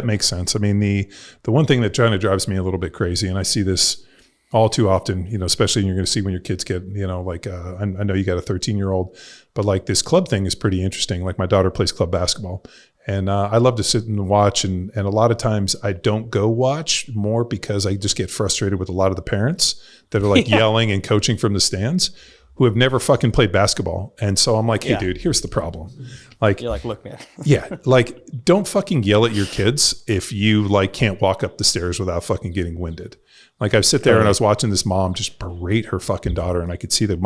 makes sense. I mean, the one thing that kind of drives me a little bit crazy, and I see this all too often, you know, especially you're going to see when your kids get, you know, like I know you got a 13-year-old, but like this club thing is pretty interesting. Like my daughter plays club basketball, and I love to sit and watch. And a lot of times I don't go watch more because I just get frustrated with a lot of the parents that are like yelling and coaching from the stands, who have never fucking played basketball. And so I'm like, hey dude, here's the problem. Like, you're like, look, man. Like don't fucking yell at your kids if you like can't walk up the stairs without fucking getting winded. Like I sit there and I was watching this mom just berate her fucking daughter, and I could see the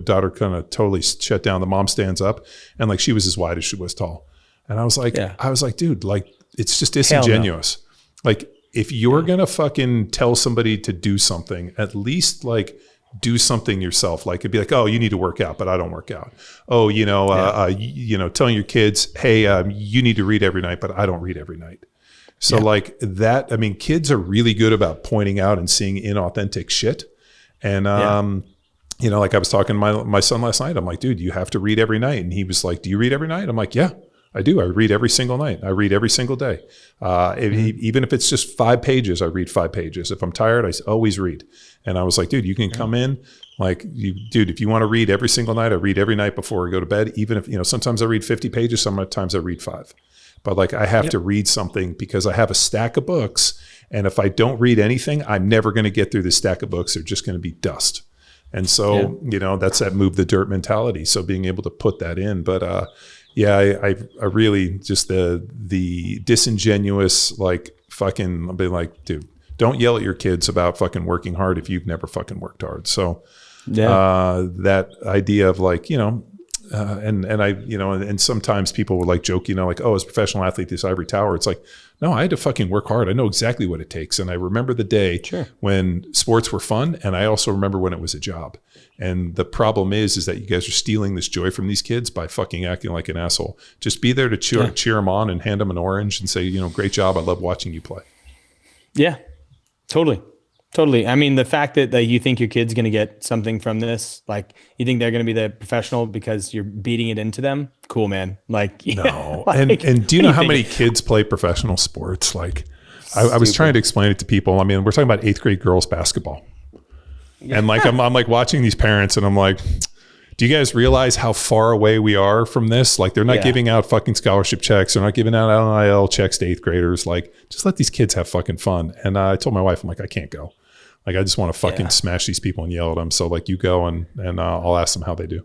daughter kind of totally shut down. The mom stands up and like she was as wide as she was tall. And I was like, dude, like it's just disingenuous. No. Like if you're going to fucking tell somebody to do something, at least like do something yourself. Like it'd be like, oh, you need to work out, but I don't work out. Oh, you know, you know, telling your kids, hey, you need to read every night, but I don't read every night. So like that, I mean, kids are really good about pointing out and seeing inauthentic shit. And, you know, like I was talking to my son last night, I'm like, dude, you have to read every night. And he was like, do you read every night? I'm like, yeah, I do. I read every single night. I read every single day. Even if it's just 5 pages, I read 5 pages. If I'm tired, I always read. And I was like, dude, you can come in like dude, if you want to read every single night, I read every night before I go to bed. Even if, you know, sometimes I read 50 pages, sometimes I read 5. but like I have to read something because I have a stack of books. And if I don't read anything, I'm never going to get through this stack of books. They're just going to be dust. And so, that's that move the dirt mentality. So being able to put that in, but I really just the disingenuous, like fucking, I'll be like, dude, don't yell at your kids about fucking working hard if you've never fucking worked hard. So that idea of like, and sometimes people will like joke, like, oh, as a professional athlete, this ivory tower. It's like, no, I had to fucking work hard. I know exactly what it takes. And I remember the day when sports were fun. And I also remember when it was a job. And the problem is that you guys are stealing this joy from these kids by fucking acting like an asshole. Just be there to cheer them on and hand them an orange and say, great job. I love watching you play. Yeah, totally. I mean, the fact that you think your kid's going to get something from this, like you think they're going to be the professional because you're beating it into them. Cool, man. Like, no. And do you know how many kids play professional sports? Like I was trying to explain it to people. I mean, we're talking about 8th grade girls basketball. And like, I'm like watching these parents and I'm like, do you guys realize how far away we are from this? Like they're not giving out fucking scholarship checks. They're not giving out NIL checks to 8th graders. Like just let these kids have fucking fun. And I told my wife, I'm like, I can't go. Like, I just want to fucking smash these people and yell at them. So like you go and I'll ask them how they do.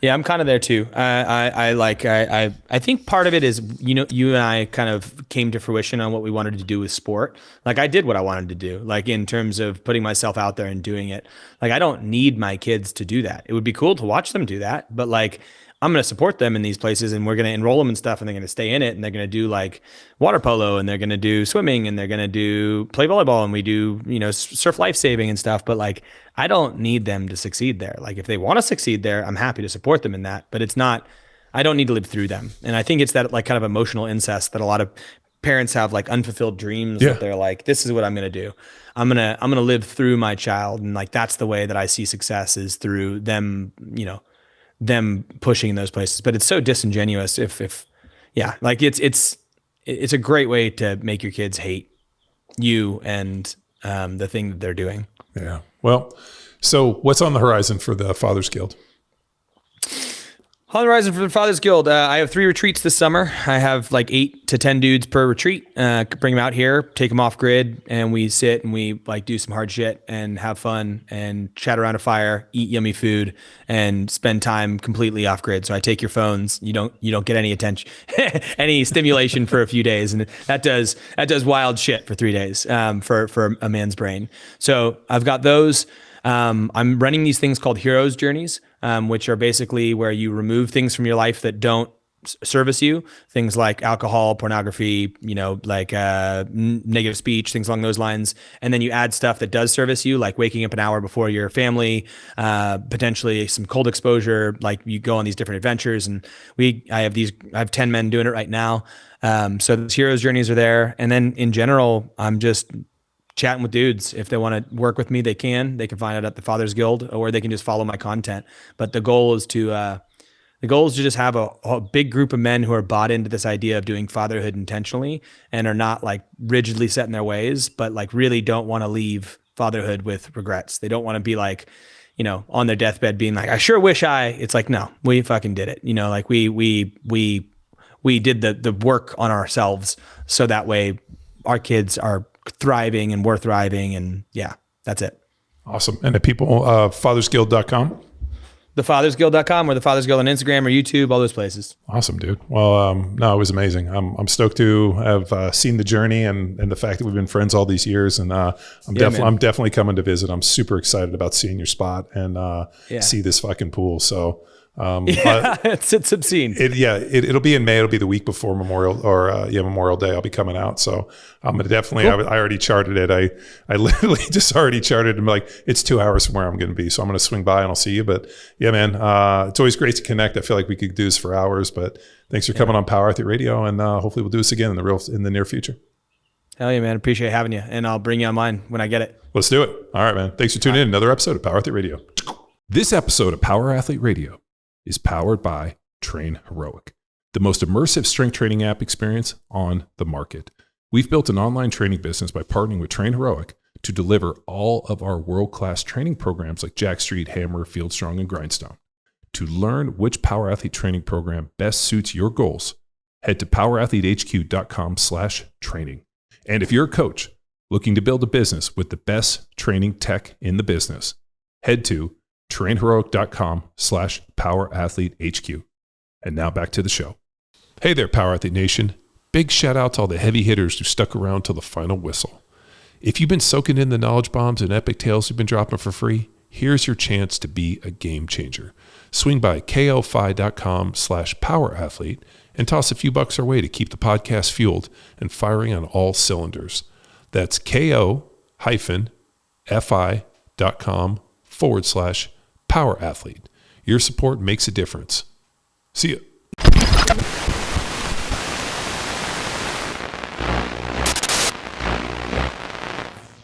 Yeah, I'm kind of there too. I think part of it is, you and I kind of came to fruition on what we wanted to do with sport. Like I did what I wanted to do, like in terms of putting myself out there and doing it. Like I don't need my kids to do that. It would be cool to watch them do that, but like I'm going to support them in these places and we're going to enroll them in stuff and they're going to stay in it and they're going to do like water polo and they're going to do swimming and they're going to play volleyball and we do, surf life saving and stuff. But like, I don't need them to succeed there. Like if they want to succeed there, I'm happy to support them in that, but it's not, I don't need to live through them. And I think it's that like kind of emotional incest that a lot of parents have, like unfulfilled dreams that they're like, this is what I'm going to do. I'm going to live through my child. And like, that's the way that I see success is through them, them pushing in those places. But it's so disingenuous like it's a great way to make your kids hate you and the thing that they're doing. Yeah. Well, so what's on the horizon for the Fathers Guild? On the horizon for the Fathers Guild, I have 3 retreats this summer. I have like 8 to 10 dudes per retreat. Bring them out here, take them off grid, and we sit and we like do some hard shit and have fun and chat around a fire, eat yummy food, and spend time completely off grid. So I take your phones. You don't get any attention, any stimulation for a few days, and that does wild shit for 3 days for a man's brain. So I've got those. I'm running these things called Heroes Journeys, which are basically where you remove things from your life that don't service you, things like alcohol, pornography, negative speech, things along those lines. And then you add stuff that does service you, like waking up an hour before your family, potentially some cold exposure, like you go on these different adventures. And I have 10 men doing it right now. So those Heroes Journeys are there. And then in general, I'm just chatting with dudes. If they want to work with me, they can find it at the Fathers Guild, or they can just follow my content. But the goal is to just have a big group of men who are bought into this idea of doing fatherhood intentionally and are not like rigidly set in their ways, but like really don't want to leave fatherhood with regrets. They don't want to be like, on their deathbed being like, I sure wish it's like, no, we fucking did it. Like we did the work on ourselves. So that way our kids are thriving and we're thriving, and that's it. Awesome. And the people, fathersguild.com, thefathersguild.com, or the Fathers Guild on Instagram or YouTube, all those places. Awesome, dude. Well, no, it was amazing. I'm stoked to have seen the journey and the fact that we've been friends all these years. And I'm definitely coming to visit. I'm super excited about seeing your spot and see this fucking pool. So it's obscene. It'll be in May. It'll be the week before Memorial Day. I'll be coming out. So I'm going to definitely, cool. I already charted it. I literally just already charted and like, it's 2 hours from where I'm going to be. So I'm going to swing by and I'll see you. But yeah, man, it's always great to connect. I feel like we could do this for hours, but thanks for coming on Power Athlete Radio. And hopefully we'll do this again in the near future. Hell yeah, man. Appreciate having you. And I'll bring you on mine when I get it. Let's do it. All right, man. Thanks for tuning in. Another episode of Power Athlete Radio. This episode of Power Athlete Radio is powered by Train Heroic, the most immersive strength training app experience on the market. We've built an online training business by partnering with Train Heroic to deliver all of our world-class training programs like Jack Street, Hammer, Field Strong, and Grindstone. To learn which Power Athlete training program best suits your goals, head to powerathletehq.com/training. And if you're a coach looking to build a business with the best training tech in the business, head to trainheroic.com/powerathletehq. And now back to the show. Hey there, Power Athlete Nation. Big shout out to all the heavy hitters who stuck around till the final whistle. If you've been soaking in the knowledge bombs and epic tales we've been dropping for free, here's your chance to be a game changer. Swing by ko-fi.com/powerathlete and toss a few bucks our way to keep the podcast fueled and firing on all cylinders. That's ko-fi.com/powerathlete. Your support makes a difference. See ya.